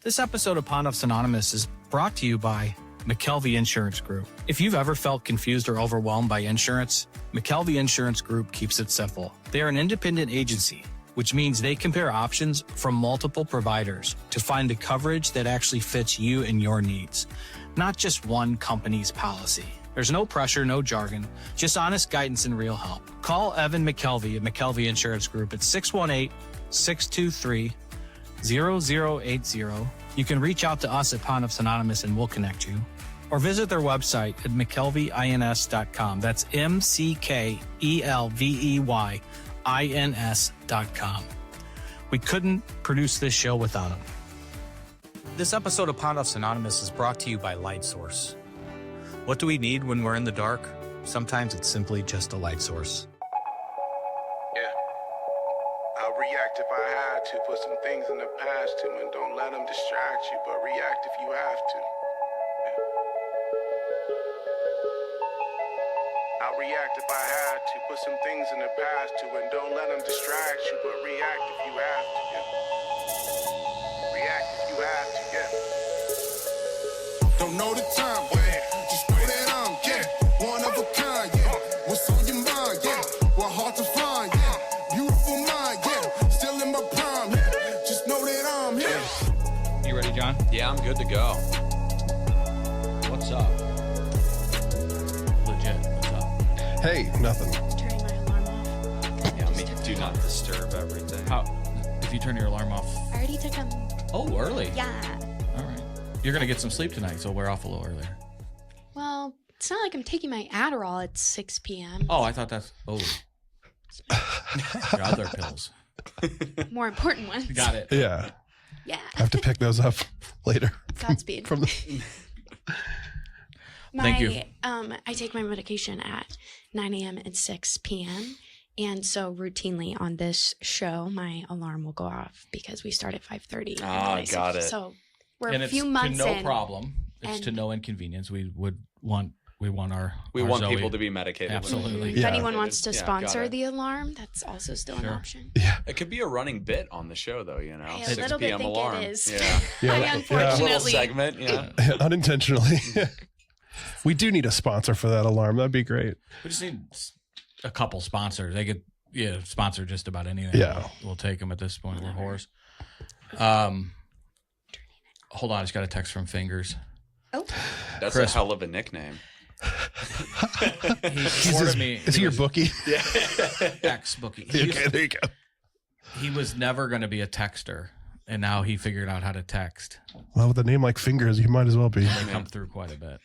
This episode of Pondoff's Anonymous is brought to you by McKelvey Insurance Group. If you've ever felt confused or overwhelmed by insurance, McKelvey Insurance Group keeps it simple. They are an independent agency, which means they compare options from multiple providers to find the coverage that actually fits you and your needs, not just one company's policy. There's no pressure, no jargon, just honest guidance and real help. Call Evan McKelvey at McKelvey Insurance Group at 618-623-0080. You can reach out to us at Pondoff's Anonymous and we'll connect you. Or visit their website at mckelveyins.com. That's McKelveyins.com. We couldn't produce this show without them. This episode of Pondoff's Anonymous is brought to you by Light Source. What do we need when we're in the dark? Sometimes it's simply just a light source. Yeah. I'll react if I had to. Put some things in the past too, and don't let them distract you, but react if you have to. Yeah. I'll react if I had to. Put some things in the past too, and don't let them distract you, but react if you have to. Yeah. React if you have to. Yeah. Don't know the time, but just know that I'm, one of a kind, What's on your mind, What hard to find, Beautiful mind, Still in my prime, Just know that I'm here. You ready, John? Yeah, I'm good to go. What's up? Legit, what's up? Hey, nothing. Turning my alarm off. Yeah, me do not disturb everything. How? If you turn your alarm off. I already took them. Oh, early. Yeah. All right. You're going to get some sleep tonight, so we're off a little earlier. Well, it's not like I'm taking my Adderall at 6 p.m. Oh, I thought that's... Oh. Your other pills. More important ones. Got it. Yeah. Yeah. I have to pick those up later. Godspeed. From the... Thank you. I take my medication at 9 a.m. and 6 p.m. And so routinely on this show, my alarm will go off because we start at 5:30. Ah, got it. So we're And a few months to no in. problem. It's and- to no inconvenience. We want our want Zoe. people to be medicated. Absolutely. If Yeah. anyone wants to Yeah, sponsor got it. the alarm, that's also still an Sure. option. Yeah. It could be a running bit on the show, though, you know. I a 6 little bit p.m. think alarm. it is. Yeah. Yeah, I yeah. unfortunately. Little segment, yeah. Unintentionally. We do need a sponsor for that alarm. That'd be great. We just need a couple sponsors. They could sponsor just about anything. Yeah. We'll take them at this point. We're whores. Hold on. I just got a text from Fingers. Oh, That's Chris. a hell of a nickname. Is he your bookie? Yeah. Ex-bookie. Okay, there you go. He was never going to be a texter, and now he figured out how to text. Well, with a name like Fingers, you might as well be. They come through quite a bit.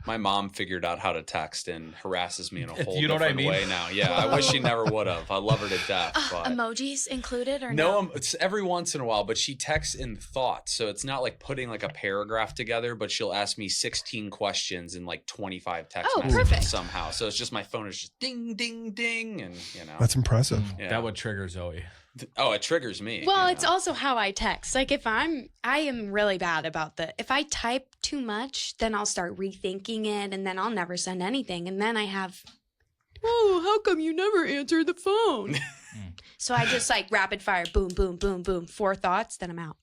My mom figured out how to text and harasses me in a whole You know what I different mean? way now. Yeah, I wish she never would have. I love her to death. But emojis included or no, no? it's every once in a while, but she texts in thoughts. So it's not like putting like a paragraph together, but she'll ask me 16 questions in like 25 text Oh, messages perfect. somehow. So it's just my phone is just ding, ding, ding. And, you know. That's impressive. Yeah. That would trigger Zoe. Oh, it triggers me. Well, you it's know. also how I text. Like if I am really bad about if I type too much, then I'll start rethinking it and then I'll never send anything. And then I have, oh, how come you never answer the phone? So I just like rapid fire, boom, boom, boom, boom, 4 thoughts, then I'm out.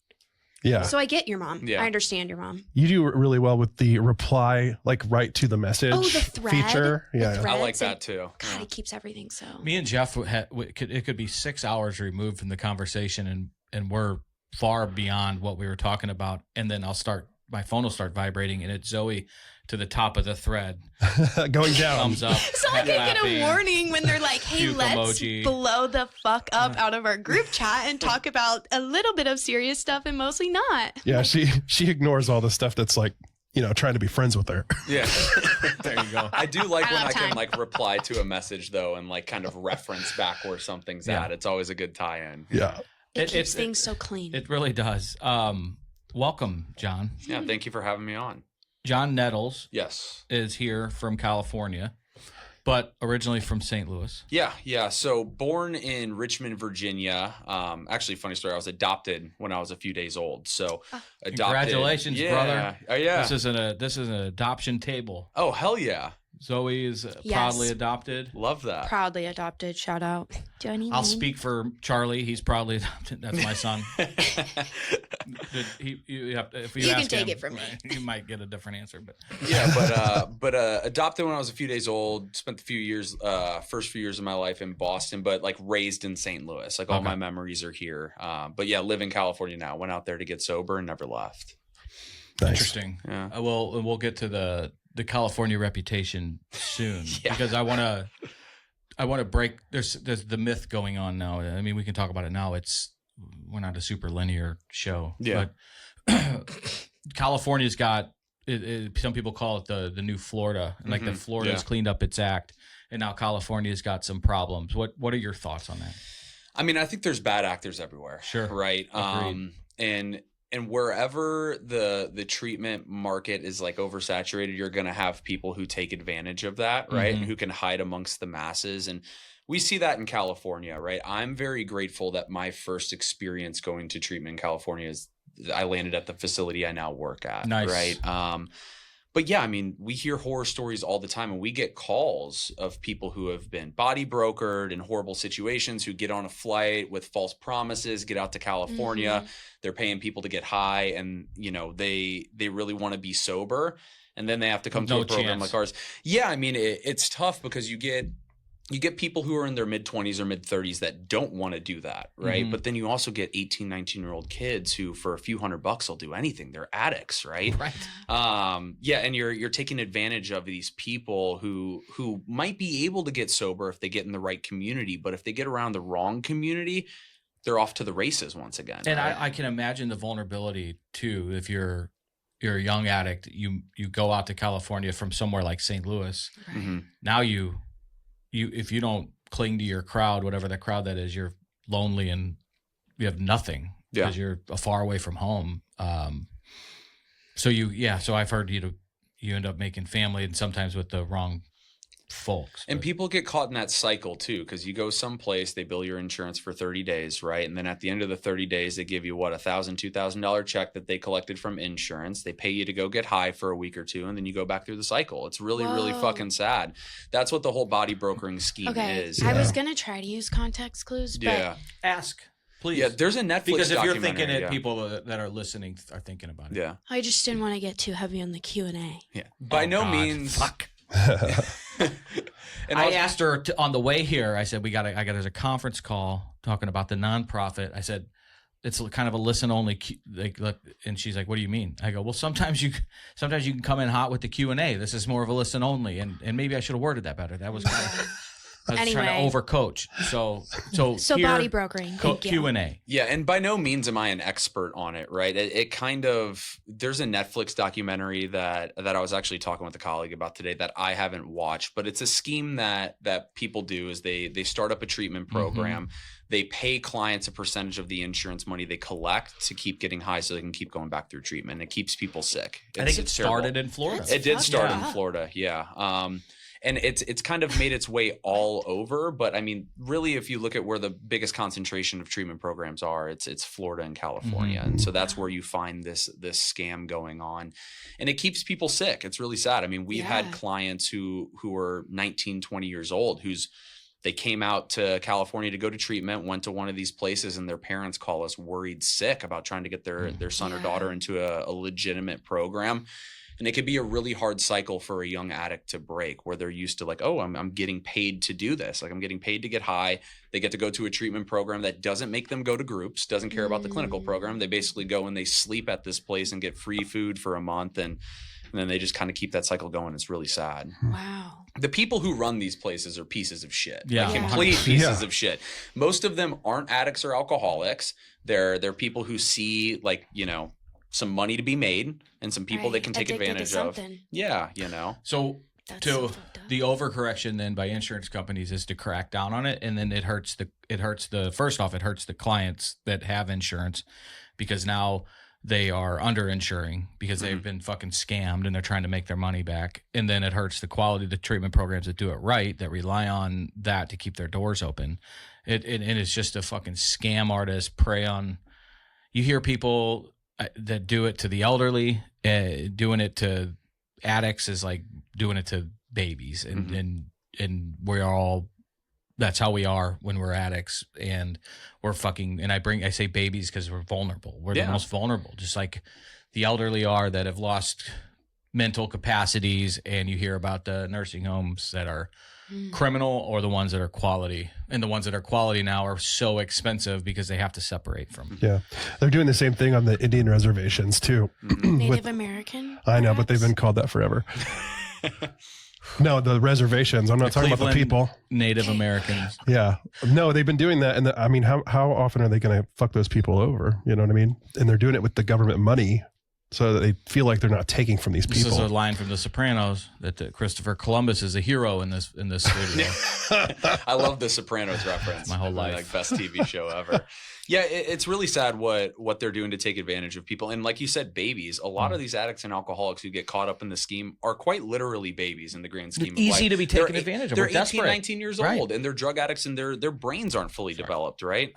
Yeah. So I get your mom. Yeah. I understand your mom. You do really well with the reply, like right to the message Oh, the thread. feature. The Yeah. thread. I like Threads and- that too. God, Yeah. it keeps everything so. Me and Jeff, it could be 6 hours removed from the conversation, and we're far beyond what we were talking about. And then my phone will start vibrating, and it's Zoe to the top of the thread. Going down. Thumbs up. So I can get laughing. a warning when they're like, hey, Cute let's emoji. blow the fuck up out of our group chat and talk about a little bit of serious stuff and mostly not. Yeah, she ignores all the stuff that's like, trying to be friends with her. Yeah. There you go. I do like I when don't I have can time. like reply to a message though and like kind of reference back where something's Yeah. at. It's always a good tie-in. Yeah. It keeps things so clean. It really does. Welcome, John. Yeah, thank you for having me on. John Nettles Yes. is here from California, but originally from St. Louis. Yeah. So born in Richmond, Virginia. Actually, funny story. I was adopted when I was a few days old. So adopted. Congratulations, yeah. brother. Oh yeah. This is an adoption table. Oh hell yeah. Zoe is Yes. proudly adopted. Love that. Proudly adopted. Shout out. Do I need I'll name? speak for Charlie. He's proudly adopted. That's my son. You can take it from me. You might get a different answer, but Yeah, but adopted when I was a few days old. Spent the first few years of my life in Boston, but like raised in St. Louis. Like all my memories are here. But yeah, live in California now. Went out there to get sober and never left. Nice. interesting. Yeah. We'll get to the California reputation soon because I want to break. There's the myth going on now. I mean, we can talk about it now. We're not a super linear show. Yeah. But California's got some people call it the new Florida, and like that Florida's cleaned up its act, and now California's got some problems. What are your thoughts on that? I mean, I think there's bad actors everywhere. Sure. Right. Agreed. And wherever the treatment market is like oversaturated, you're going to have people who take advantage of that, right? Mm-hmm. And who can hide amongst the masses. And we see that in California, right? I'm very grateful that my first experience going to treatment in California is I landed at the facility I now work at. Nice. Right. But yeah, I mean, we hear horror stories all the time, and we get calls of people who have been body brokered in horrible situations, who get on a flight with false promises, get out to California. Mm-hmm. They're paying people to get high, and they really want to be sober, and then they have to come to a program like ours. Yeah, I mean, it's tough because you get people who are in their mid-20s or mid-30s that don't want to do that, right? Mm-hmm. But then you also get 18, 19-year-old kids who for a few $100 will do anything. They're addicts, right? Right. Yeah, and you're taking advantage of these people who might be able to get sober if they get in the right community, but if they get around the wrong community, they're off to the races once again. And right? I can imagine the vulnerability too. If you're a young addict, you go out to California from somewhere like St. Louis. Right. Mhm. Now you if you don't cling to your crowd, whatever the crowd that is, you're lonely and you have nothing because you're far away from home. So I've heard you end up making family and sometimes with the wrong folks. And but- people get caught in that cycle too, because you go someplace, they bill your insurance for 30 days, right? And then at the end of the 30 days, they give you $1,000, $2,000 check that they collected from insurance. They pay you to go get high for a week or two, and then you go back through the cycle. It's really, really Whoa. fucking sad. That's what the whole body brokering scheme Okay. is. I was going to try to use context clues, but Yeah. ask, please. Yeah, there's a Netflix because if you're documentary, thinking it, yeah. people that are listening are thinking about it. Yeah. I just didn't want to get too heavy on the Q&A. Yeah. By Oh, no God. means. Fuck. And I asked her on the way here. I said, there's a conference call talking about the nonprofit. I said, it's kind of a listen only. And she's like, what do you mean? I go, well, sometimes you can come in hot with the Q&A. This is more of a listen only. And maybe I should have worded that better. That was kind of, I was trying Anyway. to overcoach. So here, body brokering. Thank you. Q&A. Yeah, and by no means am I an expert on it, right? It kind of, there's a Netflix documentary that I was actually talking with a colleague about today that I haven't watched, but it's a scheme that people do is they start up a treatment program. They pay clients a percentage of the insurance money they collect to keep getting high so they can keep going back through treatment. It keeps people sick. I think it It's terrible. started in Florida. That's It did start fucked in up. Florida, yeah. And it's kind of made its way all over. But I mean, really, if you look at where the biggest concentration of treatment programs are, it's Florida and California. And so that's where you find this scam going on. And it keeps people sick. It's really sad. I mean, we've had clients who are 19, 20 years old they came out to California to go to treatment, went to one of these places, and their parents call us worried sick about trying to get their son or daughter into a legitimate program. And it could be a really hard cycle for a young addict to break where they're used to like, oh, I'm getting paid to do this. Like I'm getting paid to get high. They get to go to a treatment program that doesn't make them go to groups, doesn't care about the clinical program. They basically go and they sleep at this place and get free food for a month. And then they just kind of keep that cycle going. It's really sad. Wow. The people who run these places are pieces of shit. Yeah. Like Yeah. complete pieces of shit. Most of them aren't addicts or alcoholics. They're people who see like, some money to be made and some people they can take Addicted to advantage of. something. Yeah, So That's so to fucked up. the overcorrection then by insurance companies is to crack down on it, and then it hurts the clients that have insurance because now they are underinsuring because they've been fucking scammed and they're trying to make their money back, and then it hurts the quality of the treatment programs that do it right, that rely on that to keep their doors open. And it's just a fucking scam artist prey on. You hear people that do it to the elderly, doing it to addicts is like doing it to babies, and we're all, that's how we are when we're addicts, and we're fucking, and I say babies because we're vulnerable. We're the most vulnerable, just like the elderly are that have lost mental capacities, and you hear about the nursing homes that are criminal or the ones that are quality, and the ones that are quality now are so expensive because they have to separate from. Yeah. They're doing the same thing on the Indian reservations too. Native American. I know, but they've perhaps? been called that forever. No, the reservations. I'm not talking about the Cleveland people. Native Americans. Yeah. No, they've been doing that. And I mean, how often are they going to fuck those people over? You know what I mean? And they're doing it with the government money so that they feel like they're not taking from these This people. is a line from The Sopranos that Christopher Columbus is a hero in this studio. I love the Sopranos reference. My whole Really, life. like best TV show ever. Yeah, it's really sad what they're doing to take advantage of people. And like you said, babies. A lot of these addicts and alcoholics who get caught up in the scheme are quite literally babies in the grand scheme of life. Easy to be taken They're- advantage of. They're We're 18, desperate. 19 years Right. old, and they're drug addicts, and their brains aren't fully developed, right?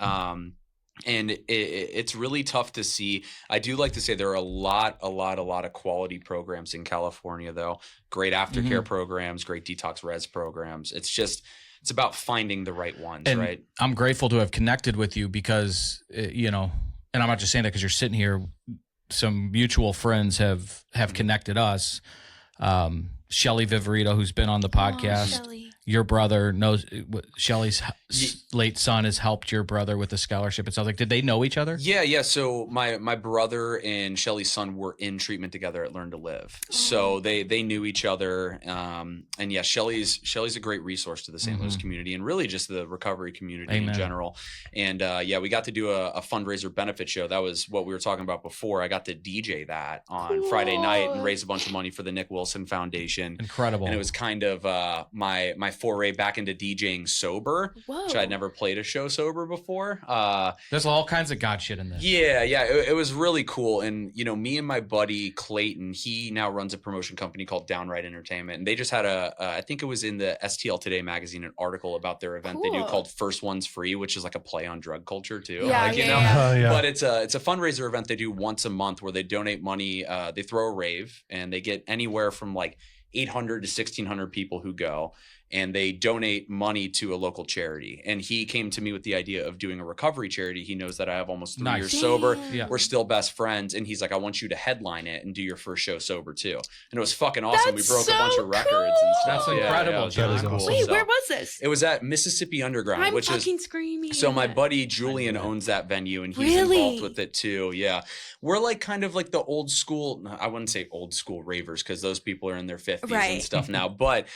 And it's really tough to see. I do like to say there are a lot of quality programs in California, though. Great aftercare programs, great detox res programs. It's about finding the right ones, And right? I'm grateful to have connected with you because, and I'm not just saying that because you're sitting here. Some mutual friends have connected us. Shelly Viverito, who's been on the podcast. Shelley. Your brother knows Shelly's late son has helped your brother with the scholarship. It sounds like, did they know each other? Yeah. So my brother and Shelly's son were in treatment together at Learn to Live. So they knew each other. And yeah, Shelly's a great resource to the St. Louis community and really just the recovery community in general. And yeah, we got to do a fundraiser benefit show. That was what we were talking about before. I got to DJ that on Friday night and raise a bunch of money for the Nick Wilson Foundation. Incredible. And it was kind of my foray back into DJing sober, which I'd never played a show sober before. There's all kinds of God shit in this. Yeah. It was really cool. And, me and my buddy Clayton, he now runs a promotion company called Downright Entertainment. And they just had I think it was in the STL Today magazine, an article about their event they do called First One's Free, which is like a play on drug culture too. Yeah, Yeah. But it's a fundraiser event they do once a month where they donate money. They throw a rave and they get anywhere from like 800 to 1,600 people who go, and they donate money to a local charity. And he came to me with the idea of doing a recovery charity. He knows that I have almost 3 years sober. Yeah. We're still best friends. And he's like, I want you to headline it and do your first show sober too. And it was fucking awesome. That's we broke a bunch so of records and stuff. That's incredible, it was John. really cool. Awesome. Wait, So, where was this? it was at Mississippi Underground, I'm which is fucking screaming. so my buddy Julian owns that venue and he's Really? involved with it too. Yeah. We're like kind of like the old school, I wouldn't say old school ravers because those people are in their 50s and Right. stuff now, but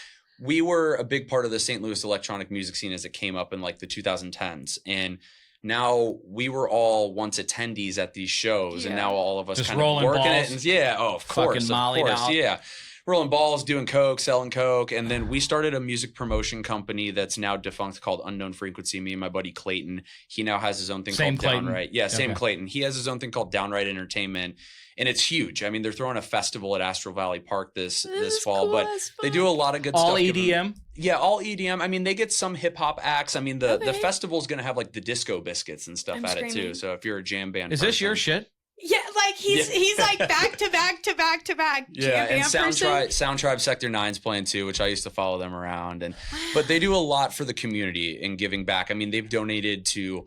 we were a big part of the St. Louis electronic music scene as it came up in like the 2010s. And now we were all once attendees at these shows and now all of us Just kind of rolling working balls. it. And yeah. Oh, of Fucking course. mollied out. Yeah. Rolling balls, doing coke, selling coke. And then we started a music promotion company that's now defunct called Unknown Frequency. Me and my buddy Clayton, he now has his own thing Same called Clayton? Downright. Yeah, same Okay. Clayton. He has his own thing called Downright Entertainment. And it's huge. I mean, they're throwing a festival at Astro Valley Park this is fall, cool but as they do a lot of good All stuff. EDM? Yeah, all EDM. I mean, they get some hip hop acts. I mean, the Okay. festival's going to have like the Disco Biscuits and stuff I'm at it too. screaming. So if you're a jam band Is this your person- shit? Yeah, like he's like back to back to back to back. Yeah, and Sound Sound Tribe Sector 9's playing too, which I used to follow them around. But they do a lot for the community and giving back. I mean, they've donated to,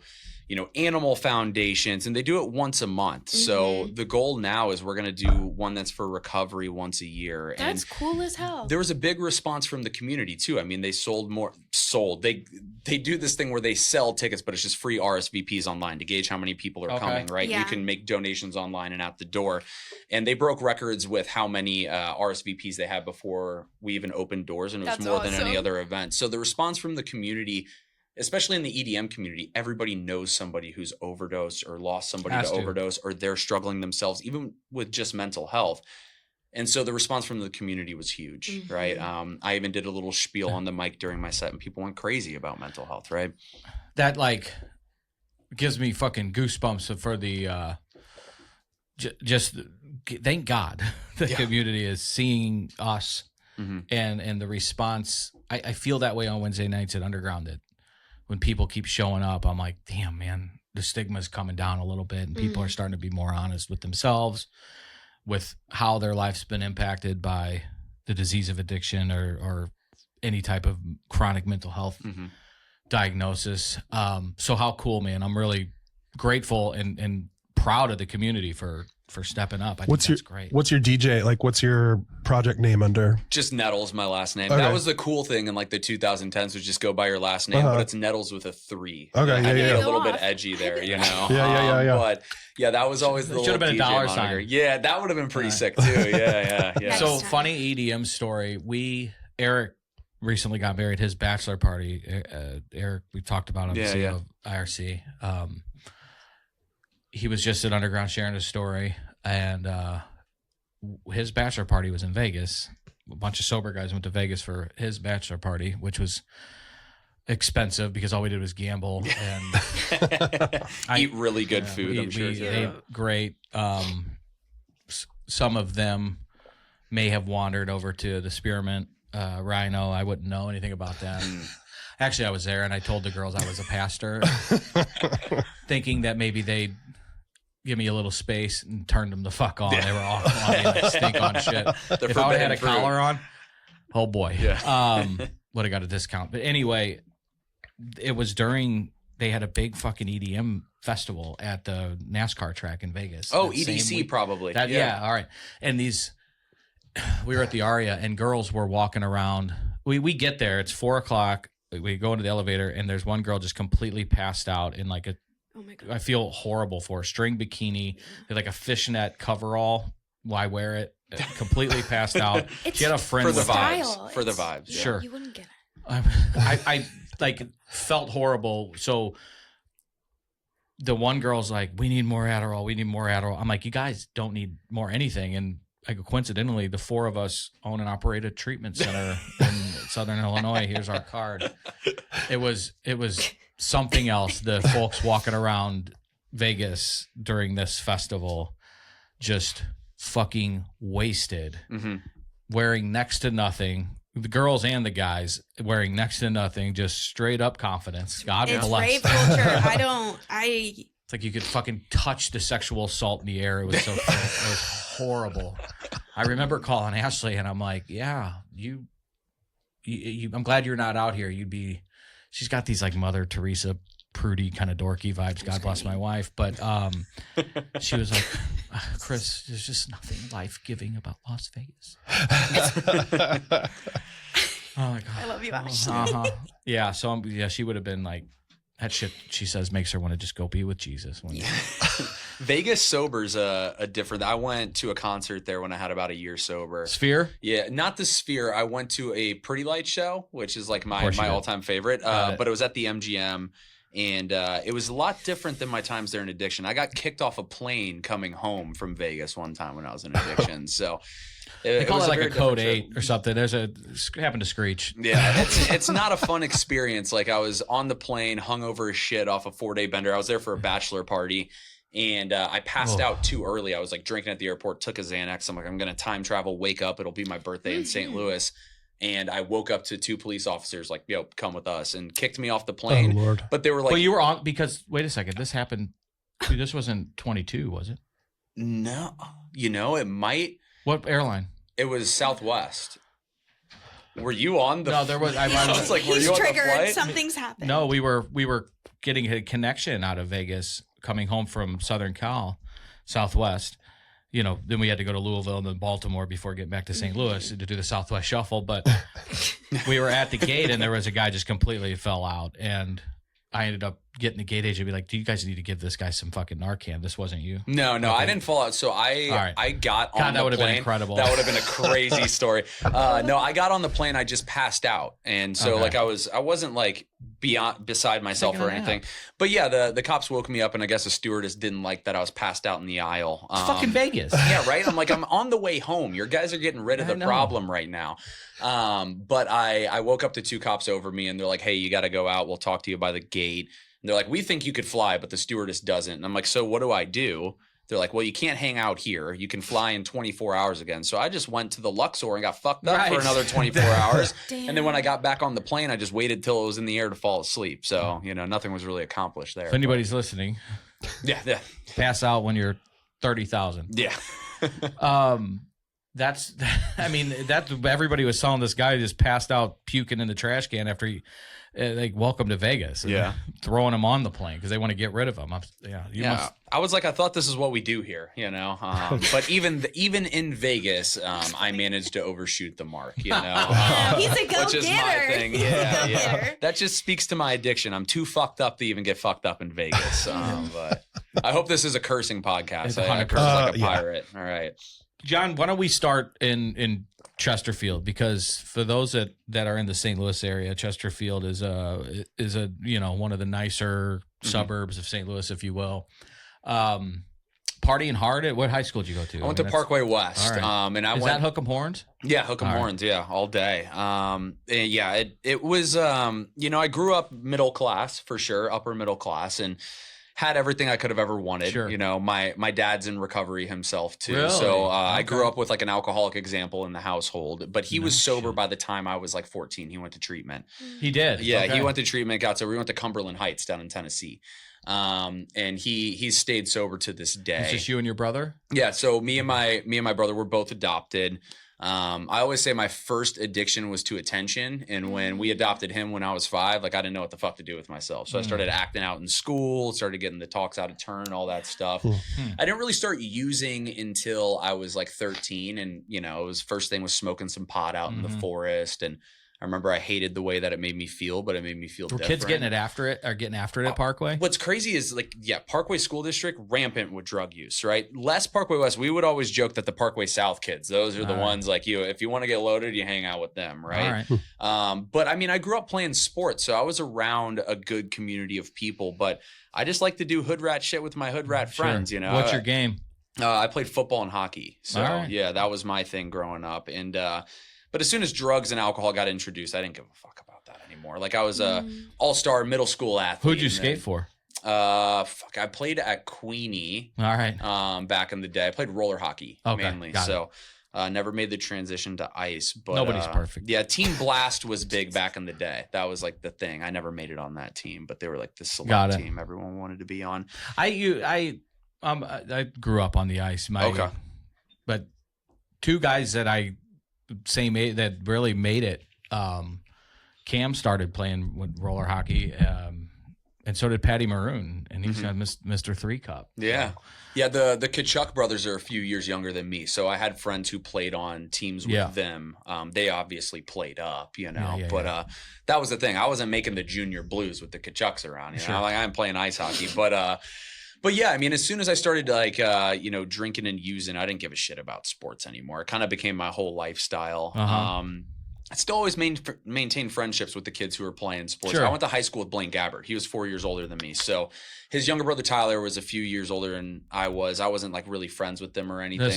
animal foundations, and they do it once a month. So the goal now is we're going to do one that's for recovery once a year. That's cool as hell. There was a big response from the community too. I mean, they sold. They do this thing where they sell tickets, but it's just free RSVPs online to gauge how many people are coming, right? Yeah. You can make donations online and at the door. And they broke records with how many RSVPs they had before we even opened doors. And it was That's more than any awesome. other event. So the response from the community, especially in the EDM community, everybody knows somebody who's overdosed or lost somebody Has to to. overdose, or they're struggling themselves, even with just mental health. And so the response from the community was huge, right? I even did a little spiel on the mic during my set and people went crazy about mental health, right? That like gives me fucking goosebumps for the just thank God the community is seeing us and the response. I feel that way on Wednesday nights at Underground, that when people keep showing up, I'm like, damn, man, the stigma's coming down a little bit and people are starting to be more honest with themselves, with how their life's been impacted by the disease of addiction or any type of chronic mental health diagnosis. So how cool, man. I'm really grateful and proud of the community for stepping up. I think that's great. What's your DJ? Like, what's your project name under? Just Nettles, my last name. Okay. That was the cool thing in like the 2010s, was just go by your last name, but it's Nettles with a 3. Okay, I had to yeah. get a little bit edgy there, you know. Yeah. But yeah, that was always the Should have been DJ a dollar moniker. sign. Yeah, that would have been pretty sick too. Yeah. So funny EDM story. Eric recently got married. His bachelor party. Eric, we talked about on the CEO of IRC. He was just at Underground sharing his story, and his bachelor party was in Vegas. A bunch of sober guys went to Vegas for his bachelor party, which was expensive because all we did was gamble and eat really good food. I'm sure. We ate great. Some of them may have wandered over to the Spearmint Rhino. I wouldn't know anything about that. Actually, I was there, and I told the girls I was a pastor, thinking that maybe they'd give me a little space, and turned them the fuck on. They were all on me like stink on shit. If I would have had a collar on, oh boy, would have got a discount. But anyway, it was during, they had a big fucking EDM festival at the NASCAR track in Vegas. Oh, EDC probably. Yeah, all right. And we were at the Aria, and girls were walking around. We get there, it's 4:00. We go into the elevator, and there's one girl just completely passed out in like Oh my God. I feel horrible for her. String bikini, like a fishnet coverall. Why wear it? Completely passed out. She had a friend for the with her. vibes. For the vibes. Yeah. Sure. You wouldn't get it. I like felt horrible. So the one girl's like, "We need more Adderall. We need more Adderall." I'm like, "You guys don't need more anything." And like coincidentally, the 4 of us own and operate a treatment center in Southern Illinois. Here's our card. It was something else. The folks walking around Vegas during this festival, just fucking wasted, wearing next to nothing. The girls and the guys wearing next to nothing, just straight up confidence. God It's bless. rave culture. It's like you could fucking touch the sexual assault in the air. It was so it was horrible. I remember calling Ashley, and I'm like, "Yeah, you I'm glad you're not out here. You'd be." She's got these like Mother Teresa, prudy kind of dorky vibes. God bless my wife, but she was like, "Chris, there's just nothing life-giving about Las Vegas." Oh my God, I love you, Ashley. Yeah, so she would have been like, that shit. She says makes her want to just go be with Jesus. Vegas sober's a different. I went to a concert there when I had about a year sober. Sphere? Yeah, not the Sphere. I went to a Pretty Light show, which is like my all-time favorite. But it was at the MGM, and it was a lot different than my times there in addiction. I got kicked off a plane coming home from Vegas one time when I was in addiction. So they call it like a code 8 trip. or something. Happened to Screech. Yeah, it's not a fun experience. Like I was on the plane, hungover as shit off a 4-day bender. I was there for a bachelor party. And I passed out too early. I was like drinking at the airport, took a Xanax. I'm like, I'm going to time travel, wake up. It'll be my birthday in St. Louis. And I woke up to 2 police officers like, "Yo, come with us," and kicked me off the plane. Oh, Lord. But they were like, Well, you were on because wait a second. This happened. This wasn't 22, was it? no, it might. What airline? It was Southwest. Were you on the? No, there was. I was like, were He's you on the triggered. flight? Something's happened. No, we were getting a connection out of Vegas, coming home from Southern Cal, Southwest. Then we had to go to Louisville and then Baltimore before getting back to St. Louis to do the Southwest Shuffle. But we were at the gate, and there was a guy just completely fell out, and I ended up getting the gate agent to be like, "Do you guys need to give this guy some fucking Narcan? This wasn't you." No, I didn't fall out. So I got on God, that the would have plane. been incredible. That would have been a crazy story. No, I got on the plane. I just passed out, and so like I wasn't like beside myself or anything. But yeah, the cops woke me up, and I guess the stewardess didn't like that I was passed out in the aisle. Fucking Vegas. Yeah, right. I'm like, I'm on the way home. Your guys are getting rid of the problem right now. But I woke up to 2 cops over me, and they're like, "Hey, you got to go out. We'll talk to you by the gate." And they're like, "We think you could fly, but the stewardess doesn't." And I'm like, "So what do I do?" They're like, "Well, you can't hang out here. You can fly in 24 hours again." So I just went to the Luxor and got fucked up for another 24 hours. Damn. And then when I got back on the plane, I just waited till it was in the air to fall asleep. So, nothing was really accomplished there. If anybody's listening, Yeah. pass out when you're 30,000. Yeah. I mean, that's everybody was selling this guy who just passed out puking in the trash can after he, like, welcome to Vegas. And throwing him on the plane because they want to get rid of him. I was like, I thought this is what we do here, you know. But even in Vegas, I managed to overshoot the mark, you know. He's a go-getter. Which is my thing. Yeah. That just speaks to my addiction. I'm too fucked up to even get fucked up in Vegas. But I hope this is a cursing podcast. I curse like a pirate. All right. John, why don't we start in Chesterfield, because for those that are in the St. Louis area, Chesterfield is a one of the nicer suburbs of St. Louis, if you will. Partying hard at what high school did you go to? I went to Parkway West. Right. And I Is that Hook'em Horns? Yeah, Hook'em Horns. Yeah, all day. It was I grew up middle class for sure, upper middle class, and had everything I could have ever wanted. Sure. You know, my dad's in recovery himself too. Really? So I grew up with like an alcoholic example in the household, but he was sober by the time I was like 14. He went to treatment. He did. Yeah, Okay. he went to treatment, got sober. We went to Cumberland Heights down in Tennessee. And he's stayed sober to this day. It's just you and your brother? Yeah, so me and my brother were both adopted. I always say my first addiction was to attention, and when we adopted him when I was 5, like I didn't know what the fuck to do with myself. So I started acting out in school, started getting the talks out of turn, all that stuff. I didn't really start using until I was like 13, and it was first thing was smoking some pot out in the forest, and I remember I hated the way that it made me feel, but it made me feel different. Kids getting after it at Parkway? What's crazy is Parkway School District, rampant with drug use, right? Less Parkway West. We would always joke that the Parkway South kids, those are the ones like if you want to get loaded, you hang out with them, right? All right. But I mean, I grew up playing sports, so I was around a good community of people, but I just like to do hood rat shit with my hood rat friends, What's your game? I played football and hockey. So right. yeah, that was my thing growing up. And, but as soon as drugs and alcohol got introduced, I didn't give a fuck about that anymore. Like I was a all-star middle school athlete. Who'd you skate for? I played at Queenie. All right. Back in the day, I played roller hockey mainly. So never made the transition to ice. But nobody's perfect. Yeah, Team Blast was big back in the day. That was like the thing. I never made it on that team, but they were like the select team everyone wanted to be on. I grew up on the ice. But two guys that same age that really made it. Cam started playing with roller hockey, and so did Patty Maroon, and he's got Mr. 3 Cup. Yeah. So. Yeah, the Kachuk brothers are a few years younger than me, so I had friends who played on teams with them. They obviously played up, but that was the thing. I wasn't making the junior blues with the Kachucks around. I'm playing ice hockey, But yeah, I mean, as soon as I started drinking and using, I didn't give a shit about sports anymore. It kind of became my whole lifestyle. I still always maintain friendships with the kids who were playing sports. Sure. I went to high school with Blaine Gabbard. He was 4 years older than me. So his younger brother Tyler was a few years older than I was. I wasn't like really friends with them or anything.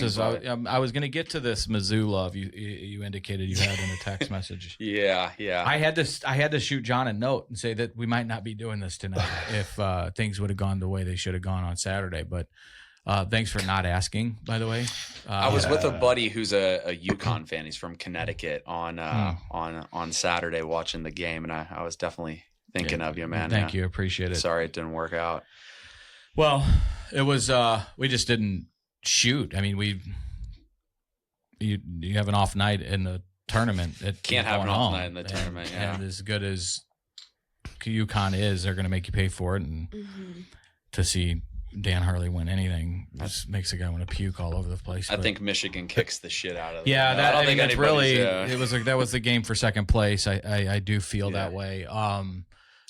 I was going to get to this Mizzou love you indicated you had in a text message. Yeah. I had to shoot John a note and say that we might not be doing this tonight if things would have gone the way they should have gone on Saturday. But thanks for not asking, by the way. I was with a buddy who's a UConn fan. He's from Connecticut on Saturday watching the game, and I was definitely thinking of you, man. Thank you. Appreciate it. Sorry it didn't work out. Well, it was we just didn't shoot. I mean, you have an off night in the tournament. Can't have an off night in the tournament. Yeah. And as good as UConn is, they're going to make you pay for it, and to see Dan Hurley win anything just makes a guy want to puke all over the place. I think Michigan kicks the shit out of them. Yeah, that was the game for second place. I do feel that way.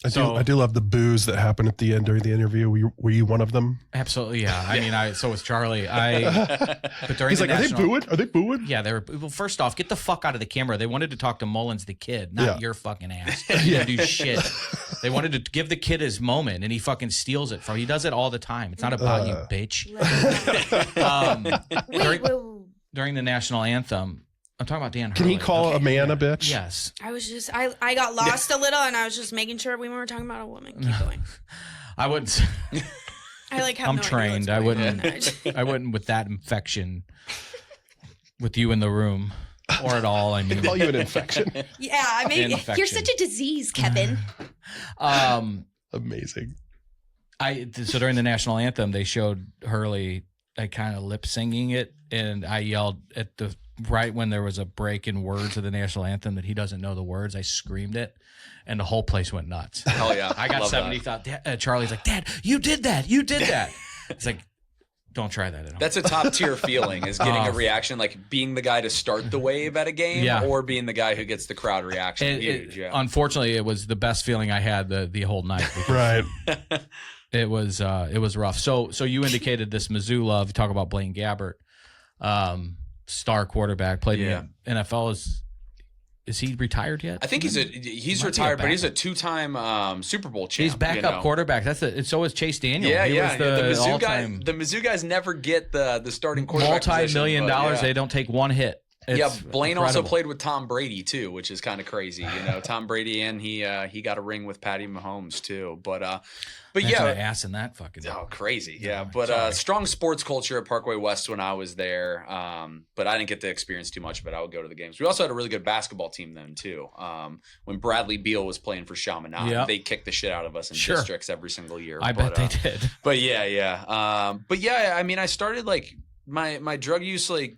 I do love the boos that happened at the end during the interview. Were you one of them? Absolutely, yeah. I mean, so was Charlie. But during He's like, are they booing? Yeah, they were. Well, first off, get the fuck out of the camera. They wanted to talk to Mullins, the kid, not your fucking ass. He didn't do shit. They wanted to give the kid his moment, and he fucking steals it from. He does it all the time. It's not about you, bitch. During the national anthem. I'm talking about Dan Hurley. Can he call a man a bitch? Yes. I got lost a little, and I was just making sure we weren't talking about a woman. Keep going. I wouldn't. I'm trained. I wouldn't with that infection with you in the room or at all. I mean, call you an infection. Yeah, I mean, you're such a disease, Kevin. Amazing. So during the national anthem, they showed Hurley kind of lip singing it, and I yelled at the right when there was a break in words of the national anthem that he doesn't know the words, I screamed it, and the whole place went nuts. Hell yeah. I got Love 70 that. thought. Charlie's like, Dad, you did that. You did that. It's like, don't try that at home. That's a top tier feeling, is getting a reaction, like being the guy to start the wave at a game, or being the guy who gets the crowd reaction. Huge. Unfortunately, it was the best feeling I had the whole night. Right. It was rough. So you indicated this Mizzou love. You talk about Blaine Gabbert, star quarterback, played in the NFL. Is he retired yet? I think he's retired, but he's a 2-time Super Bowl champ. He's backup quarterback. So is Chase Daniel. Yeah, he was the Mizzou guys never get the starting quarterback. $multi-million dollars. They don't take one hit. It's Blaine incredible. also played with Tom Brady too, which is kind of crazy. Tom Brady, and he got a ring with Patty Mahomes too. But ass in that fucking. Oh, crazy! Yeah, but strong sports culture at Parkway West when I was there. But I didn't get to experience too much of it. I would go to the games. We also had a really good basketball team then too. When Bradley Beal was playing for Chaminade, they kicked the shit out of us in districts every single year. I bet they did. But I mean, I started like my drug use like.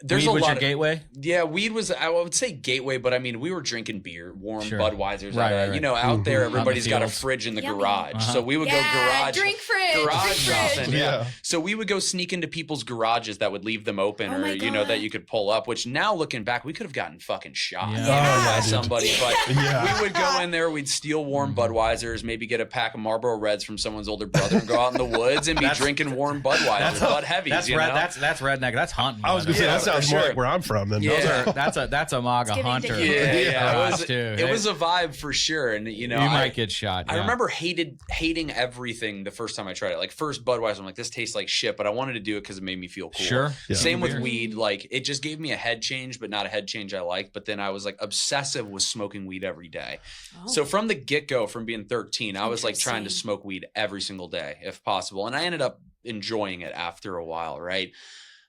There's weed a was lot your of, gateway? Yeah, weed was, I would say gateway, but I mean, we were drinking beer, warm Budweisers. Right. Out there, everybody's got a fields. fridge in the Yummy. garage. So we would go drink fridge. garage shopping. Fridge. Yeah. So we would go sneak into people's garages that would leave them open Oh my God. that you could pull up, which now looking back, we could have gotten fucking shot Yeah. by somebody. But Yeah. we would go in there, we'd steal warm Budweisers, maybe get a pack of Marlboro Reds from someone's older brother and go out in the woods and be drinking warm Budweisers, Bud Heavies. That's redneck. That's hunting. I was gonna say that sounds more like where I'm from than That's a MAGA hunter. It was a vibe for sure, and you might get shot. I remember hating everything the first time I tried it. Like first Budweiser, I'm like, this tastes like shit, but I wanted to do it because it made me feel cool. Sure. Yeah. Same with weed. Like it just gave me a head change, but not a head change I liked. But then I was like obsessive with smoking weed every day. Oh. So from the get go, from being 13, I was like trying to smoke weed every single day if possible, and I ended up enjoying it after a while. Right.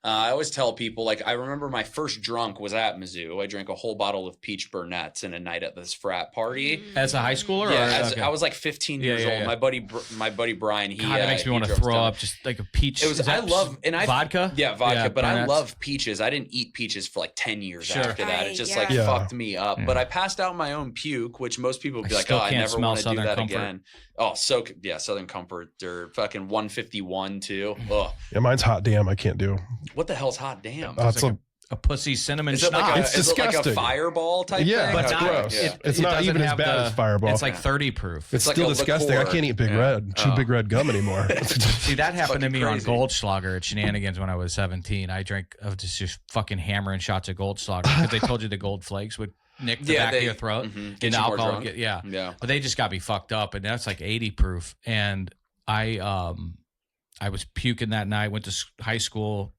I always tell people, like, I remember my first drunk was at Mizzou. I drank a whole bottle of peach Burnett's in a night at this frat party. As a high schooler? I was like 15 years old. My buddy Brian, that makes me want to throw up. Just like a peach. Vodka? Yeah, vodka. But Burnett's. I love peaches. I didn't eat peaches for like 10 years after that. It just Right, fucked me up. But I passed out my own puke, which most people would be like, oh, I never want to do that again. Oh, Southern Comfort or fucking 151 too. Ugh. Yeah, mine's hot damn. I can't do. What the hell's hot damn? It's like a pussy cinnamon Is it schnapps. like It's is it like a disgusting. Fireball type thing? but it's it's not- gross. it- It's it not doesn't even as have bad as Fireball. It's like 30 proof. It's like still a disgusting. liqueur. I can't eat Big Red. Chew Big Red gum anymore. See, that happened to fucking me on crazy. Goldschlager at Shenanigans when I was 17. I drank just fucking hammering shots of Goldschlager because they told you the gold flakes would nick the back of your throat. Get And you more alcohol, drunk. yeah. But they just got me fucked up, and that's like 80 proof. And I was puking that night. Went to high school,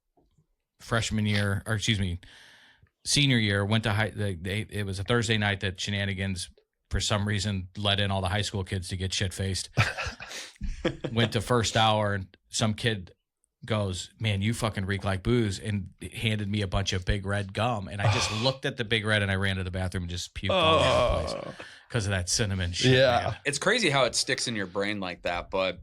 senior year. Went to it was a Thursday night that Shenanigans, for some reason, let in all the high school kids to get shit faced. Went to first hour, and some kid goes, "Man, you fucking reek like booze," and handed me a bunch of Big Red gum. And I just looked at the Big Red, and I ran to the bathroom and just puked all over the place because of that cinnamon shit. Yeah. man. It's crazy how it sticks in your brain like that, but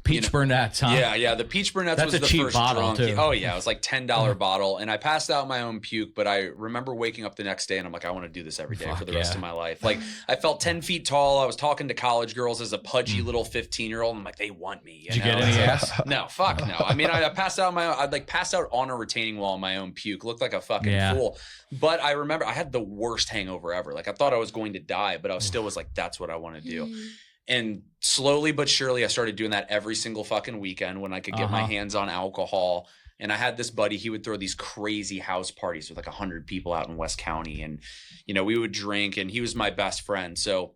Peach Burnett's, huh? Yeah. The peach Burnett's That's was a the cheap first bottle, drunk. too. Oh yeah, it was like $10 bottle, and I passed out my own puke. But I remember waking up the next day, and I'm like, I want to do this every day for the rest of my life. Like I felt 10 feet tall. I was talking to college girls as a pudgy little 15-year-old. I'm like, they want me. Did you get any ass? No, fuck no. I mean, I passed out I'd like pass out on a retaining wall in my own puke. Looked like a fucking fool. But I remember I had the worst hangover ever. Like I thought I was going to die, but I still was like, that's what I want to do. And slowly but surely, I started doing that every single fucking weekend when I could get my hands on alcohol. And I had this buddy, he would throw these crazy house parties with like 100 people out in West County. And, we would drink, and he was my best friend. So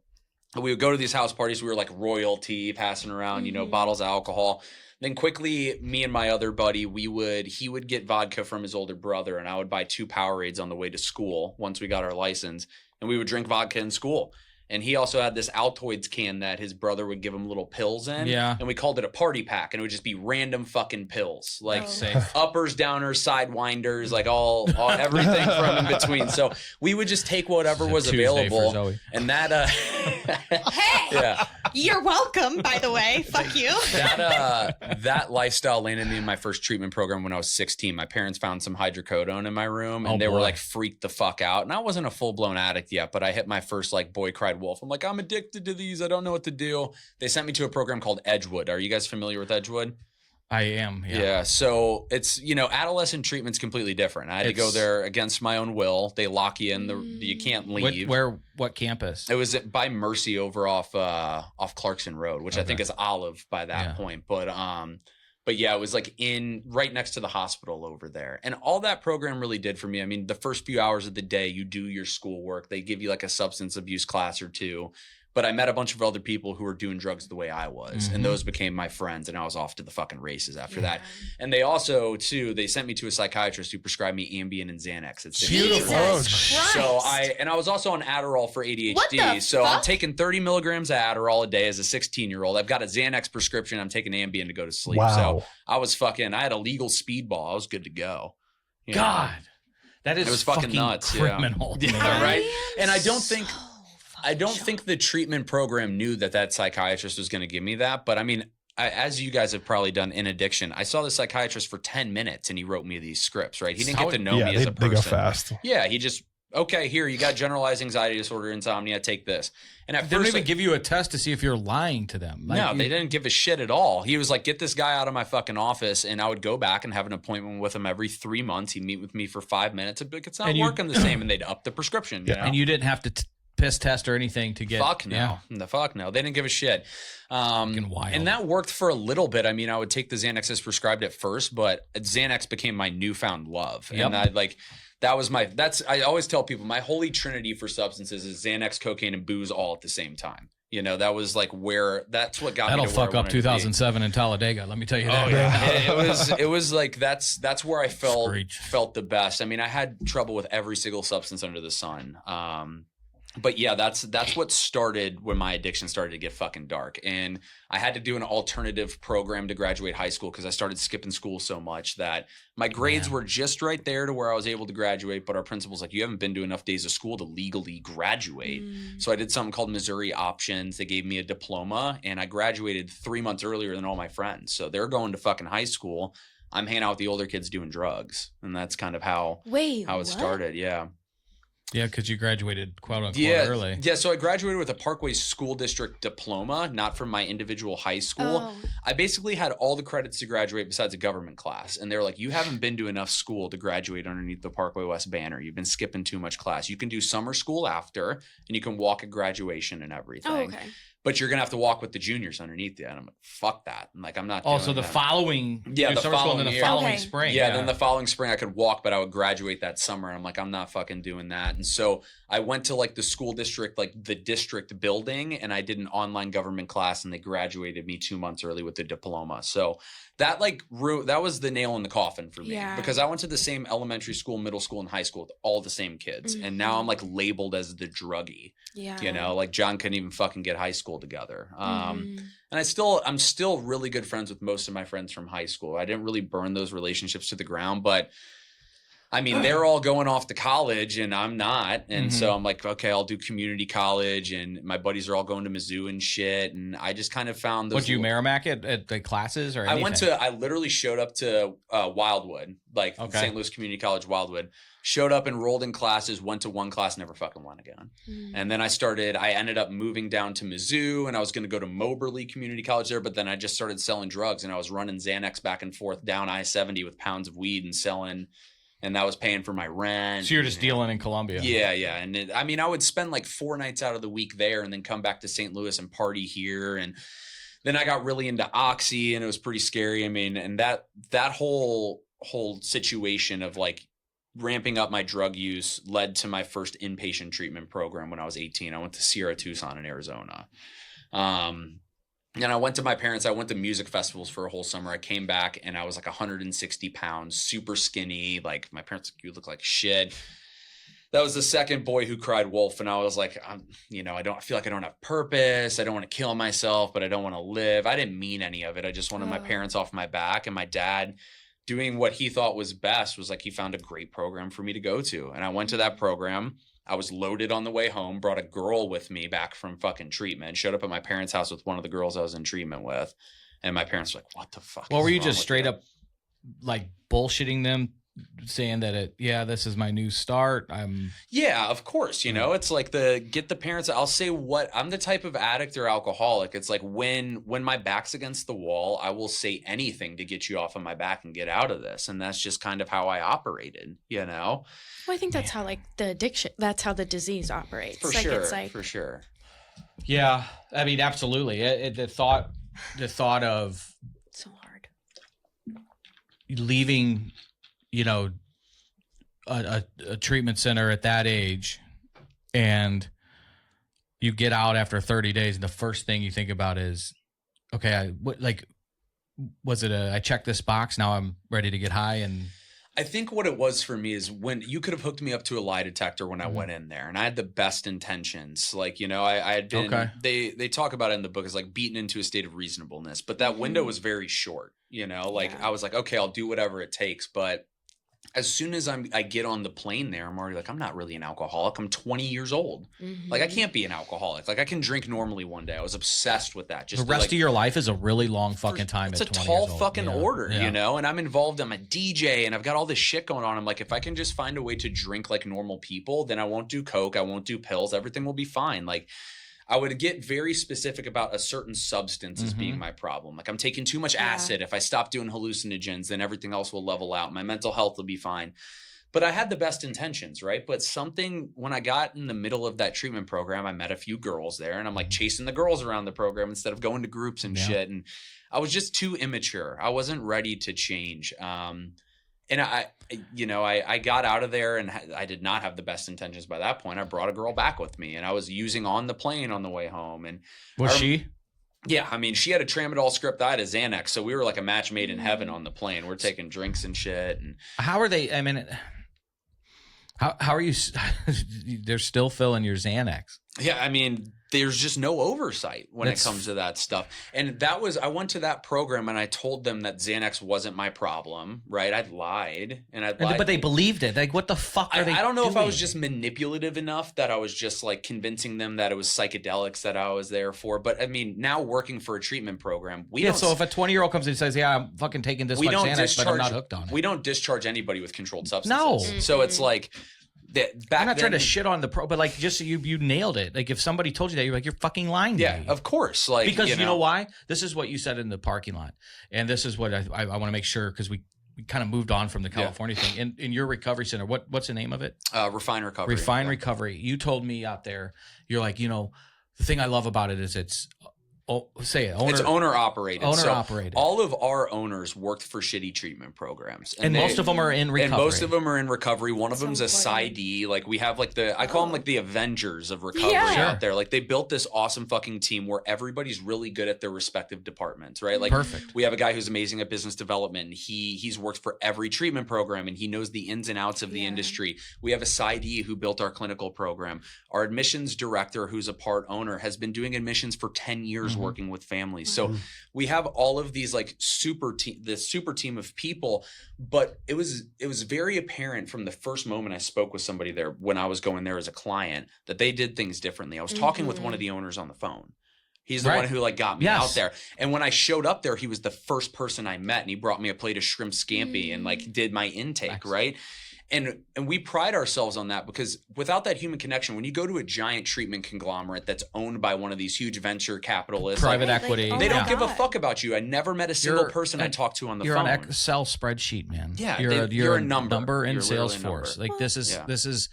we would go to these house parties. We were like royalty, passing around, bottles of alcohol. Then quickly, me and my other buddy, he would get vodka from his older brother, and I would buy 2 Powerades on the way to school once we got our license. And we would drink vodka in school. And he also had this Altoids can that his brother would give him little pills in. Yeah. And we called it a party pack. And it would just be random fucking pills. Like uppers, downers, sidewinders, like all everything from in between. So we would just take whatever was Tuesday for available. Zoe. And that Hey, Yeah. you're welcome, by the way. Fuck you. That lifestyle landed me in my first treatment program when I was 16. My parents found some hydrocodone in my room, and they were like freaked the fuck out. And I wasn't a full-blown addict yet, but I hit my first like boy cried wolf. I'm like, I'm addicted to these. I don't know what to do. They sent me to a program called Edgewood. Are you guys familiar with Edgewood? I am. Yeah. So it's, adolescent treatment's completely different. I had to go there against my own will. They lock you in. You can't leave. What campus? It was by Mercy over off Clarkson Road, which I think is Olive by that point. But yeah, it was like right next to the hospital over there. And all that program really did for me. I mean, the first few hours of the day, you do your schoolwork. They give you like a substance abuse class or two. But I met a bunch of other people who were doing drugs the way I was. And those became my friends. And I was off to the fucking races after that. And they also, too, they sent me to a psychiatrist who prescribed me Ambien and Xanax. It's Jesus Christ. So I was also on Adderall for ADHD. What the so fuck? I'm taking 30 milligrams of Adderall a day as a 16-year-old. I've got a Xanax prescription. I'm taking Ambien to go to sleep. Wow. So I had a legal speedball. I was good to go. You know? God. That is It was fucking nuts. criminal. Yeah, right? And I don't So think the treatment program knew that psychiatrist was going to give me that. But I mean, as you guys have probably done in addiction, I saw the psychiatrist for 10 minutes and he wrote me these scripts, right? He didn't get to know me as a person. They go fast. Yeah, he just, okay, here, you got generalized anxiety disorder, insomnia, take this. And at They don't first, even give you a test to see if you're lying to them. no, they didn't give a shit at all. He was like, get this guy out of my fucking office. And I would go back and have an appointment with him every 3 months. He'd meet with me for 5 minutes. I'd be like, it's not working the same. And they'd up the prescription. You know? And you didn't have to piss test or anything to get. Fuck no. The fuck no. They didn't give a shit. Fucking wild. And that worked for a little bit. I mean, I would take the Xanax as prescribed at first, but Xanax became my newfound love. Yep. And I always tell people my holy trinity for substances is Xanax, cocaine, and booze all at the same time. That's what got me to That'll where fuck I up wanted to be. 2007 in Talladega. Let me tell you that. Oh yeah, it was like that's where I Screech. felt the best. I mean, I had trouble with every single substance under the sun. But yeah, that's what started when my addiction started to get fucking dark. And I had to do an alternative program to graduate high school because I started skipping school so much that my grades were just right there to where I was able to graduate. But our principal's like, you haven't been to enough days of school to legally graduate. So I did something called Missouri Options. They gave me a diploma and I graduated 3 months earlier than all my friends. So they're going to fucking high school. I'm hanging out with the older kids doing drugs. And that's kind of how it started. Yeah. Yeah, because you graduated quote unquote early. Yeah, so I graduated with a Parkway School District diploma, not from my individual high school. Oh. I basically had all the credits to graduate besides a government class. And they're like, you haven't been to enough school to graduate underneath the Parkway West banner. You've been skipping too much class. You can do summer school after, and you can walk at graduation and everything. Oh, okay. But you're going to have to walk with the juniors underneath you. And I'm like, fuck that. I'm like, I'm not doing Also, the that. following Yeah, the summer school and then following the year. following Okay. spring. Yeah, then the following spring I could walk, but I would graduate that summer. And I'm like, I'm not fucking doing that. And so I went to like the school district, like the district building, and I did an online government class, and they graduated me 2 months early with the diploma. So that that was the nail in the coffin for me because I went to the same elementary school, middle school, and high school with all the same kids. And now I'm like labeled as the druggie. Yeah. Like John couldn't even fucking get high school together. And I'm still really good friends with most of my friends from high school. I didn't really burn those relationships to the ground, but I mean, they're all going off to college and I'm not. And so I'm like, okay, I'll do community college, and my buddies are all going to Mizzou and shit. And I just kind of found those. Would you Merrimack at the classes or anything? I literally showed up to Wildwood, like St. Louis Community College, Wildwood. Showed up, enrolled in classes, went to one class, never fucking went again. And then I ended up moving down to Mizzou, and I was going to go to Moberly Community College there, but then I just started selling drugs, and I was running Xanax back and forth down I-70 with pounds of weed and selling, and that was paying for my rent. So you're just dealing in Columbia. Yeah. And I would spend like 4 nights out of the week there and then come back to St. Louis and party here. And then I got really into Oxy, and it was pretty scary. I mean, and that whole situation of like ramping up my drug use led to my first inpatient treatment program when I was 18. I went to Sierra Tucson in Arizona. And I went to my parents. I went to music festivals for a whole summer. I came back and I was like 160 pounds, super skinny. Like my parents, you look like shit. That was the second boy who cried wolf. And I was like, I feel like I don't have purpose. I don't want to kill myself, but I don't want to live. I didn't mean any of it. I just wanted my parents off my back. And my dad doing what he thought was best was like he found a great program for me to go to. And I went to that program. I was loaded on the way home, brought a girl with me back from fucking treatment, showed up at my parents' house with one of the girls I was in treatment with. And my parents were like, what the fuck? Well, is were you wrong just with straight you? up like bullshitting them, saying that this is my new start? Yeah, of course. You know, it's like get the parents. I'll say what I'm the type of addict or alcoholic. It's like when my back's against the wall, I will say anything to get you off of my back and get out of this. And that's just kind of how I operated, you know? Well, I think that's how like the addiction, that's how the disease operates. For like, sure. It's like, For sure. Yeah, I mean, absolutely. The thought of so hard. leaving, you know, a treatment center at that age, and you get out after 30 days, and the first thing you think about is, okay, was it I checked this box, now I'm ready to get high? And I think what it was for me is when you could have hooked me up to a lie detector when I went in there, and I had the best intentions. Like, you know, I had been, they talk about it in the book as like beaten into a state of reasonableness, but that window was very short, you know, like I was like, okay, I'll do whatever it takes. But as soon as I get on the plane there, I'm already like, I'm not really an alcoholic. I'm 20 years old. Like, I can't be an alcoholic. Like, I can drink normally one day. I was obsessed with that. Just the rest of your life is a really long fucking time. It's at a 20 tall years old. fucking order, Yeah. you know? And I'm involved. I'm a DJ and I've got all this shit going on. I'm like, if I can just find a way to drink like normal people, then I won't do coke. I won't do pills. Everything will be fine. Like, I would get very specific about a certain substance as being my problem. Like, I'm taking too much acid. If I stop doing hallucinogens, then everything else will level out. My mental health will be fine. But I had the best intentions, right? But when I got in the middle of that treatment program, I met a few girls there, and I'm like chasing the girls around the program instead of going to groups and shit. And I was just too immature. I wasn't ready to change. And I got out of there, and I did not have the best intentions by that point. I brought a girl back with me, and I was using on the plane on the way home. And Was she? Yeah, I mean, she had a Tramadol script. I had a Xanax, so we were like a match made in heaven on the plane. We're taking drinks and shit. And How are they? I mean, how are you? They're still filling your Xanax. yeah, I mean, there's just no oversight when it comes to that stuff. And I went to that program and I told them that Xanax wasn't my problem, right? I'd lied. But they believed it. Like, what the fuck are they I don't know if I doing? was just manipulative enough that I was just like convincing them that it was psychedelics that I was there for. But I mean, now working for a treatment program, so if a 20-year-old comes in and says, yeah, I'm fucking taking this much Xanax, but I'm not hooked on it. We don't discharge anybody with controlled substances. No. So it's like I'm not trying to shit on the but like, just you nailed it. Like, if somebody told you that, you're like, you're fucking lying to me. Of course. Like, because you know why? This is what you said in the parking lot, and this is what I want to make sure, because we kind of moved on from the California thing. In your recovery center, what's the name of it? Refine Recovery. Refine Recovery. You told me out there, you're like, you know, the thing I love about it is it's it's owner operated. Operated. All of our owners worked for shitty treatment programs, and most of them are in recovery. And most of them are in recovery. One of them's a PsyD. Like, we have like I call them like the Avengers of recovery out there. Like, they built this awesome fucking team where everybody's really good at their respective departments, right? Like, perfect. We have a guy who's amazing at business development. He's worked for every treatment program and he knows the ins and outs of the industry. We have a PsyD who built our clinical program. Our admissions director, who's a part owner, has been doing admissions for 10 years working with families. So we have all of these like super team of people, but it was very apparent from the first moment I spoke with somebody there when I was going there as a client that they did things differently. I was talking with one of the owners on the phone. He's the one who like got me out there. And when I showed up there, he was the first person I met, and he brought me a plate of shrimp scampi and like did my intake, right? And we pride ourselves on that, because without that human connection, when you go to a giant treatment conglomerate that's owned by one of these huge venture capitalists, private equity, they don't give a fuck about you. I never met a single person I talked to on the phone. You're an Excel spreadsheet, man. Yeah, you're a number in you're Salesforce. Like, this is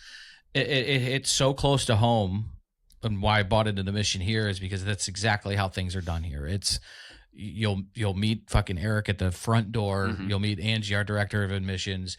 it's so close to home. And why I bought into the mission here is because that's exactly how things are done here. It's you'll meet fucking Eric at the front door. You'll meet Angie, our director of admissions.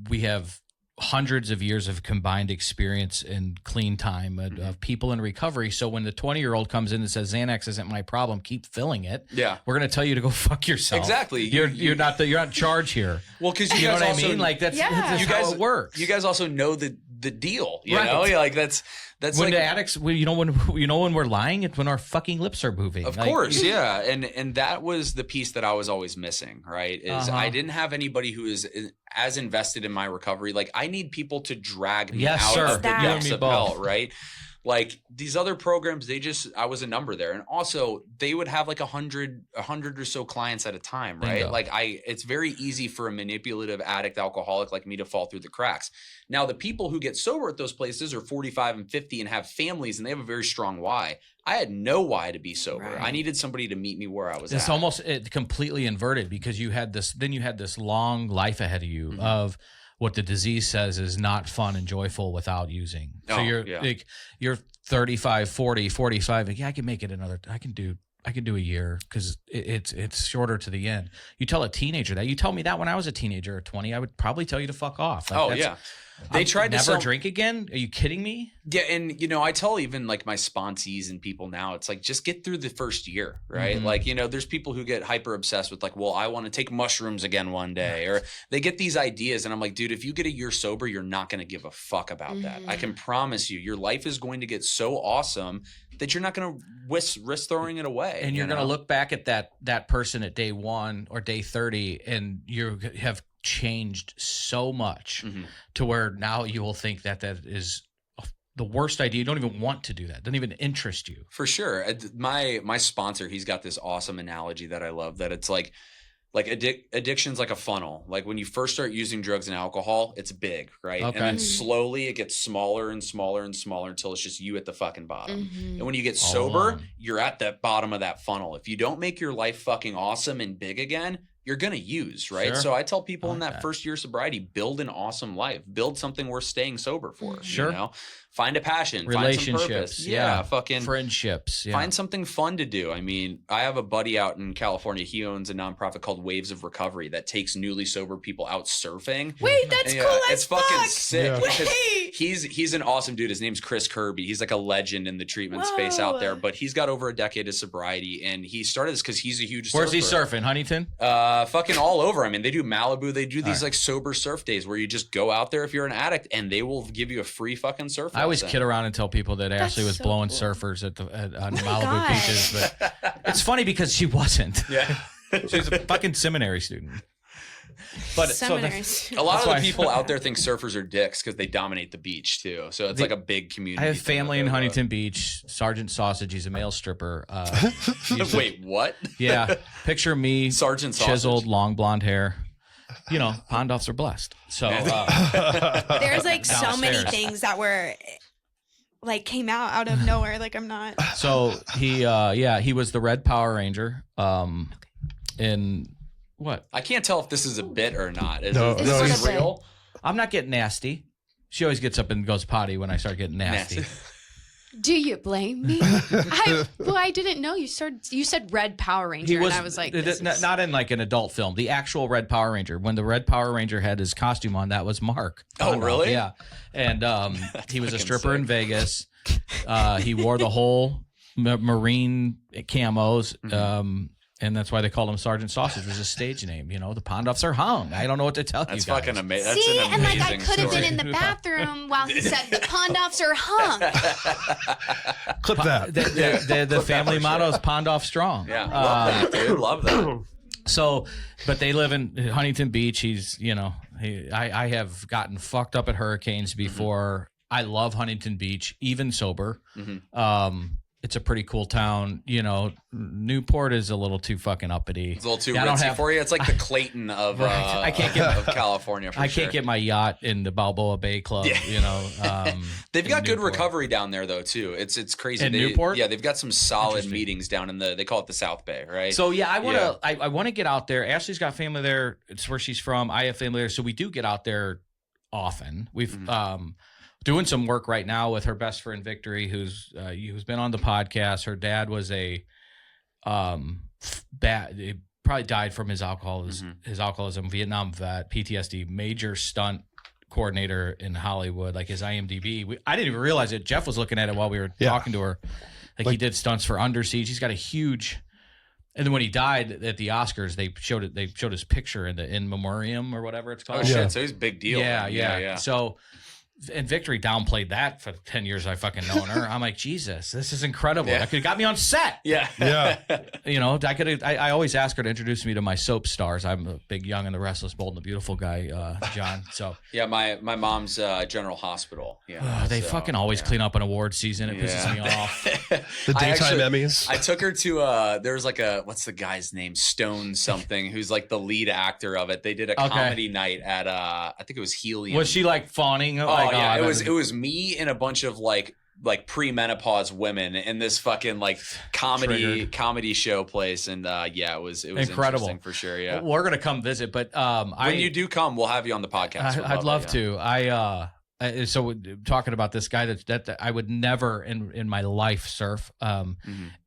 We have hundreds of years of combined experience and clean time of people in recovery. So when the 20-year-old comes in and says Xanax isn't my problem, keep filling it. Yeah, we're gonna tell you to go fuck yourself. Exactly. You're not in charge here. Well, because you know what I mean. Like, that's how it works. You guys also know the the deal. You Right. know, like that's when like the addicts, when we're lying, it's when our fucking lips are moving. Of Like, course, yeah, and that was the piece that I was always missing. Right, is I didn't have anybody who is as invested in my recovery. Like I need people to drag me Yes, out sir. of the You and depths me of both. hell. Right. Like these other programs, I was a number there. And also they would have like 100 or so clients at a time, right? Bingo. Like it's very easy for a manipulative addict alcoholic like me to fall through the cracks. Now, the people who get sober at those places are 45 and 50 and have families and they have a very strong why. I had no why to be sober. Right. I needed somebody to meet me where I was It's at. almost completely inverted because you had this long life ahead of you of what the disease says is not fun and joyful without using. So you're 35, 40, 45. Like, yeah, I can make it I can do a year because it's shorter to the end. You tell a teenager that. You tell me that when I was a teenager at 20, I would probably tell you to fuck off. Like, They tried to never drink again. Are you kidding me? Yeah, and I tell even like my sponsees and people now, it's like just get through the first year, right? Like, there's people who get hyper obsessed with like, well, I want to take mushrooms again one day, or they get these ideas, and I'm like, dude, if you get a year sober, you're not going to give a fuck about that. I can promise you, your life is going to get so awesome that you're not going to risk throwing it away, and you're going to look back at that person at day 1 or day 30, and you have changed so much to where now you will think that is the worst idea. You don't even want to do that. It doesn't even interest you. For sure. My sponsor, he's got this awesome analogy that I love, that it's like addiction's like a funnel. Like when you first start using drugs and alcohol, it's big, right? Okay. And then slowly it gets smaller and smaller and smaller until it's just you at the fucking bottom. And when you get sober, alone. you're at the bottom of that funnel. If you don't make your life fucking awesome and big again, you're going to use, right? Sure. So I tell people in like that that. first year of sobriety, build an awesome life, build something worth staying sober for. Sure. Find a passion, Relationships, find some purpose. yeah. Fucking Friendships. Yeah. find something fun to do. I mean, I have a buddy out in California. He owns a nonprofit called Waves of Recovery that takes newly sober people out surfing. Wait, that's And, cool as it's fucking fuck. sick. Yeah. Because Wait. he's an awesome dude. His name's Chris Kirby. He's like a legend in the treatment space out there. But he's got over a decade of sobriety, and he started this because he's a huge Where's he surfer. surfing? Huntington? Fucking all over. I mean, they do Malibu. They do these like sober surf days where you just go out there if you're an addict, and they will give you a free fucking surf. I always lesson. kid around and tell people that Ashley was so blowing cool. surfers on Malibu God. beaches, but it's funny because she wasn't. Yeah. She was a fucking seminary student. But Seminaries. A lot That's of the why- people out there think surfers are dicks because they dominate the beach too. So it's like a big community. I have thing family that in they love. Huntington Beach. Sergeant Sausage, he's a male stripper. Wait, what? Yeah, picture me, Sergeant Sausage. chiseled, long blonde hair. Pondoffs are blessed. So There's like so many Downstairs. things that were like came out of nowhere. Like I'm not. So he was the Red Power Ranger. In what? I can't tell if this is a bit or not. Is No, this no, is he's- real? I'm not getting nasty. She always gets up and goes potty when I start getting nasty. Do you blame me? I didn't know you said Red Power Ranger, and I was like, this is- not in like an adult film. The actual Red Power Ranger. When the Red Power Ranger had his costume on, that was Mark. Oh, really? Yeah. And he was a fucking stripper in sick. Vegas. He wore the whole marine camos. And that's why they called him Sergeant Sausage. Was his stage name. The Pondoffs are hung. I don't know what to tell That's you guys. fucking amazing. That's See, an and amazing like I could have story. been in the bathroom while he said the Pondoffs are hung. Clip that. The family motto is Pondoff Strong. Yeah, love that, dude. Love that. So, but they live in Huntington Beach. He's, I have gotten fucked up at hurricanes before. I love Huntington Beach, even sober. It's a pretty cool town. Newport is a little too fucking uppity. It's a little too Yeah, I don't ritzy have- for you. It's like the Clayton of I can't get- of California. For I sure. can't get my yacht in the Balboa Bay Club. They've in got good Newport. recovery down there though too. It's crazy. In Newport? Yeah, they've got some solid Interesting. meetings down in they call it the South Bay, right? So yeah, I want to get out there. Ashley's got family there. It's where she's from. I have family there, so we do get out there often. We've doing some work right now with her best friend Victory, who's been on the podcast. Her dad was he probably died from his alcoholism, Vietnam vet, PTSD, major stunt coordinator in Hollywood, like his IMDb. I didn't even realize it. Jeff was looking at it while we were talking to her. Like he did stunts for Under Siege. He's got a huge. And then when he died at the Oscars, they showed his picture in memoriam or whatever it's called. Oh shit! So he's a big deal. Yeah. So and Victory downplayed that for the 10 years I fucking known her. I'm like, Jesus, this is incredible. Yeah. That could have got me on set. Yeah. You know, I always ask her to introduce me to my soap stars. I'm a big Young and the Restless, Bold and the Beautiful guy, John. So Yeah, my mom's General Hospital. Yeah, they fucking always clean up an award season. It pisses me off. The daytime Emmys. I took her to there's like what's the guy's name? Stone something, who's like the lead actor of it. They did a comedy night at I think it was Helium. Was she like fawning? Oh Like, yeah, it was me and a bunch of like pre-menopause women in this fucking like comedy show place, and it was incredible for sure. Yeah, we're gonna come visit, but when you do come, we'll have you on the podcast. I'd love to. So talking about this guy that I would never in my life surf. I'm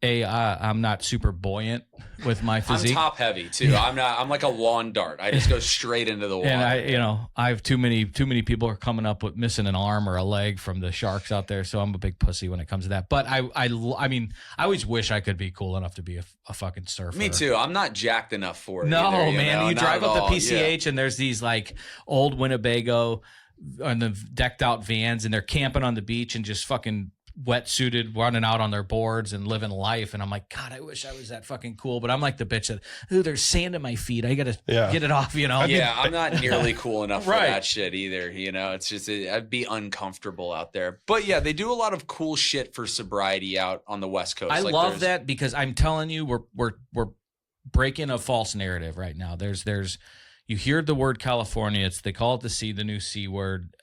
not super buoyant with my physique. I'm top heavy too. Yeah. I'm like a lawn dart. I just go straight into the water. And I have too many people are coming up with missing an arm or a leg from the sharks out there. So I'm a big pussy when it comes to that. But I mean, I always wish I could be cool enough to be a fucking surfer. Me too. I'm not jacked enough for it. No, either, man. You drive up the PCH Yeah. and there's these like old Winnebago on the decked out vans, and they're camping on the beach and just fucking wetsuited, running out on their boards and living life. And I'm like, God, I wish I was that fucking cool. But I'm like the bitch that, there's sand in my feet. I got to get it off, you know? Yeah, I'm not nearly cool enough for Right. that shit either. You know, it's just, I'd be uncomfortable out there. But yeah, they do a lot of cool shit for sobriety out on the West Coast. I love that, because I'm telling you, we're breaking a false narrative right now. There's you hear the word California. They call it the new C word.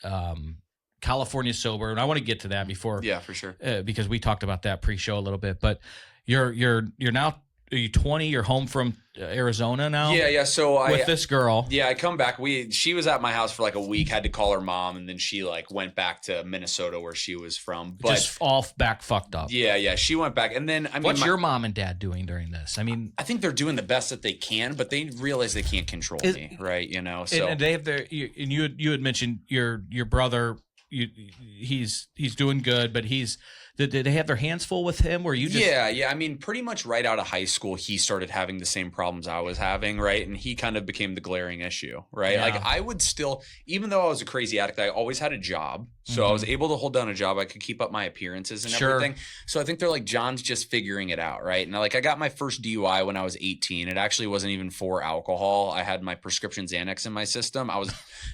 California sober, and I want to get to that before. Yeah, for sure. Because we talked about that pre-show a little bit. But you're now. Are you 20? You're home from Arizona now? Yeah. So with this girl. Yeah, I come back. She was at my house for like a week. Had to call her mom, and then she like went back to Minnesota where she was from. But just all back fucked up. Yeah. She went back, and then what's your mom and dad doing during this? I mean, I think they're doing the best that they can, but they realize they can't control me, right? You know. So and they have you had mentioned your brother. He's doing good, but did they have their hands full with him? Where you just yeah. I mean, pretty much right out of high school, he started having the same problems I was having, right? And he kind of became the glaring issue, right? Yeah. Like I would still, even though I was a crazy addict, I always had a job, so I was able to hold down a job. I could keep up my appearances and everything. So I think they're like, John's just figuring it out, right? And I got my first DUI when I was 18. It actually wasn't even for alcohol. I had my prescription Xanax in my system. I was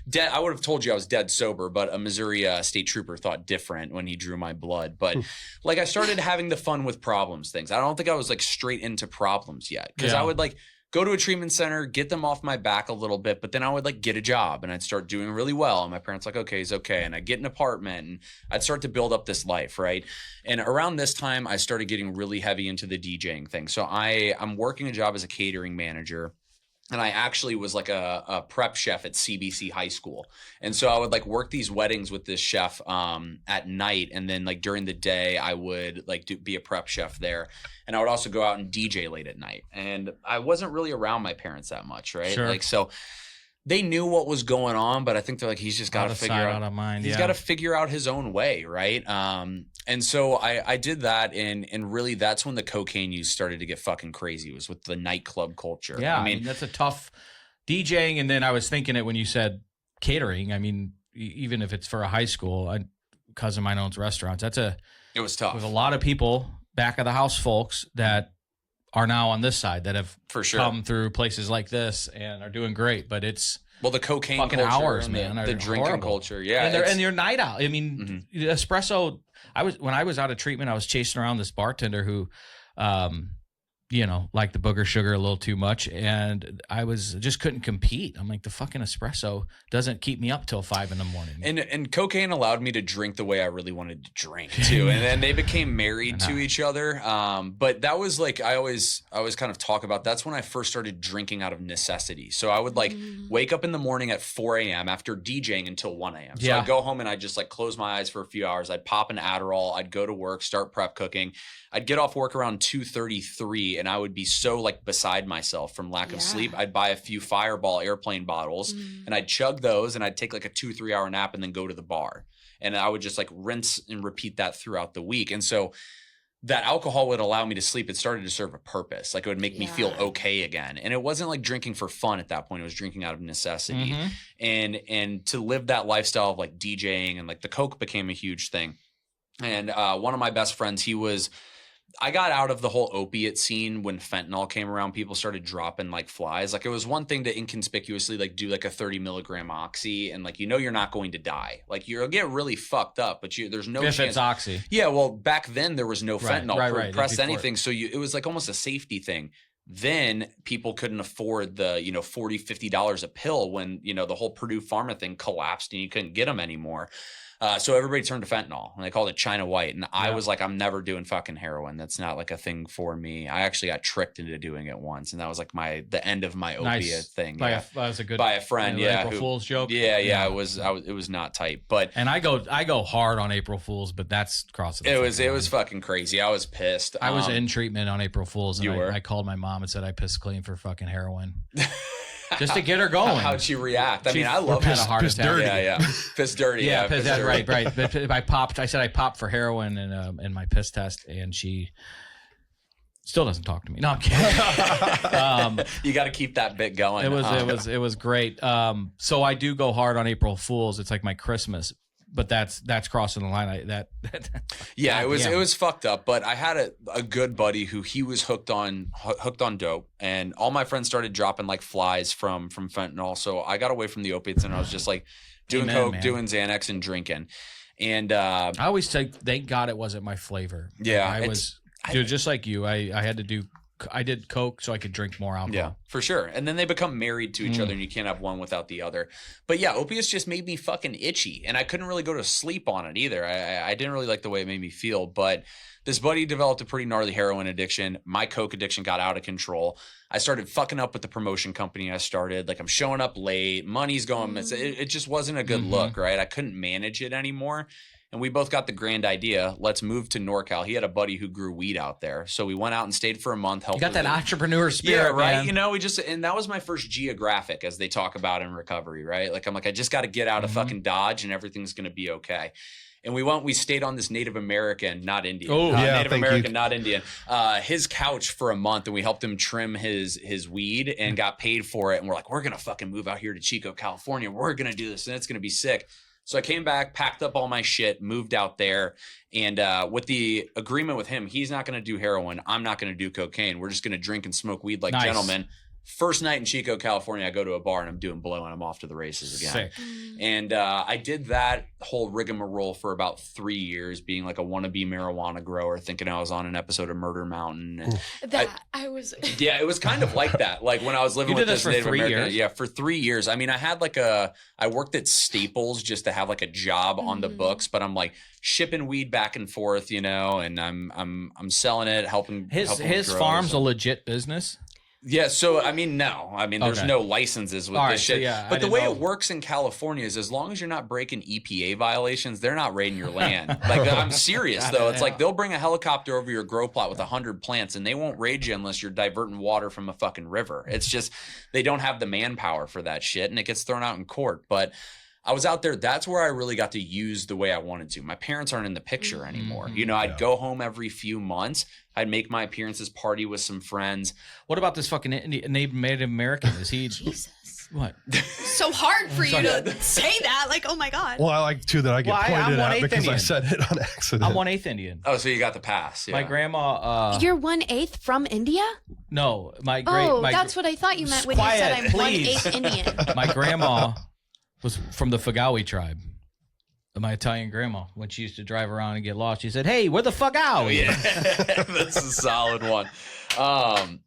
dead. I would have told you I was dead sober, but a Missouri state trooper thought different when he drew my blood. But like I started having the fun with problems things. I don't think I was like straight into problems yet, because I would like go to a treatment center, get them off my back a little bit, but then I would like get a job and I'd start doing really well. And my parents like, okay, he's okay. And I'd get an apartment and I'd start to build up this life, right? And around this time, I started getting really heavy into the DJing thing. So I'm working a job as a catering manager. And I actually was like a prep chef at CBC High School. And so I would like work these weddings with this chef at night. And then like during the day, I would like be a prep chef there. And I would also go out and DJ late at night. And I wasn't really around my parents that much, right? Sure. Like, so they knew what was going on, but I think they're like, he's just got to figure out, out of mind. he's got to figure out his own way, right? And so I did that, and really that's when the cocaine use started to get fucking crazy, was with the nightclub culture. Yeah, I mean that's a tough DJing. And then I was thinking it when you said catering. I mean, even if it's for a high school, a cousin of mine owns restaurants. It was tough. With a lot of people, back of the house folks that are now on this side that have for sure come through places like this and are doing great. But it's the cocaine fucking culture hours, and man. The drinking horrible. culture, yeah, and your night out. I mean, espresso. When I was out of treatment, I was chasing around this bartender who, liked the booger sugar a little too much, and I just couldn't compete. I'm like, the fucking espresso doesn't keep me up till 5 a.m. And cocaine allowed me to drink the way I really wanted to drink too. And then they became married to each other. But that was like, I always kind of talk about, that's when I first started drinking out of necessity. So I would like wake up in the morning at 4 a.m. after DJing until 1 a.m. So I'd go home and I'd just like close my eyes for a few hours. I'd pop an Adderall. I'd go to work, start prep cooking. I'd get off work around 2:33, and I would be so like beside myself from lack of sleep. I'd buy a few Fireball airplane bottles and I'd chug those, and I'd take like a 2-3 hour nap and then go to the bar. And I would just like rinse and repeat that throughout the week. And so that alcohol would allow me to sleep. It started to serve a purpose. Like it would make me feel okay again. And it wasn't like drinking for fun at that point. It was drinking out of necessity. And to live that lifestyle of like DJing and like the Coke became a huge thing. And one of my best friends, I got out of the whole opiate scene when fentanyl came around. People started dropping like flies. Like it was one thing to inconspicuously like do like a 30 milligram oxy and like, you're not going to die. Like you'll get really fucked up, but there's no chance. If it's oxy. Yeah. Well, back then there was no fentanyl right. press anything. So it was like almost a safety thing. Then people couldn't afford the, $40, $50 a pill when, the whole Purdue Pharma thing collapsed and you couldn't get them anymore. So everybody turned to fentanyl and they called it China White. And I was like, I'm never doing fucking heroin. That's not like a thing for me. I actually got tricked into doing it once. And that was like the end of my opiate thing. By a friend. Yeah. April Fool's joke. Yeah. It was not tight, but. And I go hard on April Fools, but that's crossing. It was fucking crazy. I was pissed. I was in treatment on April Fools. And I called my mom and said I pissed clean for fucking heroin. Just to get her going. How'd she react? I mean, I love piss, heart piss attack. dirty. Yeah. Piss dirty. Yeah, piss dirty. Right. But I said I popped for heroin in my piss test, and she still doesn't talk to me. No, I'm kidding. You got to keep that bit going. It was great. So I do go hard on April Fools. It's like my Christmas. But that's crossing the line. It was fucked up. But I had a good buddy who he was hooked on dope, and all my friends started dropping like flies from fentanyl. So I got away from the opiates, and I was just like doing coke, man. Doing Xanax, and drinking. And I always say, thank God it wasn't my flavor. Yeah, I just like you. I did coke so I could drink more alcohol. Yeah, for sure. And then they become married to each other and you can't have one without the other. But yeah, opiates just made me fucking itchy and I couldn't really go to sleep on it either. I didn't really like the way it made me feel. But this buddy developed a pretty gnarly heroin addiction. My coke addiction got out of control. I started fucking up with the promotion company I started. Like I'm showing up late, money's going. It just wasn't a good look, right? I couldn't manage it anymore. And we both got the grand idea. Let's move to NorCal. He had a buddy who grew weed out there. So we went out and stayed for a month. You got that entrepreneur spirit, right? Man. And that was my first Geographic, as they talk about in recovery, right? Like, I'm like, I just got to get out of fucking Dodge and everything's going to be okay. And we stayed on this Native American, not Indian. Native American, not Indian. His couch for a month, and we helped him trim his weed and got paid for it. And we're like, we're going to fucking move out here to Chico, California. We're going to do this and it's going to be sick. So I came back, packed up all my shit, moved out there. And with the agreement with him, he's not going to do heroin. I'm not going to do cocaine. We're just going to drink and smoke weed like gentlemen. First night in Chico, California, I go to a bar and I'm doing blow and I'm off to the races again. Sick. And I did that whole rigmarole for about 3 years, being like a wannabe marijuana grower, thinking I was on an episode of Murder Mountain. And it was kind of like that. Like when I was living with this Native American. Yeah, for 3 years. I mean, I worked at Staples just to have like a job on the books, but I'm like shipping weed back and forth, and I'm selling it, helping his farm's a legit business. Yeah, so there's no licenses with this shit. Yeah, but the way it works in California is as long as you're not breaking EPA violations, they're not raiding your land. Like I'm serious though. It's like they'll bring a helicopter over your grow plot with 100 plants and they won't raid you unless you're diverting water from a fucking river. It's just they don't have the manpower for that shit and it gets thrown out in court. But I was out there. That's where I really got to use the way I wanted to. My parents aren't in the picture anymore. I'd go home every few months. I'd make my appearances, party with some friends. What about this fucking Native American? Is he? Jesus. What? So hard for you to say that. Like, oh my God. Well, I like too that I get pointed out because Indian. I said it on accident. I'm 1/8 Indian. Oh, so you got the pass. Yeah. My grandma. You're 1/8 from India? No, that's what I thought you meant when you said I'm 1/8 Indian. My grandma was from the Fagawi tribe. My Italian grandma, when she used to drive around and get lost, she said, "Hey, where the fuck are we?" Yeah, that's a solid one.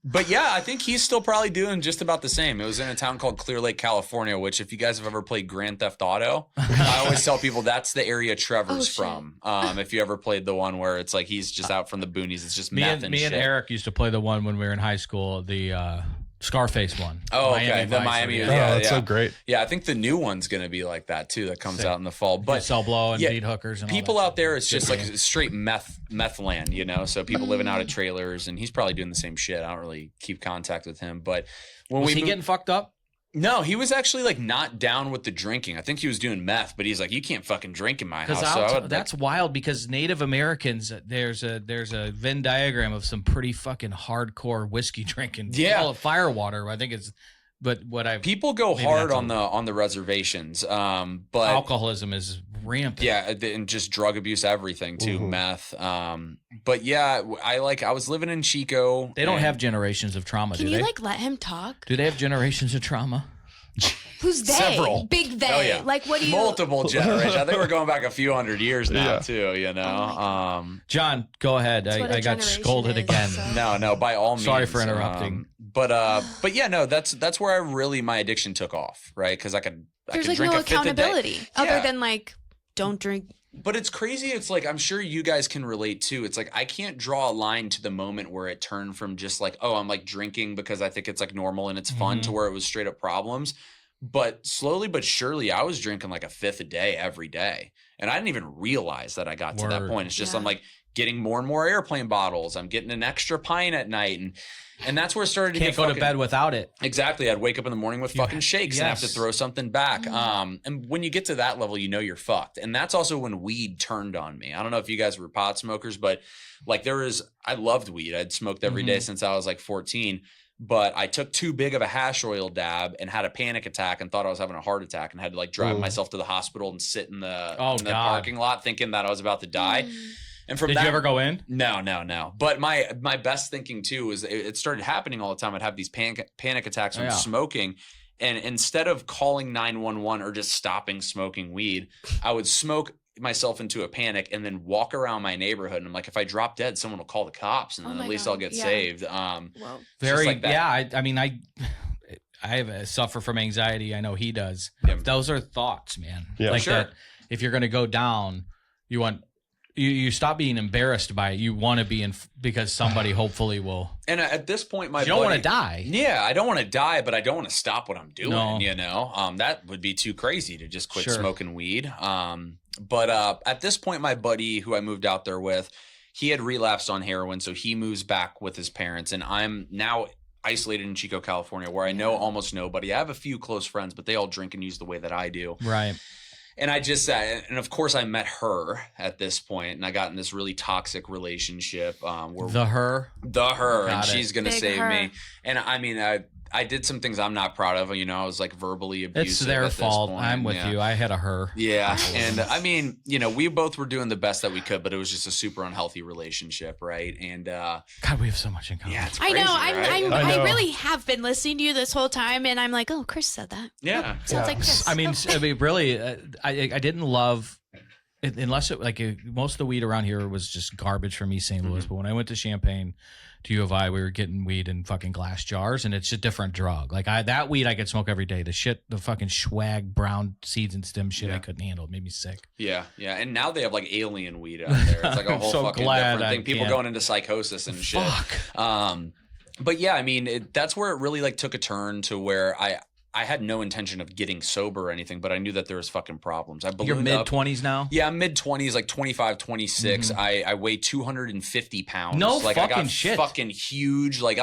But yeah, I think he's still probably doing just about the same. It was in a town called Clear Lake, California, which if you guys have ever played Grand Theft Auto, I always tell people that's the area Trevor's from. If you ever played the one where it's like he's just out from the boonies, it's just meth and shit. Me and Eric used to play the one when we were in high school, the Scarface one. Oh, okay. The Miami. Yeah, that's so great. Yeah, I think the new one's going to be like that too. That comes out in the fall. But sell blow and beat hookers and people all that out there, it's just like straight meth land, So people living out of trailers, and he's probably doing the same shit. I don't really keep contact with him, but when was he getting fucked up? No, he was actually like not down with the drinking. I think he was doing meth, but he's like, you can't fucking drink in my house. That's wild because Native Americans, there's a Venn diagram of some pretty fucking hardcore whiskey drinking. Yeah. Call it firewater, I think it's. But what I people go hard on the reservations, but alcoholism is rampant. Yeah, and just drug abuse, everything too, meth. But yeah, I was living in Chico. They don't have generations of trauma. Can do you they? like let him talk? Do they have generations of trauma? Who's they? Several. Big they. Oh, yeah. Like what do you? Multiple generations. I think we're going back a few hundred years now too. You know. Oh John, go ahead. That's what I a got generation scolded is, again. so. No, by all means. Sorry for interrupting. But yeah, no, that's where my addiction took off, right? Because I could There's like drink no a fifth a day. accountability other Yeah. than like don't drink. But it's crazy. It's like, I'm sure you guys can relate too. It's like, I can't draw a line to the moment where it turned from just like, oh, I'm like drinking because I think it's like normal and it's fun to where it was straight up problems. But slowly but surely I was drinking like a fifth a day every day. And I didn't even realize that I got to that point. It's just, I'm like getting more and more airplane bottles. I'm getting an extra pint at night. And that's where it started to Can't go to bed without it. Exactly. I'd wake up in the morning with fucking shakes and have to yes. throw something back. And when you get to that level, you know you're fucked. And that's also when weed turned on me. I don't know if you guys were pot smokers, but like I loved weed. I'd smoked every day since I was like 14. But I took too big of a hash oil dab and had a panic attack and thought I was having a heart attack and had to like drive myself to the hospital and sit in the parking lot thinking that I was about to die. And from Did you ever go in? No. But my best thinking too was it started happening all the time. I'd have these panic attacks from smoking. And instead of calling 911 or just stopping smoking weed, I would smoke myself into a panic and then walk around my neighborhood. And I'm like, if I drop dead, someone will call the cops and then at least I'll get saved. Very, like that. yeah. I mean, I suffer from anxiety. I know he does. Yeah. Those are thoughts, man. Yeah. Like Sure. that. If you're going to go down, you stop being embarrassed by it. You want to be in because somebody hopefully will. And at this point, You don't want to die. Yeah, I don't want to die, but I don't want to stop what I'm doing. No. You know, that would be too crazy to just quit Sure. smoking weed. But at this point, my buddy who I moved out there with, he had relapsed on heroin, so he moves back with his parents, and I'm now isolated in Chico, California, where I know almost nobody. I have a few close friends, but they all drink and use the way that I do. Right. And and of course I met her at this point, and I got in this really toxic relationship. Where The her. and Got it. she's going to Big save her. me. And I mean, I did some things I'm not proud of. You know, I was like verbally abusive. It's their at this fault. point. I'm with you. I had a her. Yeah. And I mean, you know, we both were doing the best that we could, but it was just a super unhealthy relationship. Right. And God, we have so much in common. yeah, it's I crazy, know. right? I know. I really have been listening to you this whole time, and I'm like, oh, Chris said that. Yeah. Sounds like Chris. I mean, really, I didn't love unless it like most of the weed around here was just garbage for me, St. Louis. But when I went to Champaign, to U of I, we were getting weed in fucking glass jars, and it's a different drug. Like that weed I could smoke every day. The fucking swag brown seeds and stem shit I couldn't handle. It made me sick. Yeah. Yeah. And now they have like alien weed out there. It's like a whole so fucking glad different I thing. People can't. going into psychosis and shit. Fuck. But yeah, I mean, that's where it really like took a turn to where I had no intention of getting sober or anything, but I knew that there was fucking problems. I ballooned You're mid up. 20s now. Yeah, I'm mid 20s, like 25, 26. I weigh 250 pounds. No like I fucking got shit. fucking huge. Like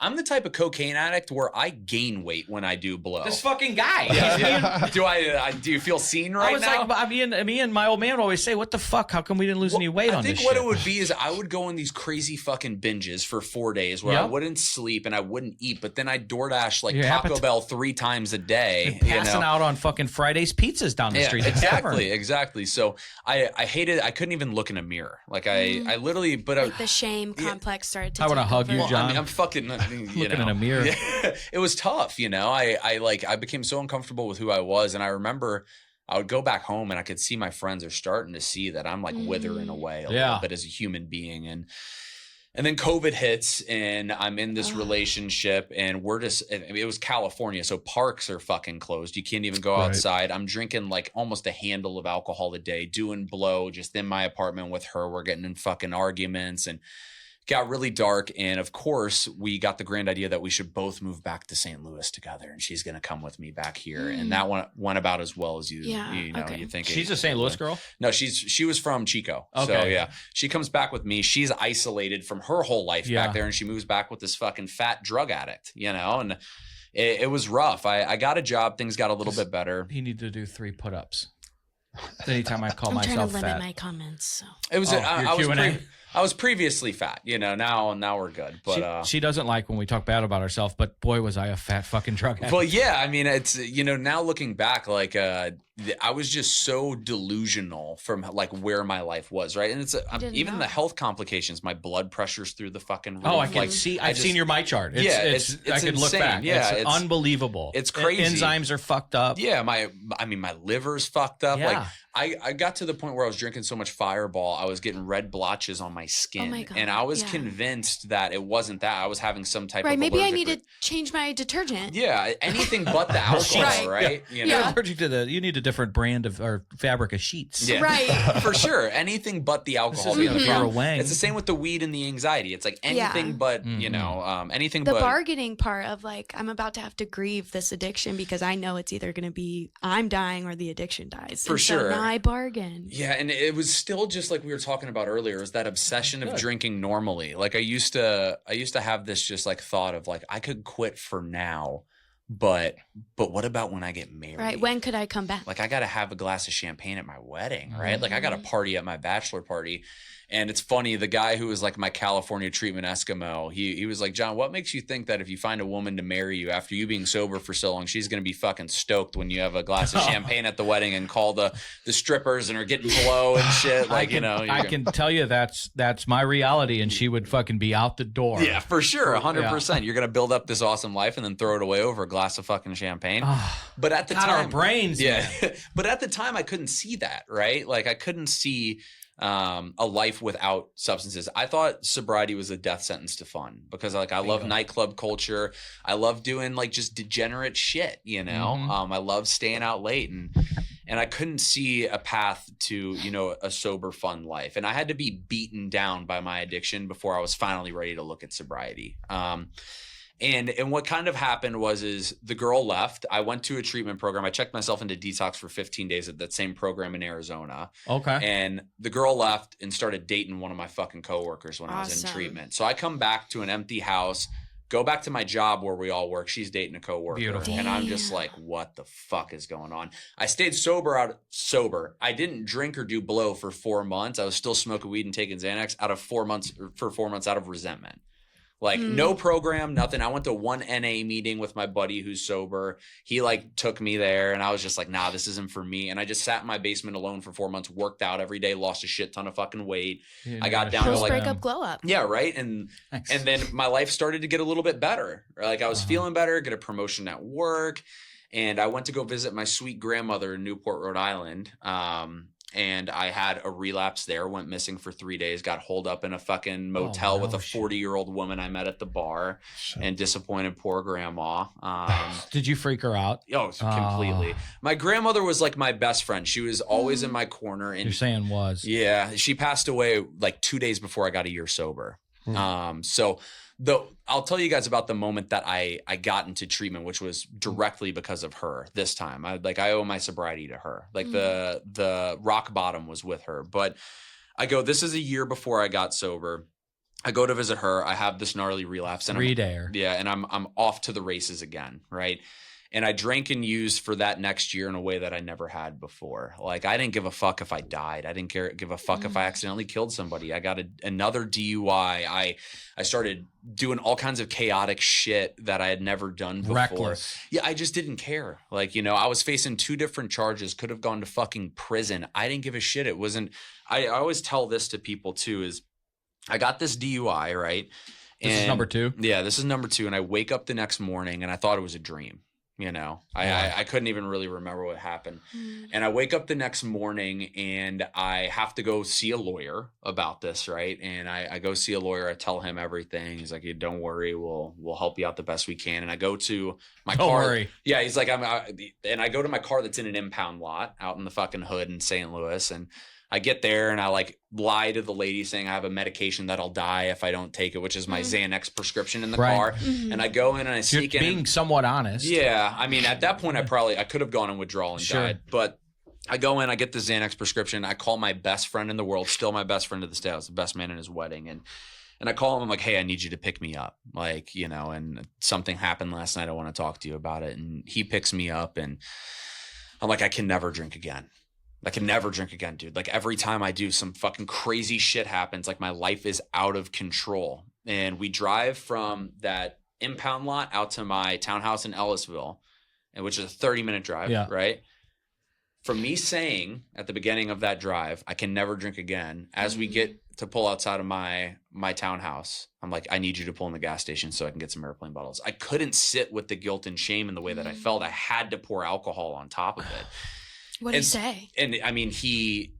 I'm the type of cocaine addict where I gain weight when I do blow. This fucking guy. Yeah. Do you feel seen right I was now? like, me and my old man would always say, "What the fuck? How come we didn't lose any weight on this I think shit?" what it would be is I would go on these crazy fucking binges for 4 days where I Yep. wouldn't sleep and I wouldn't eat, but then I'd DoorDash like Your Taco appetite- Bell 3 times a day. Passing out on fucking Fridays pizzas down the street. It's Exactly. So I hated. I couldn't even look in a mirrar. Like I literally. But like the shame complex started to I wanna take hug you, over. John. I mean, I'm fucking Looking in a mirror. Yeah, it was tough, you know. I became so uncomfortable with who I was, and I remember I would go back home and I could see my friends are starting to see that I'm like withering away a little bit as a human being, and then COVID hits and I'm in this relationship and it was California. So parks are fucking closed. You can't even go outside. I'm drinking like almost a handle of alcohol a day, doing blow just in my apartment with her. We're getting in fucking arguments and got really dark. And of course we got the grand idea that we should both move back to St. Louis together and she's going to come with me back here. And that went about as well as you think. She's a St. Louis girl? No, she was from Chico. Okay. So yeah, she comes back with me. She's isolated from her whole life back there. And she moves back with this fucking fat drug addict, you know? And it was rough. I got a job. Things got a little bit better. He needed to do 3 putt-ups. Anytime I call I'm trying myself to limit fat. my comments. So. It was. Oh, I your was. Q&A? I was previously fat. Now we're good. But She doesn't like when we talk bad about ourselves, but boy, was I a fat fucking drug addict. well, yeah. I mean, it's now looking back, like I was just so delusional from like where my life was, right? And it's even the health complications. My blood pressure's through the fucking roof. Oh, I can like, see. I've seen your my chart. It's I could look insane. back. Yeah, it's unbelievable. It's crazy. Enzymes are fucked up. Yeah, my liver's fucked up. Yeah. Like I got to the point where I was drinking so much Fireball, I was getting red blotches on my skin, my God, and I was yeah. convinced that it wasn't that. I was having some type Right, of maybe I allergic need to change my detergent. Yeah, anything but the alcohol, right? You're allergic to you need a different brand of or fabric of sheets. Yeah, Right. for sure. Anything but the alcohol. This isn't being Vera involved. Wang. It's the same with the weed and the anxiety. It's like anything but anything The but bargaining part of like, I'm about to have to grieve this addiction because I know it's either going to be I'm dying or the addiction dies. For And sure. So now I bargain. Yeah, and it was still just like we were talking about earlier, is that obsession of drinking normally. Like I used to have this just like thought of like I could quit for now, but what about when I get married? Right. When could I come back? Like I got to have a glass of champagne at my wedding, right? Like I got to party at my bachelor party. And it's funny, the guy who was like my California treatment Eskimo, he was like, John, what makes you think that if you find a woman to marry you after you being sober for so long, she's going to be fucking stoked when you have a glass of champagne at the wedding and call the strippers and are getting blow and shit? Like, I can tell you that's my reality, and she would fucking be out the door. Yeah, for sure. 100%. You're going to build up this awesome life and then throw it away over a glass of fucking champagne. But at the God, time, our brains, yeah. man. But at the time, I couldn't see that, right? Like I couldn't see a life without substances. I thought sobriety was a death sentence to fun because like I love nightclub culture. I love doing like just degenerate shit, I love staying out late and I couldn't see a path to, a sober, fun life. And I had to be beaten down by my addiction before I was finally ready to look at sobriety. And what kind of happened is the girl left. I went to a treatment program. I checked myself into Detox for 15 days at that same program in Arizona. Okay. And the girl left and started dating one of my fucking coworkers when I was in treatment. So I come back to an empty house, go back to my job where we all work. She's dating a coworker. Beautiful. And I'm just like, what the fuck is going on? I stayed sober. I didn't drink or do blow for 4 months. I was still smoking weed and taking Xanax for 4 months out of resentment. Like no program, nothing. I went to one NA meeting with my buddy who's sober. He like took me there and I was just like, nah, this isn't for me. And I just sat in my basement alone for 4 months, worked out every day, lost a shit ton of fucking weight. I got down to Post like, breakup glow up. yeah, right. And then my life started to get a little bit better. Like I was feeling better, get a promotion at work. And I went to go visit my sweet grandmother in Newport, Rhode Island. And I had a relapse there, went missing for 3 days, got holed up in a fucking motel with a 40-year-old woman I met at the bar and disappointed poor grandma. Did you freak her out? Oh, completely. My grandmother was like my best friend. She was always in my corner. And You're saying was. yeah, she passed away like 2 days before I got a year sober. So I'll tell you guys about the moment that I got into treatment, which was directly because of her this time. I owe my sobriety to her. Like the rock bottom was with her. But this is a year before I got sober. I go to visit her. I have this gnarly relapse. And 3 dayer. Yeah. And I'm off to the races again. Right. And I drank and used for that next year in a way that I never had before. Like I didn't give a fuck if I died. I didn't give a fuck if I accidentally killed somebody. I got another DUI. I started doing all kinds of chaotic shit that I had never done before. Reckless. Yeah, I just didn't care. Like, I was facing 2 different charges, could have gone to fucking prison. I didn't give a shit. It wasn't, I always tell this to people too, is I got this DUI, right? This is number 2? Yeah, this is number 2. And I wake up the next morning and I thought it was a dream. I couldn't even really remember what happened. And I wake up the next morning and I have to go see a lawyer about this, right? And I go see a lawyer. I tell him everything. He's like, hey, don't worry, we'll help you out the best we can. And I go to my car. Don't worry. Yeah, he's like, and I go to my car that's in an impound lot out in the fucking hood in St. Louis. And I get there and I like lie to the lady saying I have a medication that'll die if I don't take it, which is my Xanax prescription in the car. And I go in and I sneak You're in. being somewhat honest. Yeah. I mean, at that point, I could have gone in withdrawal and died. But I go in, I get the Xanax prescription. I call my best friend in the world, still my best friend to this day. I was the best man in his wedding. And And I call him. I'm like, hey, I need you to pick me up. Like, you know, and something happened last night. I want to talk to you about it. And he picks me up and I'm like, I can never drink again. I can never drink again, dude. Like every time I do, some fucking crazy shit happens. Like my life is out of control. And we drive from that impound lot out to my townhouse in Ellisville, which is a 30-minute drive, right? From me saying at the beginning of that drive, I can never drink again, as we get to pull outside of my townhouse, I'm like, I need you to pull in the gas station so I can get some airplane bottles. I couldn't sit with the guilt and shame in the way that I felt. I had to pour alcohol on top of it. What did he say? And I mean, he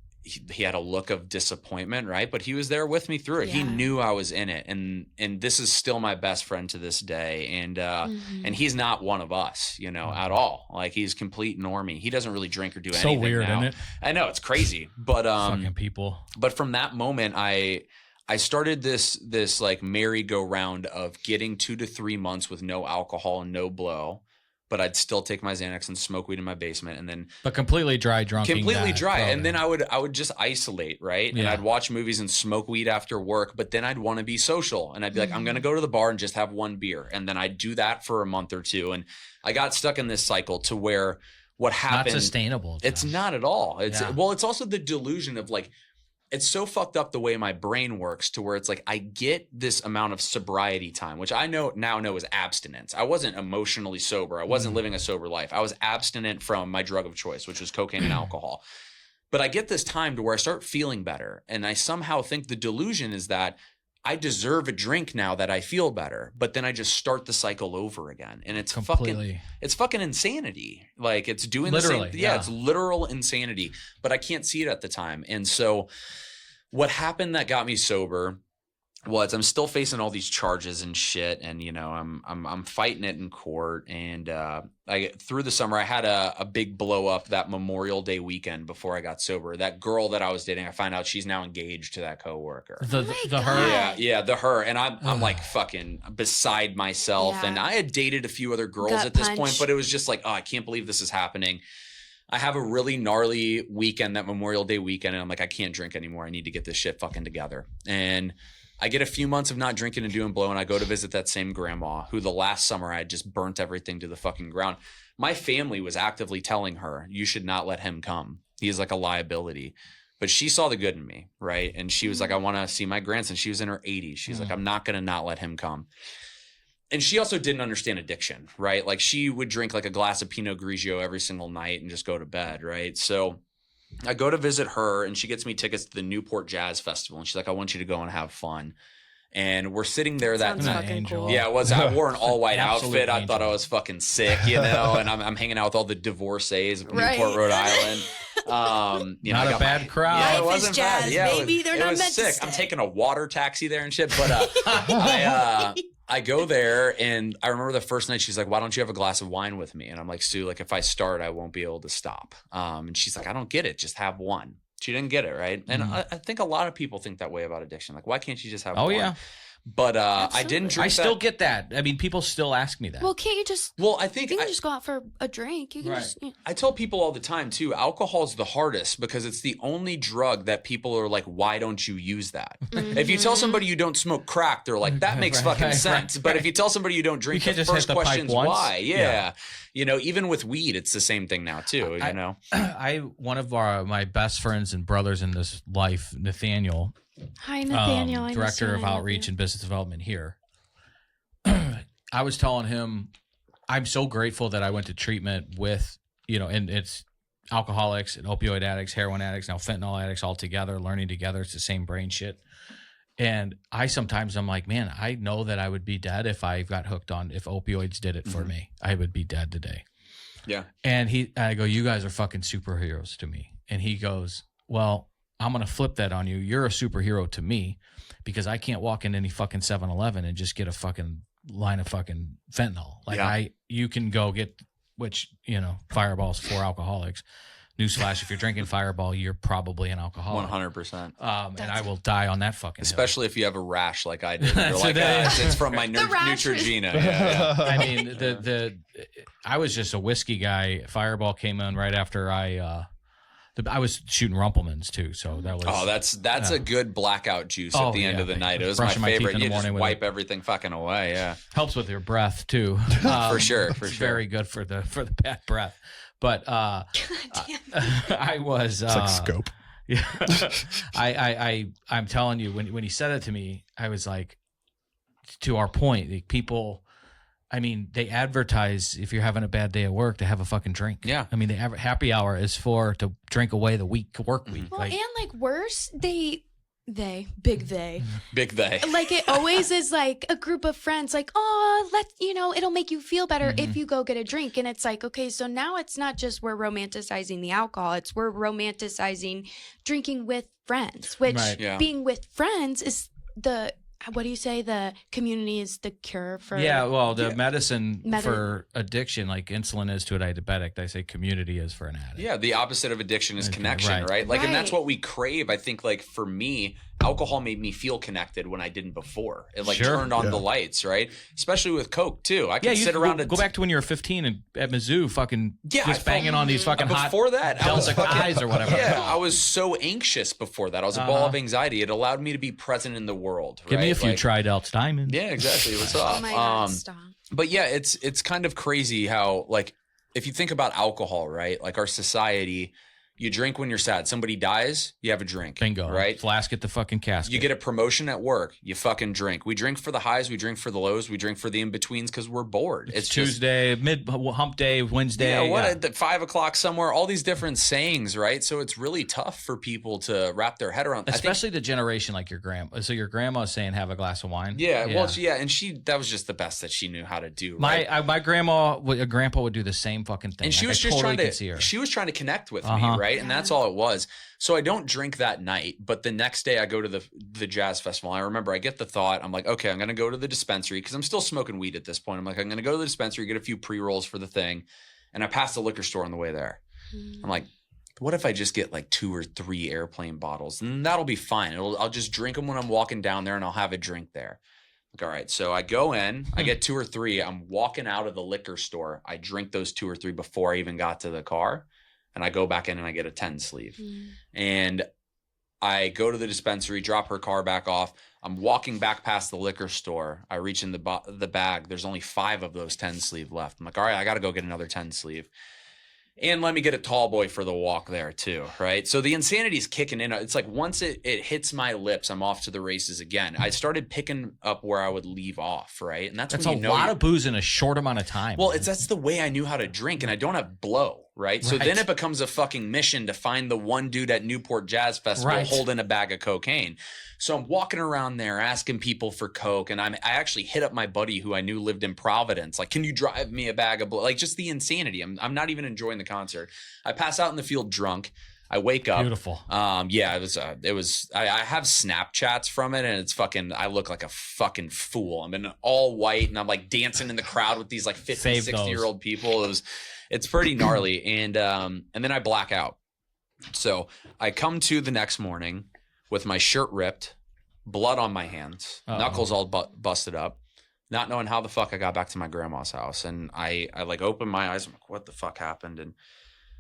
had a look of disappointment, right? But he was there with me through it. Yeah. He knew I was in it. And this is still my best friend to this day. And he's not one of us, you know, at all. Like he's complete normie. He doesn't really drink or do anything. So weird, now. isn't it? I know, it's crazy. But Fucking people. But from that moment, I started this like merry-go-round of getting 2 to 3 months with no alcohol and no blow. But I'd still take my Xanax and smoke weed in my basement, and then completely dry drunk. Completely dry, and then I would just isolate, right? And I'd watch movies and smoke weed after work. But then I'd want to be social, and I'd be like, I'm going to go to the bar and just have one beer, and then I'd do that for a month or two, and I got stuck in this cycle to where what happened? Not sustainable. Josh. It's not at all. It's it's also the delusion of like. It's so fucked up the way my brain works to where it's like I get this amount of sobriety time, which I now know is abstinence. I wasn't emotionally sober. I wasn't living a sober life. I was abstinent from my drug of choice, which was cocaine and alcohol. But I get this time to where I start feeling better. And I somehow think the delusion is that I deserve a drink now that I feel better. But then I just start the cycle over again. And it's fucking insanity. Like it's doing literally, the same. It's literal insanity. But I can't see it at the time. And so what happened that got me sober was I'm still facing all these charges and shit, and you know I'm fighting it in court. And through the summer I had a big blow up that Memorial Day weekend before I got sober. That girl that I was dating, I find out she's now engaged to that coworker. The her, the her, and I'm like fucking beside myself. Yeah. And I had dated a few other girls Gut at this punch. point, but it was just like, oh, I can't believe this is happening. I have a really gnarly weekend, that Memorial Day weekend, and I'm like, I can't drink anymore. I need to get this shit fucking together. And I get a few months of not drinking and doing blow, and I go to visit that same grandma who the last summer I had just burnt everything to the fucking ground. My family was actively telling her, you should not let him come. He is like a liability. But she saw the good in me, right? And she was like, I want to see my grandson. She was in her 80s. She's like, I'm not going to not let him come. And she also didn't understand addiction, right? Like she would drink like a glass of Pinot Grigio every single night and just go to bed, right? So I go to visit her, and she gets me tickets to the Newport Jazz Festival. And she's like, I want you to go and have fun. And we're sitting there that Sounds night. fucking cool. Yeah, it was. I wore an all white Absolute outfit. I angel. thought I was fucking sick, you know. And I'm hanging out with all the divorcees of Right. Newport, Rhode Island. You know, Not I a got bad crowd. Yeah, it Life is wasn't bad. jazz, Yeah, baby. They're it not was meant to sick. stay. I'm taking a water taxi there and shit. But I go there, and I remember the first night she's like, why don't you have a glass of wine with me? And I'm like, Sue, like if I start, I won't be able to stop. And she's like, I don't get it. Just have one. She didn't get it, right? And I think a lot of people think that way about addiction. Like, why can't you just have one? yeah. But I Absolutely. didn't drink I still that. get that. I mean, people still ask me that. Well, can't you just? Well, I think You can I, just go out for a drink. You can Right. just. You know. I tell people all the time too, alcohol's the hardest because it's the only drug that people are like, why don't you use that? If you tell somebody you don't smoke crack, they're like, that makes fucking sense. But if you tell somebody you don't drink, can't the just hit first the pipe question's once. why. Yeah. Yeah. You know, even with weed, it's the same thing now too, you know? One of my best friends and brothers in this life, Nathaniel, Hi, Nathaniel. I miss Director you. of I love Outreach you. and Business Development here. I was telling him, I'm so grateful that I went to treatment with, you know, and it's alcoholics and opioid addicts, heroin addicts, now fentanyl addicts all together, learning together. It's the same brain shit. And I'm like, man, I know that I would be dead if I got hooked on, if opioids did it for me. I would be dead today. Yeah. And I go, you guys are fucking superheroes to me. And he goes, well, I'm going to flip that on you. You're a superhero to me because I can't walk into any fucking 7-Eleven and just get a fucking line of fucking fentanyl. Like you can go get, which, you know, Fireball's for alcoholics. Newsflash, if you're drinking Fireball, you're probably an alcoholic. 100%. And I will die on that fucking hill. Especially if you have a rash like I did. You're like, that- it's from my rash is- Neutrogena. Yeah. I mean, I was just a whiskey guy. Fireball came in right after I I was shooting Rumplemans too, so that was. Oh, that's a good blackout juice at the end of the night. It was my Brushing my teeth favorite. in the You just morning with wipe everything fucking away. Yeah, helps with your breath too. for sure. It's very good for the bad breath. But I was. It's like scope. Yeah, I'm telling you, when he said it to me, I was like, to our point, like people. I mean, they advertise if you're having a bad day at work to have a fucking drink. Yeah. I mean, the happy hour is to drink away the work week. Well, Like, and like worse, big they. Big they. Like it always is like a group of friends like, oh, it'll make you feel better if you go get a drink. And it's like, okay, so now it's not just we're romanticizing the alcohol, it's we're romanticizing drinking with friends, which being with friends is what do you say? The community is the cure for. Yeah, well, the medicine for addiction, like insulin is to a diabetic, they say community is for an addict. Yeah, the opposite of addiction is connection, right? Like, and that's what we crave. I think, like, for me, alcohol made me feel connected when I didn't before. It turned on the lights, right? Especially with Coke too. I could sit around and go back to when you were 15 and at Mizzou, fucking just banging on these fucking before that Delta Chi's or whatever. Yeah, I was so anxious before that. I was a ball of anxiety. It allowed me to be present in the world. Give me a few Tri-Delts Diamond. Yeah, exactly. What's up? Oh my God, stop. But yeah, it's kind of crazy how, like, if you think about alcohol, right? Like, our society, you drink when you're sad. Somebody dies, you have a drink. Bingo. Right? Flask at the fucking casket. You get a promotion at work, you fucking drink. We drink for the highs, we drink for the lows, we drink for the in-betweens because we're bored. It's Tuesday, hump day, Wednesday. Yeah, at 5 o'clock somewhere, all these different sayings, right? So it's really tough for people to wrap their head around. Especially the generation like your grandma. So your grandma's saying have a glass of wine? Yeah, well, and that was just the best that she knew how to do. Right? My grandpa would do the same fucking thing. And she was just trying to, she was trying to connect with me, right? And that's all it was. So I don't drink that night, but the next day I go to the jazz festival. I remember I get the thought, I'm like, okay, I'm going to go to the dispensary because I'm still smoking weed at this point. I'm like, I'm going to go to the dispensary, get a few pre-rolls for the thing. And I passed the liquor store on the way there. I'm like, what if I just get like 2 or 3 airplane bottles? And that'll be fine. I'll just drink them when I'm walking down there and I'll have a drink there. Like, all right. So I go in, I get 2 or 3. I'm walking out of the liquor store. I drink those 2 or 3 before I even got to the car. And I go back in and I get a 10 sleeve. And I go to the dispensary, drop her car back off. I'm walking back past the liquor store. I reach in the bag. There's only 5 of those 10 sleeve left. I'm like, all right, I got to go get another 10 sleeve. And let me get a tall boy for the walk there too, right? So the insanity is kicking in. It's like once it hits my lips, I'm off to the races again. I started picking up where I would leave off, right? And that's when a lot of booze in a short amount of time. Well, that's the way I knew how to drink, and I don't have blow. Right. So then it becomes a fucking mission to find the one dude at Newport Jazz Festival holding a bag of cocaine. So I'm walking around there asking people for coke. And I actually hit up my buddy who I knew lived in Providence. Like, can you drive me a bag of blow? Like, just the insanity. I'm not even enjoying the concert. I pass out in the field drunk. I wake up. Beautiful. Yeah, it was, I have Snapchats from it and it's fucking, I look like a fucking fool. I'm in all white and I'm like dancing in the crowd with these like 50, 60-year-old people. It's pretty gnarly. And then I black out. So I come to the next morning with my shirt ripped, blood on my hands, knuckles all busted up, not knowing how the fuck I got back to my grandma's house. And I like open my eyes. I'm like, what the fuck happened? And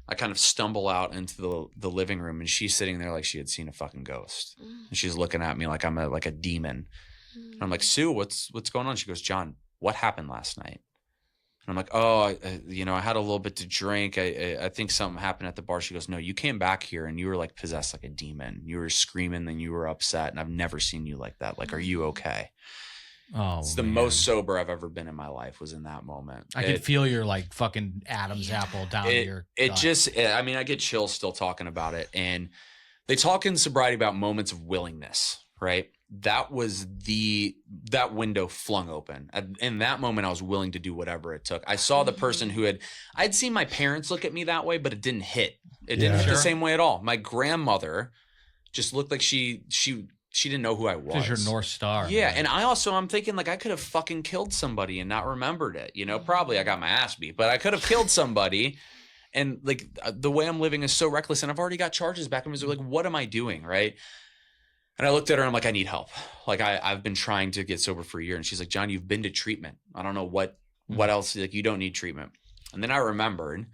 I kind of stumble out into the living room and she's sitting there like she had seen a fucking ghost. And she's looking at me like I'm like a demon. And I'm like, Sue, what's going on? She goes, John, what happened last night? And I'm like, oh, I had a little bit to drink. I think something happened at the bar. She goes, no, you came back here and you were like possessed like a demon. You were screaming and you were upset. And I've never seen you like that. Like, are you okay? Oh, it's the most sober I've ever been in my life was in that moment. I could feel your like fucking Adam's apple down your gut. I get chills still talking about it. And they talk in sobriety about moments of willingness, right? That was that window flung open. In that moment, I was willing to do whatever it took. I saw the person I'd seen my parents look at me that way, but it didn't hit. It didn't hit the same way at all. My grandmother just looked like she didn't know who I was. She's your North Star. Yeah. Man. And I'm thinking like I could have fucking killed somebody and not remembered it. Probably I got my ass beat, but I could have killed somebody. And like the way I'm living is so reckless and I've already got charges back in Missouri. Like, what am I doing? Right. And I looked at her and I'm like, I need help. Like I've been trying to get sober for a year. And she's like, John, you've been to treatment. I don't know what else. Like, you don't need treatment. And then I remembered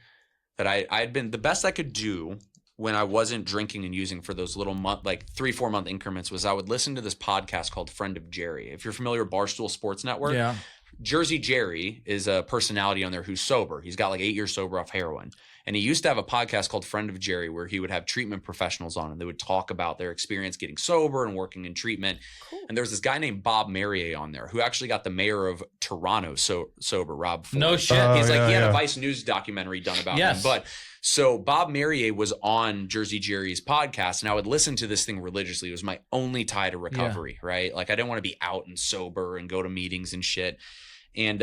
that I had been, the best I could do when I wasn't drinking and using for those little month, like 3-4 month increments, was I would listen to this podcast called Friend of Jerry. If you're familiar with Barstool Sports Network, Yeah. Jersey Jerry is a personality on there who's sober. He's got like 8 years sober off heroin. And he used to have a podcast called Friend of Jerry where he would have treatment professionals on and they would talk about their experience getting sober and working in treatment. Cool. And there was this guy named Bob Merrier on there who actually got the mayor of Toronto sober, Rob Ford. No shit. He's like, he had a Vice News documentary done about him. But so Bob Merrier was on Jersey Jerry's podcast, and I would listen to this thing religiously. It was my only tie to recovery, right? Like I didn't want to be out and sober and go to meetings and shit. And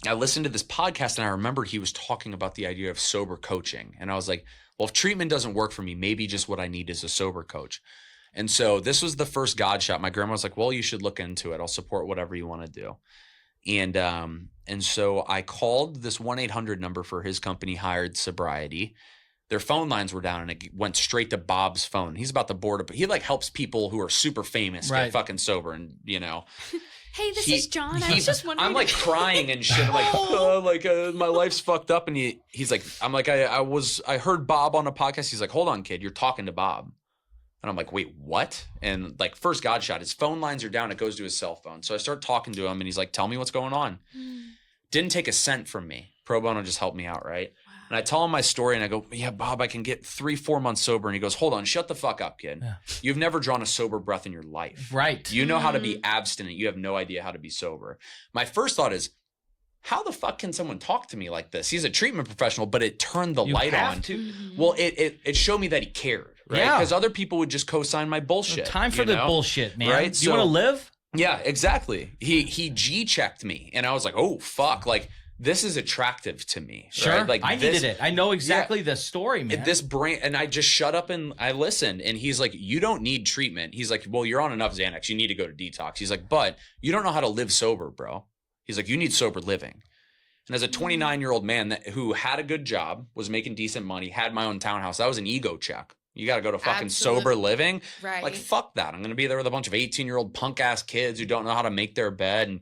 I listened to this podcast, and I remembered he was talking about the idea of sober coaching. And I was like, well, if treatment doesn't work for me, maybe just what I need is a sober coach. And so this was the first God shot. My grandma was like, well, you should look into it. I'll support whatever you want to do. And so I called this 1-800 number for his company, hired Sobriety. Their phone lines were down, and it went straight to Bob's phone. He's about the board, but he like helps people who are super famous get fucking sober, and you know. Hey, this is John. I was just wondering. I'm like crying and shit. I'm like, my life's fucked up. And he's like, I'm like, I heard Bob on a podcast. He's like, hold on, kid, you're talking to Bob. And I'm like, wait, what? And like, first God shot, his phone lines are down. It goes to his cell phone. So I start talking to him, and he's like, tell me what's going on. Didn't take a cent from me. Pro bono just helped me out, right? Wow. And I tell him my story, and I go, yeah, Bob, I can get 3-4 months sober. And he goes, hold on, shut the fuck up, kid. Yeah. You've never drawn a sober breath in your life. Right. You know how to be abstinent. You have no idea how to be sober. My first thought is, how the fuck can someone talk to me like this? He's a treatment professional, but it turned the light on. Well, it showed me that he cared, right? Because other people would just co-sign my bullshit. Time for the bullshit, man. Right? Do you want to live? Yeah, exactly. He G-checked me, and I was like, oh, fuck. Like, this is attractive to me. Sure. Right? Like I needed it. I know exactly the story, man. This brain, and I just shut up and I listened. And he's like, you don't need treatment. He's like, well, you're on enough Xanax. You need to go to detox. He's like, but you don't know how to live sober, bro. He's like, you need sober living. And as a 29-year-old man who had a good job, was making decent money, had my own townhouse, that was an ego check. You got to go to fucking sober living. Right. Like, fuck that. I'm going to be there with a bunch of 18-year-old punk-ass kids who don't know how to make their bed.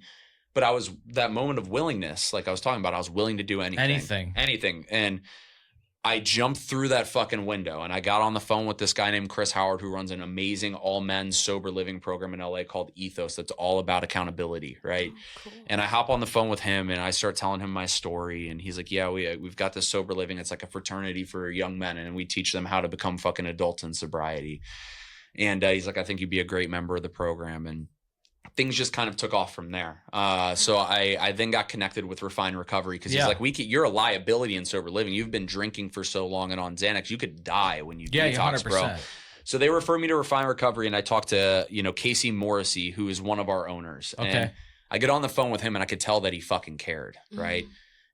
But I was, that moment of willingness, like I was talking about, I was willing to do anything. Anything. And I jumped through that fucking window, and I got on the phone with this guy named Chris Howard, who runs an amazing all-men's sober living program in LA called Ethos that's all about accountability, right? Oh, cool. And I hop on the phone with him, and I start telling him my story, and he's like, yeah, we've got this sober living. It's like a fraternity for young men, and we teach them how to become fucking adults in sobriety. And he's like, I think you'd be a great member of the program. And things just kind of took off from there. So I then got connected with Refine Recovery, because he's like, you're a liability in sober living. You've been drinking for so long and on Xanax, you could die when you detox, 100%. Bro. So they refer me to Refine Recovery, and I talked to, Casey Morrissey, who is one of our owners. Okay. And I get on the phone with him, and I could tell that he fucking cared, right?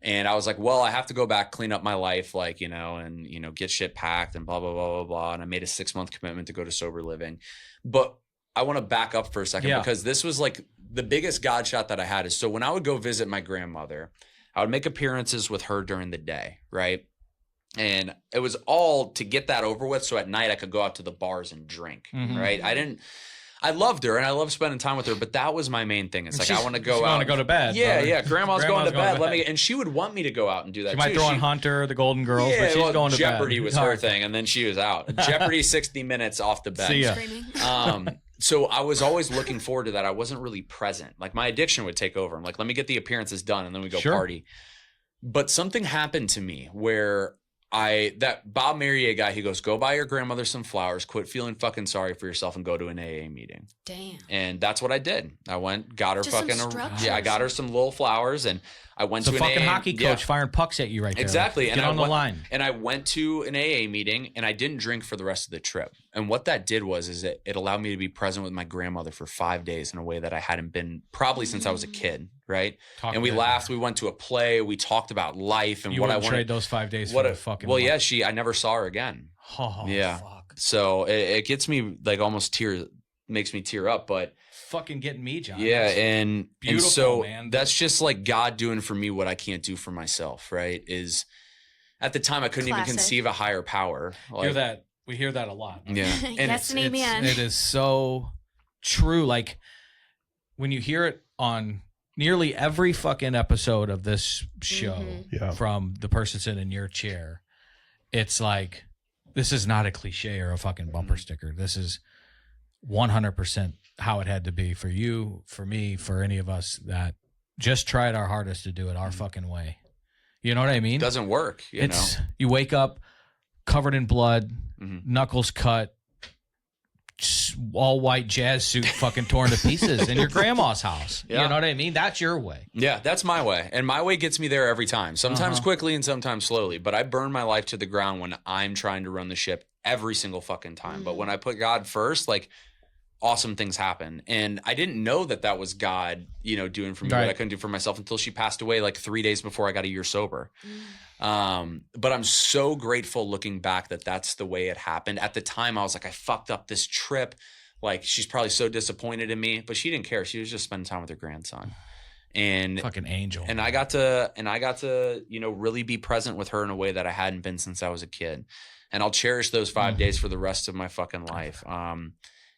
And I was like, well, I have to go back, clean up my life, and get shit packed and blah, blah, blah, blah, blah. And I made a 6-month commitment to go to sober living. But I want to back up for a second, because this was like the biggest God shot that I had. Is so when I would go visit my grandmother, I would make appearances with her during the day, right? And it was all to get that over with, so at night I could go out to the bars and drink, right? I loved her, and I love spending time with her, but that was my main thing. It's like, I want to go out. I want to go to bed. Yeah, Grandma's going to bed. And she would want me to go out and do that. She might throw on Hunter, the Golden Girls, but she's going to bed. Jeopardy was her thing, and then she was out. Jeopardy, 60 minutes off the bed. See ya. So I was always looking forward to that. I wasn't really present. Like, my addiction would take over. I'm like, let me get the appearances done, and then we go party. But something happened to me where that Bob Merrier guy, he goes, go buy your grandmother some flowers, quit feeling fucking sorry for yourself, and go to an AA meeting. Damn. And that's what I did. I went, got her I got her some little flowers, and I went to an fucking AA hockey coach firing pucks at you right there. Exactly. Get on the line. And I went to an AA meeting, and I didn't drink for the rest of the trip. And what that did was it allowed me to be present with my grandmother for 5 days in a way that I hadn't been probably since I was a kid, right? And we laughed. We went to a play. We talked about life and what I wanted. Trade those 5 days for a fucking Well, yeah, I never saw her again. Oh, yeah. Fuck. So it gets me like almost makes me tear up, but fucking getting me, John. Yeah, and so man. That's just like God doing for me what I can't do for myself, right? Is at the time I couldn't even conceive a higher power. Like, we hear that a lot. Yeah. And yes and amen. It is so true. Like, when you hear it on nearly every fucking episode of this show from the person sitting in your chair, it's like, this is not a cliche or a fucking bumper sticker. This is 100% how it had to be for you, for me, for any of us that just tried our hardest to do it our fucking way. You know what I mean? Doesn't work. You wake up covered in blood, knuckles cut, all white jazz suit fucking torn to pieces in your grandma's house. Yeah. You know what I mean? That's your way. Yeah, that's my way. And my way gets me there every time. Sometimes quickly and sometimes slowly. But I burn my life to the ground when I'm trying to run the ship every single fucking time. But when I put God first, like, awesome things happen. And I didn't know that was God, doing for me what I couldn't do for myself until she passed away like 3 days before I got a year sober. But I'm so grateful looking back that that's the way it happened. At the time, I was like, I fucked up this trip. Like, she's probably so disappointed in me, but she didn't care. She was just spending time with her grandson. And fucking angel. And I got to, really be present with her in a way that I hadn't been since I was a kid. And I'll cherish those 5 days for the rest of my fucking life.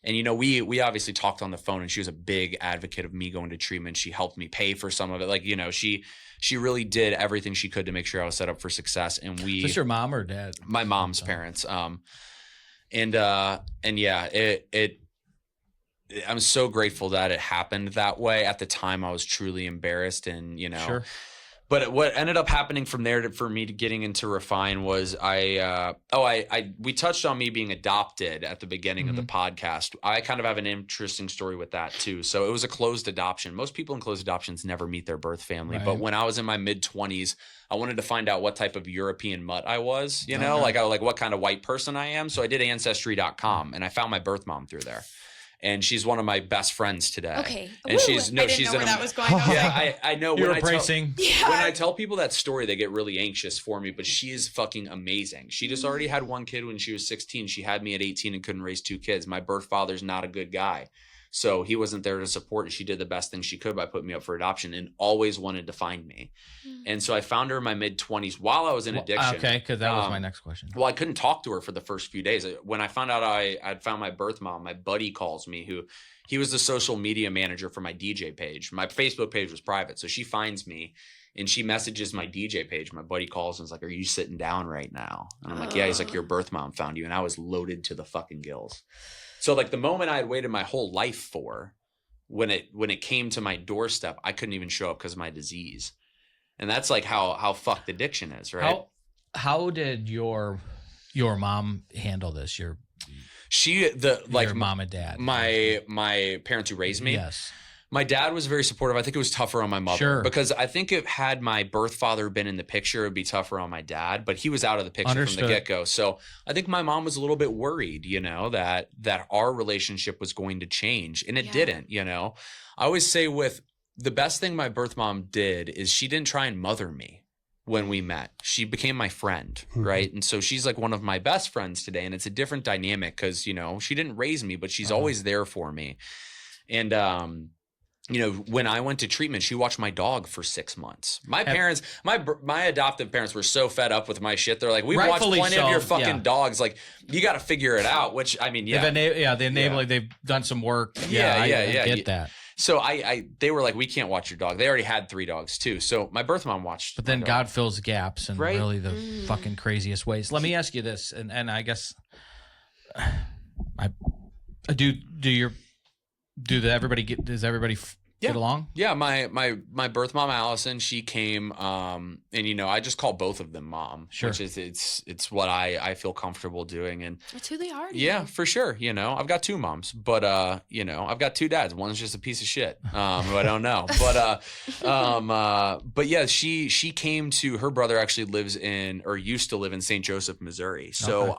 And, we obviously talked on the phone, and she was a big advocate of me going to treatment. She helped me pay for some of it. Like, she really did everything she could to make sure I was set up for success. And Is this your mom or dad? My mom's parents. And yeah, I'm so grateful that it happened that way. At the time, I was truly embarrassed, and, Sure. But what ended up happening from there for me to getting into Refine was we touched on me being adopted at the beginning of the podcast. I kind of have an interesting story with that too. So it was a closed adoption. Most people in closed adoptions never meet their birth family. Right. But when I was in my mid-20s, I wanted to find out what type of European mutt I was, like what kind of white person I am. So I did Ancestry.com, and I found my birth mom through there. And she's one of my best friends today. Okay. And she's I didn't know where that was going on. Yeah, I know. When I tell people that story, they get really anxious for me, but she is fucking amazing. She just already had one kid when she was 16. She had me at 18 and couldn't raise 2 kids. My birth father's not a good guy. So he wasn't there to support, and she did the best thing she could by putting me up for adoption and always wanted to find me. And so I found her in my mid-20s while I was in addiction. Okay, because that was my next question. Well, I couldn't talk to her for the first few days. When I found out I'd found my birth mom, my buddy calls me, he was the social media manager for my DJ page. My Facebook page was private, so she finds me. And she messages my DJ page. My buddy calls and is like, "Are you sitting down right now?" And I'm like, "Yeah." He's like, "Your birth mom found you." And I was loaded to the fucking gills. So like the moment I had waited my whole life for, when it came to my doorstep, I couldn't even show up because of my disease. And that's like how fucked addiction is, right? How did your mom handle this? Your mom and dad. My parents who raised me. Yes. My dad was very supportive. I think it was tougher on my mother because I think if had my birth father been in the picture, it would be tougher on my dad, but he was out of the picture from the get-go. So I think my mom was a little bit worried, that our relationship was going to change, and it didn't, I always say the best thing my birth mom did is she didn't try and mother me when we met. She became my friend, right? And so she's like one of my best friends today, and it's a different dynamic because, she didn't raise me, but she's always there for me. And, when I went to treatment, she watched my dog for 6 months. My parents, my adoptive parents were so fed up with my shit. They're like, "We've watched plenty of your fucking dogs. Like, you got to figure it out." Which, I mean, they've done some work. I get that. So they were like, "We can't watch your dog." They already had 3 dogs too. So my birth mom watched. But then God fills gaps in really the fucking craziest ways. Let me ask you this, and I guess, does everybody get along? Yeah, my birth mom Allison, she came, and I just call both of them mom, which is it's what I feel comfortable doing, and that's who they are. Yeah, for sure. I've got 2 moms, but I've got 2 dads. One's just a piece of shit, who I don't know, but yeah, she came to her brother actually used to live in St. Joseph, Missouri. So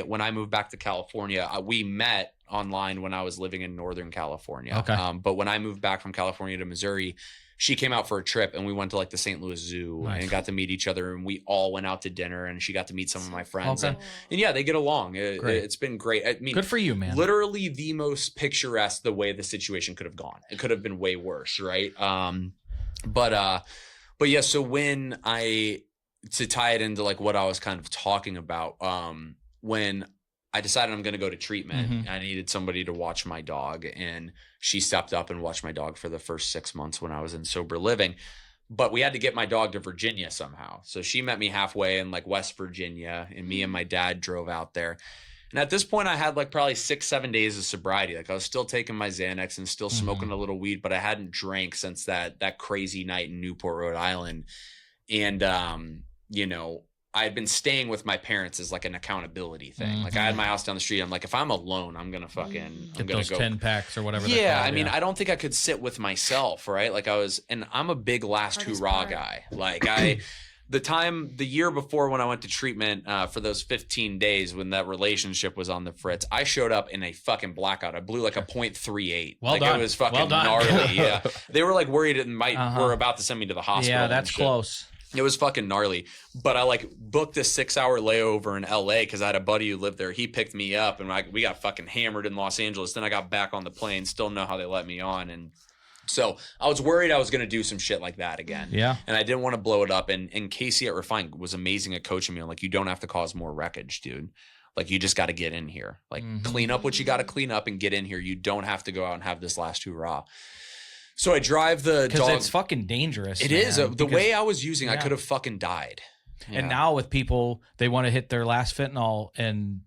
when I moved back to California, we met online when I was living in Northern California. Okay. But when I moved back from California to Missouri, she came out for a trip, and we went to like the St. Louis Zoo and got to meet each other, and we all went out to dinner, and she got to meet some of my friends. Okay. And yeah, they get along. It's been great. I mean, good for you, man. Literally the most picturesque the way the situation could have gone. It could have been way worse, right? But yeah, so when to tie it into like what I was kind of talking about, when I decided I'm going to go to treatment. I needed somebody to watch my dog, and she stepped up and watched my dog for the first 6 months when I was in sober living. but we had to get my dog to Virginia somehow. So she met me halfway in like West Virginia, and me and my dad drove out there. And at this point I had like probably 6-7 days of sobriety. Like I was still taking my Xanax and still smoking a little weed, but I hadn't drank since that crazy night in Newport, Rhode Island. And, you know, I had been staying with my parents as like an accountability thing. Like I had my house down the street. I'm like, if I'm alone, I'm going to fucking, Get those 10 packs or whatever. Yeah. I mean, I don't think I could sit with myself. Right. Like and I'm a big last hurrah guy. Like the year before when I went to treatment for those 15 days when that relationship was on the fritz, I showed up in a fucking blackout. I blew like a .38. Well like done. It was fucking Well done. gnarly. Yeah. They were like worried it were about to send me to the hospital. Yeah, that's close. It was fucking gnarly. But I like booked a 6-hour layover in LA because I had a buddy who lived there. He picked me up and we got fucking hammered in Los Angeles. Then I got back on the plane. Still know how they let me on. And so I was worried I was going to do some shit like that again. Yeah. And I didn't want to blow it up. And Casey at Refine was amazing at coaching me. I'm like, you don't have to cause more wreckage, dude. Like, you just got to get in here. Like, clean up what you got to clean up and get in here. You don't have to go out and have this last hurrah. So I drive the dog. Because it's fucking dangerous. It is. The way I was using, I could have fucking died. And now with people, they want to hit their last fentanyl and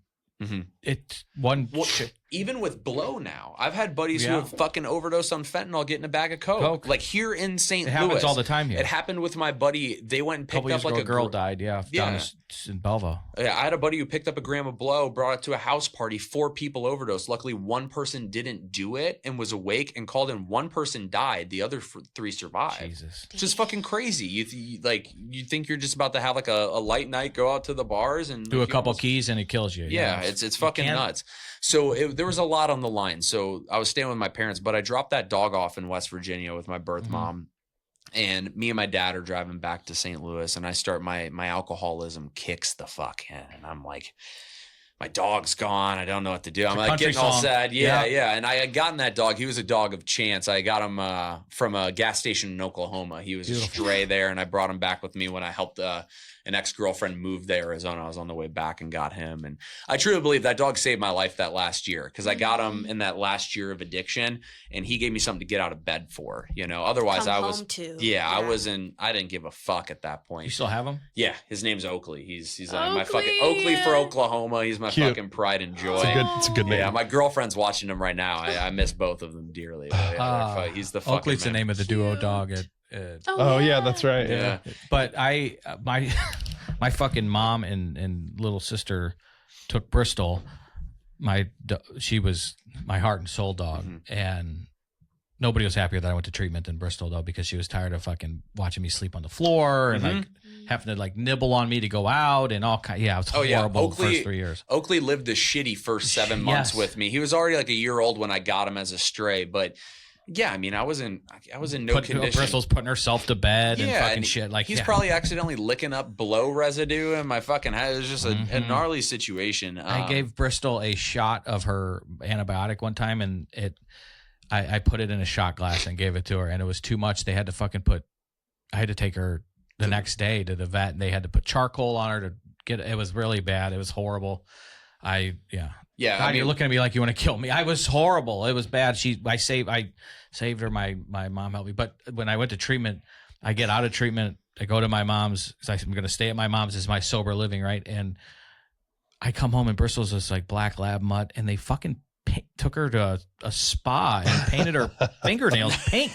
it's one shit. Even with blow now, I've had buddies who have fucking overdosed on fentanyl getting a bag of coke. Like here in St. Louis. It happens all the time here. It happened with my buddy. They went and picked up like a girl died. Yeah. Down in Belleville. Yeah. I had a buddy who picked up a gram of blow, brought it to a house party. 4 people overdosed. Luckily, one person didn't do it and was awake and called in. One person died. The other 3 survived. Jesus. It's just fucking crazy. You think you're just about to have like a light night, go out to the bars and do a couple keys and it kills you. Yeah. It's fucking nuts. So there was a lot on the line. So I was staying with my parents, but I dropped that dog off in West Virginia with my birth mom. And me and my dad are driving back to St. Louis, and I start my alcoholism kicks the fuck in. And I'm like, my dog's gone. I don't know what to do. I'm like getting all sad. Yeah. And I had gotten that dog. He was a dog of chance. I got him from a gas station in Oklahoma. He was a stray there, and I brought him back with me when I helped an ex-girlfriend moved to Arizona. I was on the way back and got him. And I truly believe that dog saved my life that last year because I got him in that last year of addiction, and he gave me something to get out of bed for, otherwise I didn't give a fuck at that point. You still have him? Yeah. His name's Oakley. He's my fucking Oakley for Oklahoma. He's my fucking pride and joy. It's a good name. Yeah. My girlfriend's watching him right now. I miss both of them dearly. But he's the fucking Oakley's the name of the duo dog at oh yeah, that's right. Yeah. But my fucking mom and little sister took Bristol. She was my heart and soul dog, and nobody was happier that I went to treatment than Bristol though, because she was tired of fucking watching me sleep on the floor and like having to like nibble on me to go out and all kind. Yeah, it was horrible the first 3 years. Oakley lived the shitty first 7 months with me. He was already like a year old when I got him as a stray, but. Yeah, I mean, I was in no condition. Bristol's putting herself to bed and fucking shit. Like he's probably accidentally licking up blow residue in my fucking head. It was just a gnarly situation. I gave Bristol a shot of her antibiotic one time, and I put it in a shot glass and gave it to her, and it was too much. They had to I had to take her the next day to the vet, and they had to put charcoal on her to get. It was really bad. It was horrible. Yeah, God, you're looking at me like you want to kill me. I was horrible. It was bad. I saved her. My mom helped me. But when I went to treatment, I get out of treatment. I go to my mom's because I'm going to stay at my mom's. It's my sober living, right? And I come home and Bristol's this like black lab mutt, and they fucking took her to a spa and painted her fingernails pink.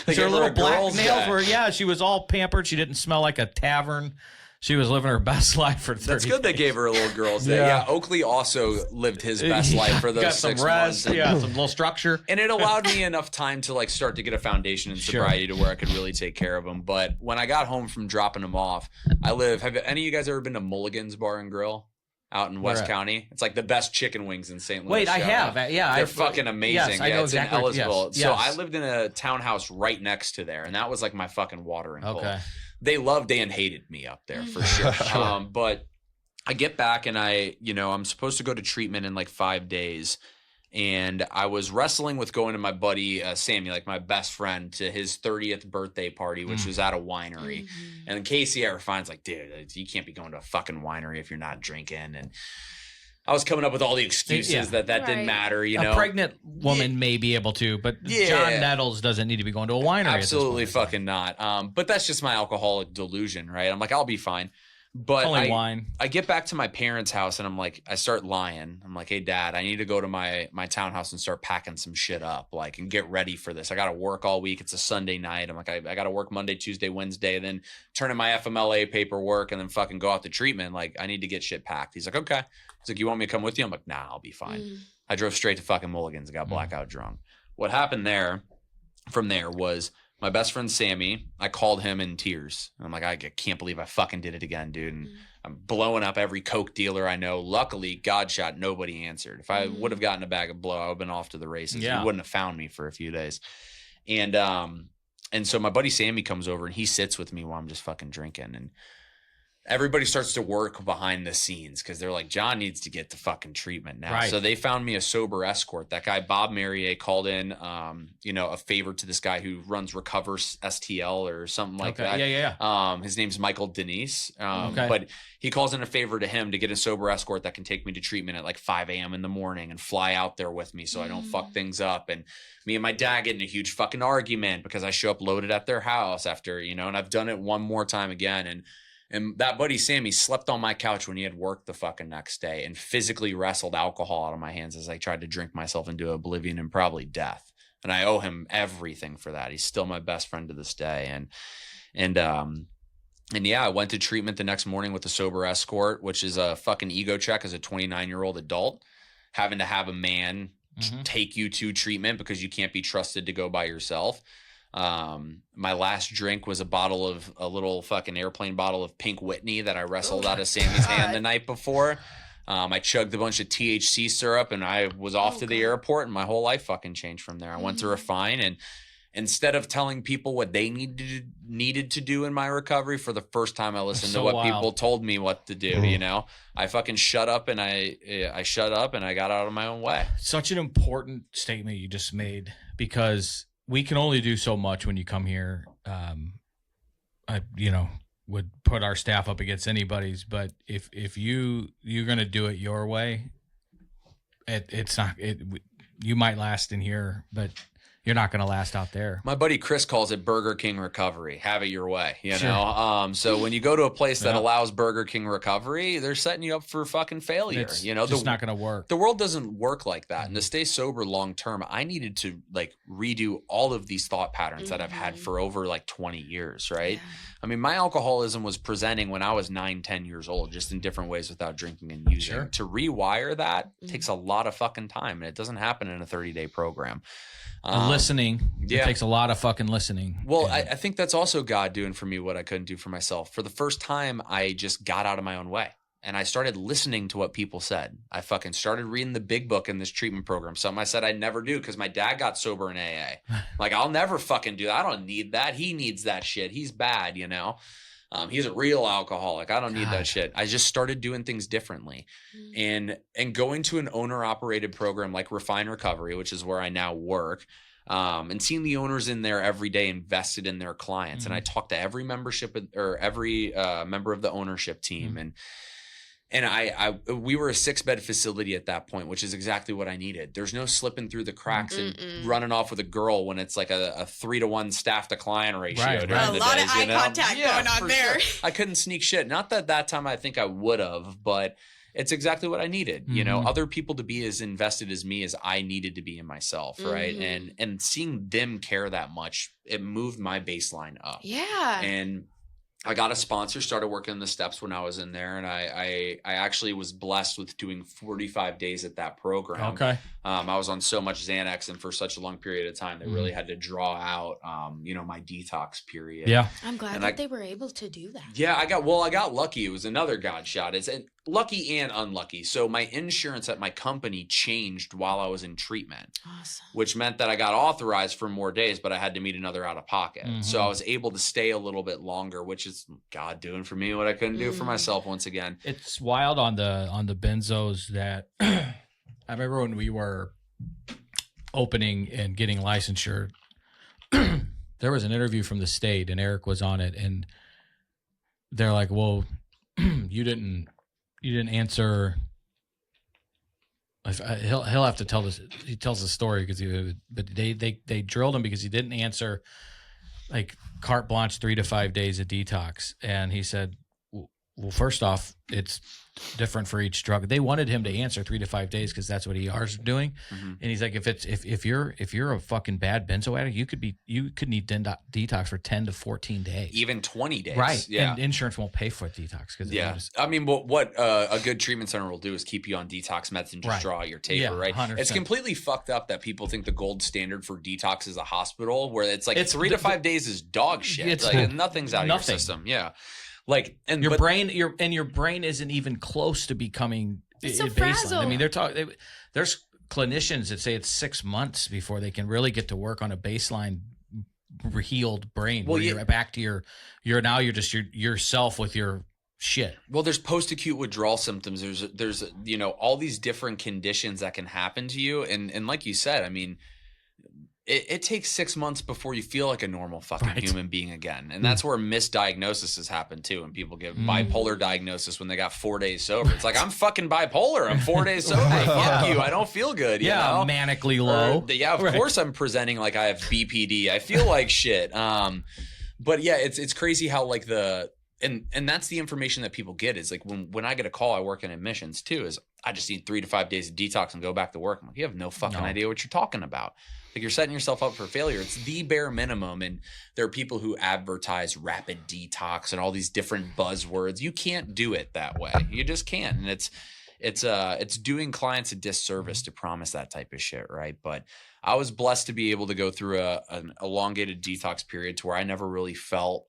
Like her little black girl's nails were she was all pampered. She didn't smell like a tavern. She was living her best life for 30 That's good days. they gave her a little girl's day. Yeah, Oakley also lived his best life for those got 6 some rest, months. some little structure. And it allowed me enough time to like start to get a foundation in sobriety to where I could really take care of him. But when I got home from dropping him off, have any of you guys ever been to Mulligan's Bar and Grill? Out in West County. It's like the best chicken wings in St. Louis. Wait, I have. Yeah. They're fucking amazing. Yes, I know it's exactly. in Ellisville. Yes. So I lived in a townhouse right next to there, and that was like my fucking watering hole. They loved and hated me up there for sure. But I get back and I'm supposed to go to treatment in like 5 days. And I was wrestling with going to my buddy, Sammy, like my best friend, to his 30th birthday party, which was at a winery. And Casey at Refine's like, dude, you can't be going to a fucking winery if you're not drinking. And I was coming up with all the excuses that didn't Right. matter, you know. A pregnant woman may be able to, but John Nettles doesn't need to be going to a winery. Absolutely at this point. fucking not. But that's just my alcoholic delusion, right? I'm like, I'll be fine. But Only wine. I get back to my parents' house and I'm like, I start lying. I'm like, hey, Dad, I need to go to my townhouse and start packing some shit up, like, and get ready for this. I got to work all week. It's a Sunday night. I'm like, I got to work Monday, Tuesday, Wednesday, then turn in my FMLA paperwork and then fucking go out to treatment. Like, I need to get shit packed. He's like, okay. He's like, you want me to come with you? I'm like, nah, I'll be fine. I drove straight to fucking Mulligan's, got blackout drunk. What happened from there was my best friend Sammy, I called him in tears. I'm like, I can't believe I fucking did it again, dude. And I'm blowing up every Coke dealer I know. Luckily, God shot, nobody answered. If I would have gotten a bag of blow, I would have been off to the races. Yeah. You wouldn't have found me for a few days. And so my buddy Sammy comes over and he sits with me while I'm just fucking drinking. And everybody starts to work behind the scenes because they're like, John needs to get to fucking treatment now. Right. So they found me a sober escort. That guy, Bob Marrier, called in, a favor to this guy who runs Recover STL or something like that. Yeah. His name's Michael Denise. Okay. But he calls in a favor to him to get a sober escort that can take me to treatment at like 5 a.m. in the morning and fly out there with me so I don't fuck things up. And me and my dad get in a huge fucking argument because I show up loaded at their house after, and I've done it one more time again. And that buddy Sammy slept on my couch when he had work the fucking next day and physically wrestled alcohol out of my hands as I tried to drink myself into oblivion and probably death. And I owe him everything for that. He's still my best friend to this day. And yeah, I went to treatment the next morning with a sober escort, which is a fucking ego check as a 29-year-old adult, having to have a man take you to treatment because you can't be trusted to go by yourself. My last drink was a little fucking airplane bottle of Pink Whitney that I wrestled out of Sammy's hand the night before. I chugged a bunch of THC syrup and I was off to the airport and my whole life fucking changed from there. I went to Refine and instead of telling people what they needed to do in my recovery, for the first time I listened to what people told me what to do, I fucking shut up and I shut up and I got out of my own way. Such an important statement you just made, because we can only do so much when you come here. I would put our staff up against anybody's, but if you're going to do it your way, you might last in here, but you're not going to last out there. My buddy Chris calls it Burger King recovery. Have it your way, know? So when you go to a place that allows Burger King recovery, they're setting you up for fucking failure. It's just not going to work. The world doesn't work like that. And to stay sober long term, I needed to redo all of these thought patterns that I've had for over 20 years, right? Yeah. I mean, my alcoholism was presenting when I was 9-10 years old, just in different ways without drinking and using. Sure. To rewire that takes a lot of fucking time, and it doesn't happen in a 30-day program. Listening. It takes a lot of fucking listening. Well, I think that's also God doing for me what I couldn't do for myself. For the first time, I just got out of my own way. And I started listening to what people said. I fucking started reading the big book in this treatment program. Something I said I'd never do because my dad got sober in AA. I'll never fucking do that. I don't need that. He needs that shit. He's bad, He's a real alcoholic. I don't need that shit. I just started doing things differently. And going to an owner-operated program like Refine Recovery, which is where I now work, and seeing the owners in there every day invested in their clients. And I talked to every member of the ownership team. And we were a 6-bed facility at that point, which is exactly what I needed. There's no slipping through the cracks and running off with a girl when it's like a 3-to-1 staff to client ratio. Right. During A the lot days, of eye contact going on there. Sure. I couldn't sneak shit. Not that time I think I would have, but it's exactly what I needed. Other people to be as invested as me as I needed to be in myself, right? And seeing them care that much, it moved my baseline up. Yeah. And I got a sponsor, started working the steps when I was in there, and I actually was blessed with doing 45 days at that program. Okay. I was on so much Xanax and for such a long period of time, they really had to draw out, my detox period. Yeah. I'm glad that they were able to do that. Yeah, I got lucky. It was another God shot. It's lucky and unlucky. So my insurance at my company changed while I was in treatment. Awesome. Which meant that I got authorized for more days, but I had to meet another out of pocket. So I was able to stay a little bit longer, which is God doing for me what I couldn't do for myself once again. It's wild on the benzos that I remember when we were opening and getting licensure, there was an interview from the state and Eric was on it, and they're like, well, you didn't answer He'll have to tell this. He tells the story because they drilled him because he didn't answer like carte blanche 3 to 5 days of detox, and he said, "Well, first off, it's different for each drug." They wanted him to answer 3 to 5 days because that's what ERs are doing, and he's like, if you're a fucking bad benzo addict, you could need detox for 10 to 14 days, even 20 days, right? Yeah, and insurance won't pay for detox because I mean, what a good treatment center will do is keep you on detox meds and just draw out your taper, right? 100%. It's completely fucked up that people think the gold standard for detox is a hospital, where it's like 3 to 5 days is dog shit. It's like nothing's out of your system. Yeah. Like, and your brain isn't even close to becoming so baseline. frazzled. I mean, there's clinicians that say it's 6 months before they can really get to work on a baseline healed brain. Well, you're back to you're just yourself with your shit. Well, there's post-acute withdrawal symptoms. There's all these different conditions that can happen to you, and like you said, I mean, it takes 6 months before you feel like a normal fucking human being again. And that's where misdiagnosis has happened too. And people get bipolar diagnosis when they got 4 days sober. It's like, I'm fucking bipolar. I'm 4 days sober. Fuck you. I don't feel good. You know? Manically low. Of course I'm presenting like I have BPD. I feel like shit. But yeah, it's crazy how like and that's the information that people get is like when I get a call, I work in admissions too, is I just need 3 to 5 days of detox and go back to work. I'm like, you have no fucking idea what you're talking about. Like, you're setting yourself up for failure. It's the bare minimum. And there are people who advertise rapid detox and all these different buzzwords. You can't do it that way. You just can't. And it's doing clients a disservice to promise that type of shit, right? But I was blessed to be able to go through an elongated detox period to where I never really felt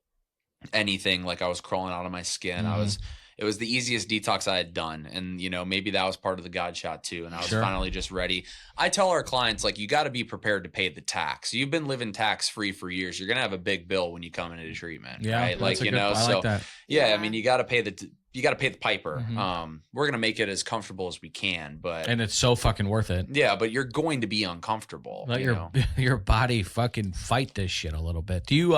anything like I was crawling out of my skin. It was the easiest detox I had done. And, maybe that was part of the God shot too. And I was finally just ready. I tell our clients, like, you got to be prepared to pay the tax. You've been living tax free for years. You're going to have a big bill when you come into treatment. Yeah. Right? Like, I like that. Yeah. I mean, you got to pay the piper. We're going to make it as comfortable as we can, and it's so fucking worth it. Yeah. But you're going to be uncomfortable. Let your body fucking fight this shit a little bit. Do you,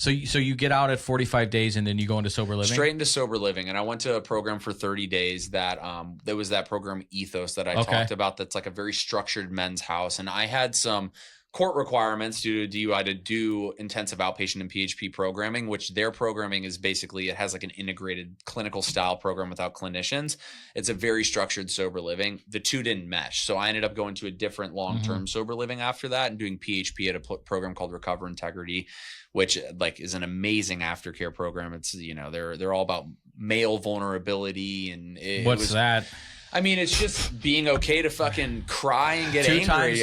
So you get out at 45 days and then you go into sober living? Straight into sober living. And I went to a program for 30 days that there was that program Ethos that I talked about. That's like a very structured men's house. And I had some court requirements due to DUI to do intensive outpatient and PHP programming, which their programming is basically, it has like an integrated clinical style program without clinicians. It's a very structured sober living. The two didn't mesh. So I ended up going to a different long-term sober living after that and doing PHP at a program called Recover Integrity, which like is an amazing aftercare program. It's, they're all about male vulnerability. And what's that? I mean, it's just being okay to fucking cry and get angry,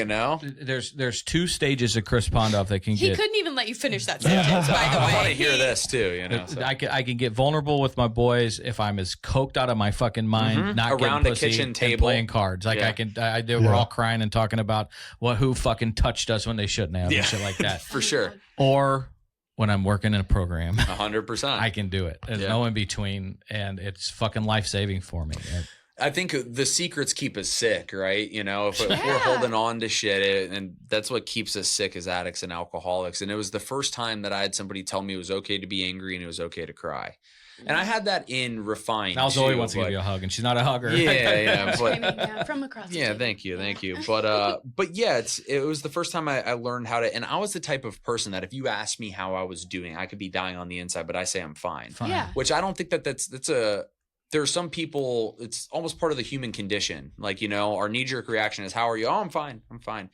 There's 2 stages of Chris Pondoff that can He get. couldn't even let you finish that sentence, by the way. I want to hear this too, So. I can get vulnerable with my boys if I'm as coked out of my fucking mind, not around getting a pussy kitchen and table, playing cards. Like we're all crying and talking about who fucking touched us when they shouldn't have and shit like that. For sure. Or when I'm working in a program, 100%, I can do it. There's no in between, and it's fucking life saving for me. I think the secrets keep us sick, right? If we're holding on to shit, and that's what keeps us sick as addicts and alcoholics. And it was the first time that I had somebody tell me it was okay to be angry and it was okay to cry. And I had that in Refined. Now Zoe wants to give you a hug, and she's not a hugger. Yeah, but from across the table. Thank you. But yeah, it was the first time I learned how to. And I was the type of person that if you asked me how I was doing, I could be dying on the inside, but I say I'm fine. Yeah. Which I don't think that's a. There are some people, it's almost part of the human condition. Like, our knee-jerk reaction is, how are you? Oh, I'm fine.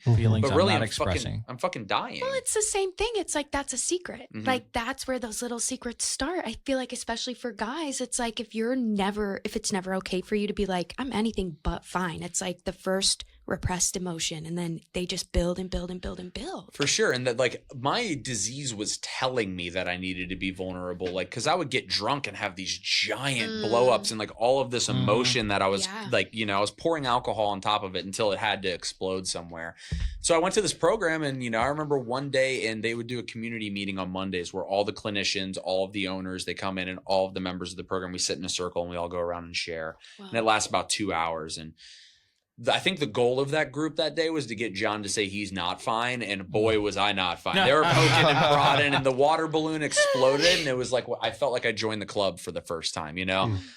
Feelings but really, I'm not expressing. I'm fucking dying. Well, it's the same thing. It's like, that's a secret. Like, that's where those little secrets start. I feel like, especially for guys, it's like, if it's never okay for you to be like, I'm anything but fine. It's like the first repressed emotion, and then they just build and build and build and build. For sure. And that, like, my disease was telling me that I needed to be vulnerable, like, because I would get drunk and have these giant blow-ups and like all of this emotion that I was like, I was pouring alcohol on top of it until it had to explode somewhere. So I went to this program, and I remember one day, and they would do a community meeting on Mondays where all the clinicians, all of the owners, they come in, and all of the members of the program, we sit in a circle and we all go around and share. Wow. And it lasts about 2 hours. And I think the goal of that group that day was to get John to say he's not fine, and boy was I not fine. They were poking and prodding, and the water balloon exploded, and it was like I felt like I joined the club for the first time.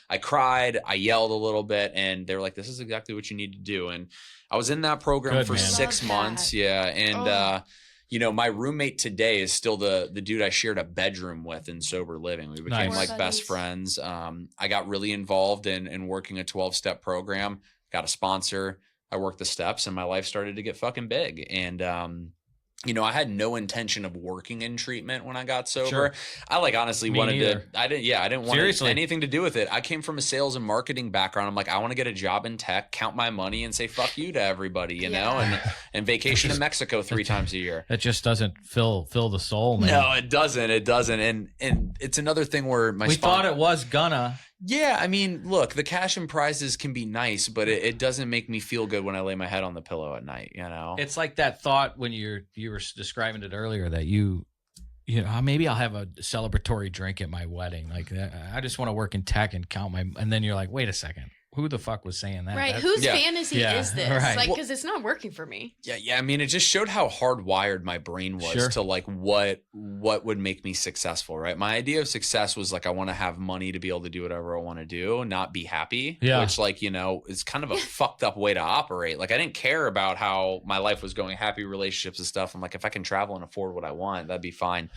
I cried, I yelled a little bit, and they were like, "This is exactly what you need to do." And I was in that program for 6 months, and my roommate today is still the dude I shared a bedroom with in sober living. We became like best friends. I got really involved in working a 12-step program. Got a sponsor. I worked the steps, and my life started to get fucking big. And, I had no intention of working in treatment when I got sober. Sure. I honestly wanted to, I didn't want anything to do with it. I came from a sales and marketing background. I'm like, I want to get a job in tech, count my money, and say, fuck you to everybody, you know, and vacation to Mexico 3 times a year. It just doesn't fill the soul, man. No, it doesn't. It doesn't. And it's another thing where we thought it was gonna. Yeah, I mean, look, the cash and prizes can be nice, but it doesn't make me feel good when I lay my head on the pillow at night, It's like that thought when you were describing it earlier that maybe I'll have a celebratory drink at my wedding. Like I just want to work in tech and and then you're like, wait a second. Who the fuck was saying that? Right. Whose fantasy is this? Right. Like, because it's not working for me. Yeah. I mean, it just showed how hardwired my brain was to like what would make me successful, right? My idea of success was like, I want to have money to be able to do whatever I want to do, not be happy. Yeah. Which is kind of a fucked up way to operate. Like I didn't care about how my life was going, happy relationships and stuff. I'm like, if I can travel and afford what I want, that'd be fine.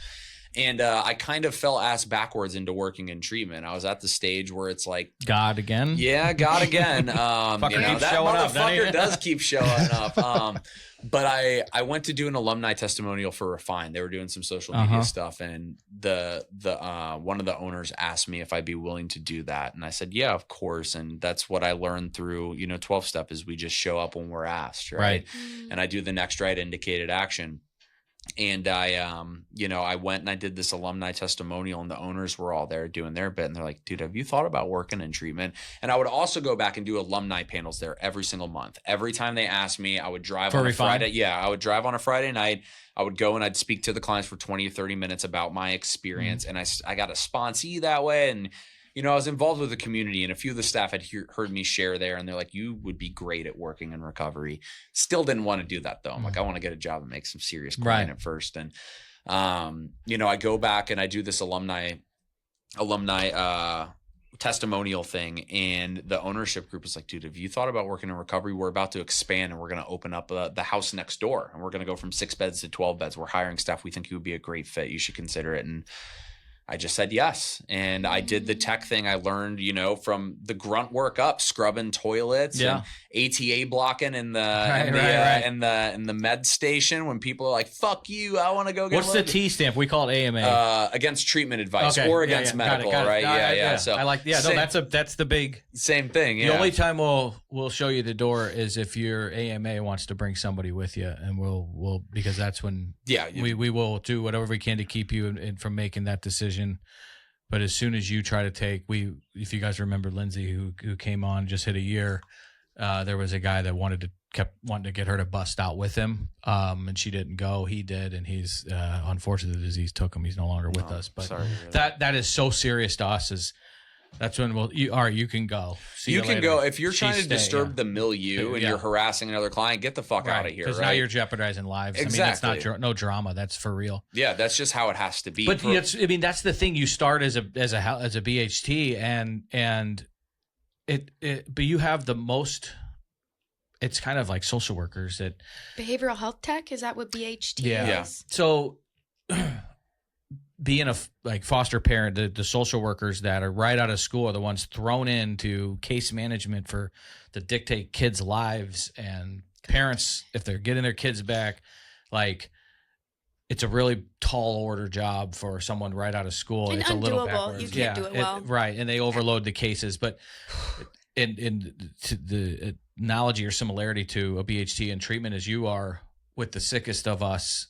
And I kind of fell ass backwards into working in treatment. I was at the stage where it's like God again. Yeah, God again. That motherfucker does keep showing up. But I went to do an alumni testimonial for Refine. They were doing some social media stuff, and the one of the owners asked me if I'd be willing to do that, and I said, yeah, of course. And that's what I learned through 12-step is we just show up when we're asked, right? And I do the next right indicated action. And I went and I did this alumni testimonial, and the owners were all there doing their bit. And they're like, dude, have you thought about working in treatment? And I would also go back and do alumni panels there every single month. Every time they asked me, I would drive on a Friday. Yeah, I would drive on a Friday night. I would go and I'd speak to the clients for 20 or 30 minutes about my experience. And I got a sponsee that way. And I was involved with the community, and a few of the staff had heard me share there, and they're like, you would be great at working in recovery. Still didn't want to do that though. I'm like, I want to get a job and make some serious coin at first. And, I go back and I do this alumni testimonial thing, and the ownership group is like, dude, have you thought about working in recovery? We're about to expand, and we're going to open up the house next door, and we're going to go from 6 beds to 12 beds. We're hiring staff. We think you would be a great fit. You should consider it. And I just said yes. And I did the tech thing. I learned, from the grunt work up, scrubbing toilets and ATA blocking in the med station when people are like, fuck you, I want to go get What's the T stamp? We call it AMA. Against treatment advice or against medical, got it. right? Yeah. So I like, that's the big same thing. The only time we'll show you the door is if your AMA wants to bring somebody with you, and we'll because that's when we will do whatever we can to keep you from making that decision. But as soon as you try to take, if you guys remember Lindsay, who came on, just hit a year, there was a guy that kept wanting to get her to bust out with him, and she didn't go. He did, and he's unfortunately the disease took him. He's no longer with us. But that is so serious to us. That's when you can go. You can go if you're trying to disturb the milieu and you're harassing another client. Get the fuck out of here, because now you're jeopardizing lives. Exactly. I mean, it's not no drama. That's for real. Yeah, that's just how it has to be. But that's the thing. You start as a BHT, and but you have the most. It's kind of like social workers that behavioral health tech. Is that what BHT is? Yeah. So. Being a foster parent, the social workers that are right out of school are the ones thrown into case management to dictate kids' lives, and parents, if they're getting their kids back, it's a really tall order job for someone right out of school. And it's a little undoable. backwards. You can't do it well. Right, and they overload the cases. But in the analogy or similarity to a BHT in treatment is you are with the sickest of us,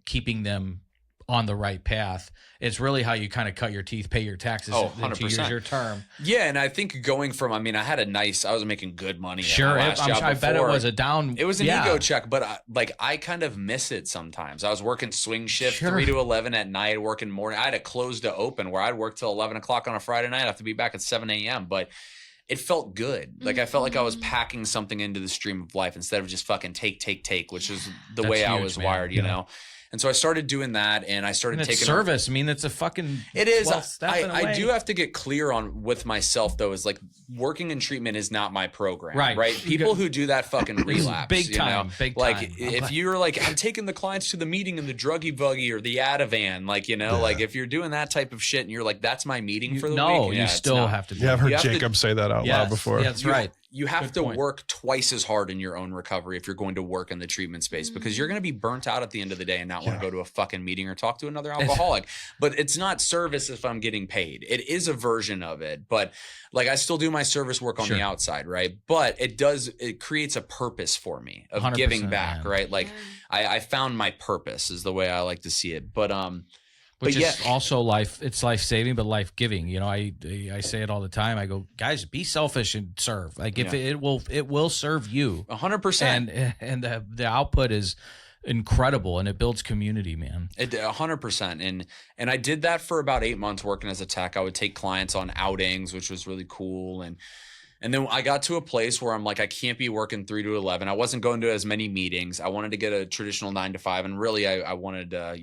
keeping them on the right path. It's really how you kind of cut your teeth, pay your taxes, 100%. To use your term. Yeah, and I think going from, I was making good money. Sure, at my last job I bet it was It was an ego check, but I kind of miss it sometimes. I was working swing shift 3 to 11 at night, working morning. I had a close to open where I'd work till 11 o'clock on a Friday night. I have to be back at 7 a.m. But it felt good. Like I felt like I was packing something into the stream of life instead of just fucking take, which is the That's way I huge, was man. wired, you know? And so I started doing that, and I started And it's taking service. I mean, it's a fucking. It is. 12 step in a I way. do have to get clear on with myself though. Is like working in treatment is not my program, Right. Right. You People got- who do that fucking relapse, Big you know? time, big Like time. if you're like, I'm taking the clients to the meeting in the druggy buggy or the Ativan, like you know, like if you're doing that type of shit and you're like, that's my meeting for the week. you Yeah, it's still not. have to. Do Yeah, I've it. heard You have to- Jacob say that out loud before. Yeah, that's right. You have Good to point. work twice as hard in your own recovery if you're going to work in the treatment space because you're going to be burnt out at the end of the day and not want to go to a fucking meeting or talk to another alcoholic. But it's not service if I'm getting paid. It is a version of it, but like I still do my service work on the outside, right? But it creates a purpose for me of giving 100%, back, man. right? Like I found my purpose is the way I like to see it. But Which yeah. is also life. It's life saving, but life giving. You know, I say it all the time. I go, guys, be selfish and serve. Like if it will serve you 100%. and the output is incredible and it builds community, man. It 100%. And I did that for about 8 months working as a tech. I would take clients on outings, which was really cool. And then I got to a place where I'm like, I can't be working 3 to 11. I wasn't going to as many meetings. I wanted to get a traditional 9 to 5. And really I wanted to,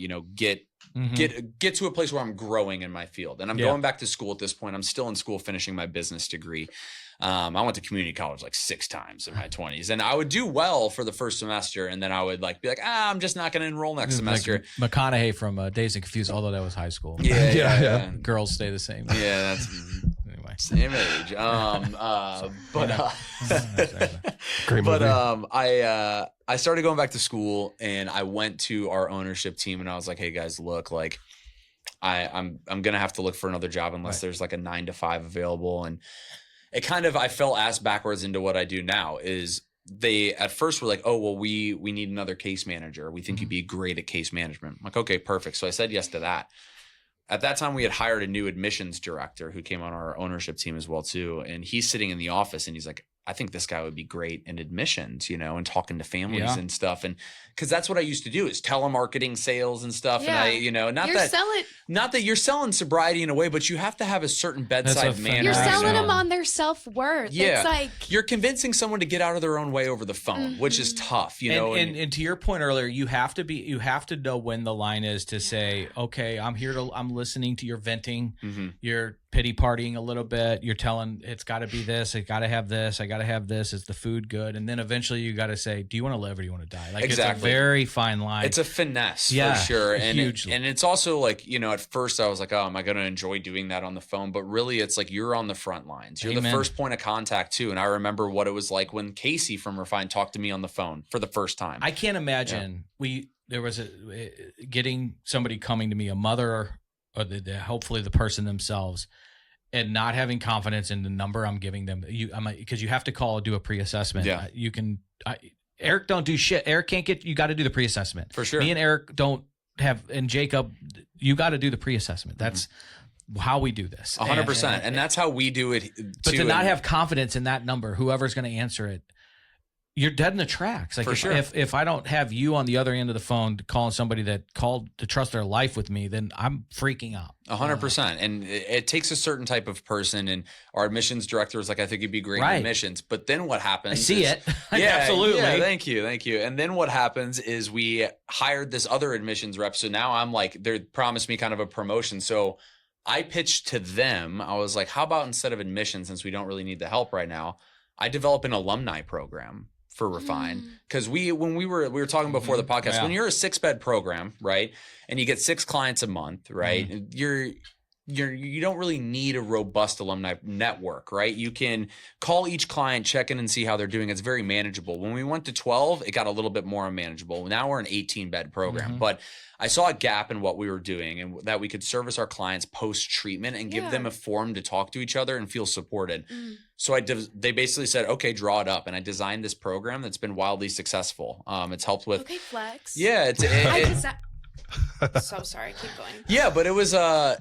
get to a place where I'm growing in my field. And I'm going back to school at this point. I'm still in school finishing my business degree. I went to community college like 6 times in my 20s, and I would do well for the first semester. And then I would like be like, I'm just not going to enroll next semester. Like McConaughey from Dazed and Confused, although that was high school. Yeah. Girls stay the same. Yeah, that's Anyway. same age. Great movie. I started going back to school, and I went to our ownership team, and I was like, hey guys, look, like I'm gonna have to look for another job unless there's like a 9 to 5 available. And it kind of, I fell ass backwards into what I do now. Is they at first were like, oh well, we need another case manager, we think you'd be great at case management. I'm like, okay, perfect. So I said yes to that. At that time, we had hired a new admissions director who came on our ownership team as well too. And he's sitting in the office and he's like, I think this guy would be great in admissions, and talking to families and stuff. And because that's what I used to do is telemarketing sales and stuff. Yeah. And You're selling. not that you're selling sobriety in a way, but you have to have a certain bedside manner. You're Right. selling Yeah. them on their self-worth. Yeah. It's like You're convincing someone to get out of their own way over the phone, which is tough, And to your point earlier, you have to know when the line is to say, okay, I'm listening to your venting, you're pity partying a little bit, you're telling it's got to be this, I got to have this, I got to have this, is the food good? And then eventually you got to say, do you want to live or do you want to die? Like Exactly. It's a very fine line. It's a finesse Yeah, for sure. And hugely. and it's also like, at first I was like, oh, am I going to enjoy doing that on the phone? But really it's like you're on the front lines. You're the Amen. first point of contact too. And I remember what it was like when Casey from Refine talked to me on the phone for the first time. I can't imagine there was getting somebody coming to me, a mother or hopefully the person themselves, and not having confidence in the number I'm giving them. Because you have to do a pre-assessment. Yeah. Eric don't do shit. Eric can't you got to do the pre-assessment. For sure. Me and Eric don't have, and Jacob, you got to do the pre-assessment. That's how we do this. 100%. And that's how we do it But too. to not And- have confidence in that number, whoever's going to answer it, you're dead in the tracks. Like For sure. if I don't have you on the other end of the phone calling somebody that called to trust their life with me, then I'm freaking out. 100%. And it takes a certain type of person. And our admissions director was like, I think you'd be great in Right. admissions. But then what happens? I see is- it. Absolutely. Yeah, thank you. And then what happens is we hired this other admissions rep. So now I'm like, they promised me kind of a promotion. So I pitched to them. I was like, how about instead of admissions, since we don't really need the help right now, I develop an alumni program for Refine. Because when we were talking before the podcast, Yeah. when you're a 6-bed program, right, and you get 6 clients a month, right, you don't really need a robust alumni network, right? You can call each client, check in and see how they're doing. It's very manageable. When we went to 12, it got a little bit more unmanageable. Now we're an 18-bed program, but I saw a gap in what we were doing and that we could service our clients post-treatment and give them a forum to talk to each other and feel supported. So they basically said, okay, draw it up. And I designed this program that's been wildly successful. It's helped with, okay, flex. yeah, So sorry. Keep going. Yeah, but it was I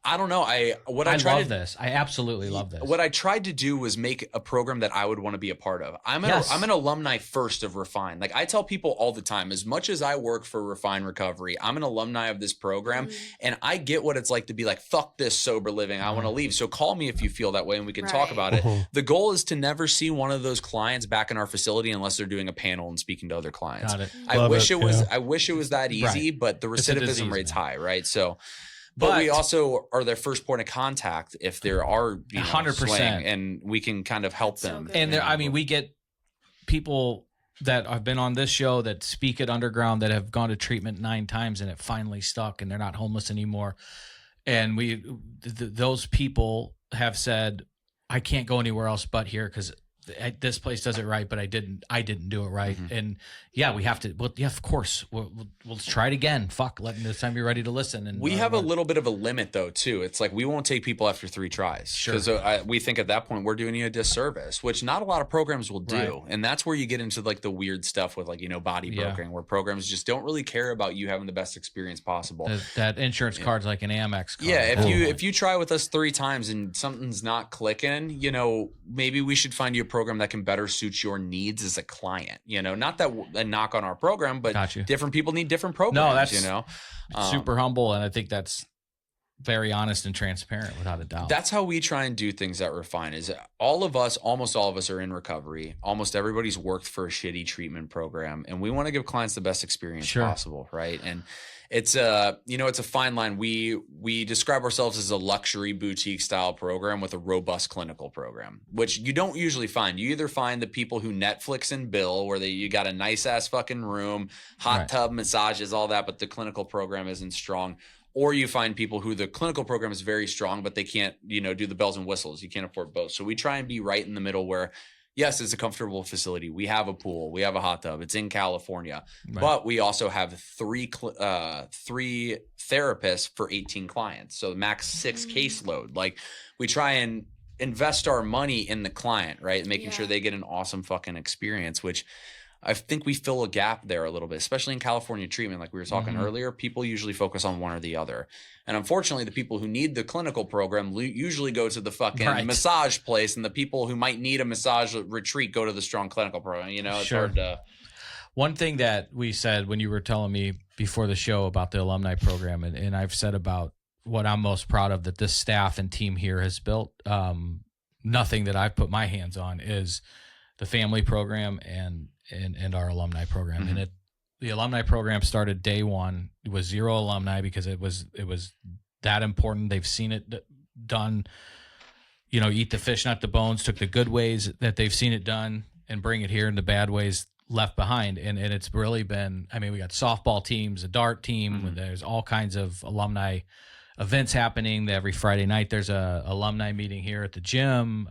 don't know. I love this. I absolutely love this. What I tried to do was make a program that I would want to be a part of. I'm an alumni first of Refine. Like I tell people all the time, as much as I work for Refine Recovery, I'm an alumni of this program, and I get what it's like to be like, fuck this sober living. I want to leave. So call me if you feel that way, and we can talk about it. The goal is to never see one of those clients back in our facility unless they're doing a panel and speaking to other clients. Got it. I wish it was that easy, but the recidivism rate's high, right? So, but we also are their first point of contact if there are 100%, and we can kind of help them. And there, I mean, we get people that have been on this show that speak at Underground that have gone to treatment 9 times and it finally stuck and they're not homeless anymore. And those people have said, I can't go anywhere else but here because this place does it right, but I didn't do it right. And we have to, of course we'll try it again. This time you're ready to listen. And we have a little bit of a limit though, too. It's like, we won't take people after 3 tries. Because we think at that point we're doing you a disservice, which not a lot of programs will do. Right. And that's where you get into like the weird stuff with like, body brokering, where programs just don't really care about you having the best experience possible. That insurance card's like an Amex card. Yeah. If you try with us 3 times and something's not clicking, maybe we should find you a program that can better suit your needs as a client. Not that a knock on our program, but different people need different programs. No, that's super humble, and I think that's very honest and transparent, without a doubt. That's how we try and do things at Refine. Is almost all of us are in recovery. Almost everybody's worked for a shitty treatment program, and we want to give clients the best experience possible, right? And it's it's a fine line. We describe ourselves as a luxury boutique style program with a robust clinical program, which you don't usually find. You either find the people who Netflix and bill, where you got a nice ass fucking room, hot tub, massages, all that, but the clinical program isn't strong. Or you find people who the clinical program is very strong, but they can't, do the bells and whistles. You can't afford both. So we try and be right in the middle where, yes, it's a comfortable facility. We have a pool. We have a hot tub. It's in California. Right. But we also have 3 therapists for 18 clients. So max 6 caseload. Like, we try and invest our money in the client, right? Making sure they get an awesome fucking experience, which I think we fill a gap there a little bit, especially in California treatment. Like we were talking earlier, people usually focus on one or the other. And unfortunately, the people who need the clinical program usually go to the fucking massage place, and the people who might need a massage retreat go to the strong clinical program. It's hard to... One thing that we said when you were telling me before the show about the alumni program, and I've said about what I'm most proud of that this staff and team here has built, nothing that I've put my hands on, is the family program and our alumni program. And the alumni program started day one. It was 0 alumni because it was that important. They've seen it done, eat the fish, not the bones, took the good ways that they've seen it done and bring it here, and the bad ways left behind. And it's really been, we got softball teams, a dart team, there's all kinds of alumni events happening. Every Friday night there's a alumni meeting here at the gym.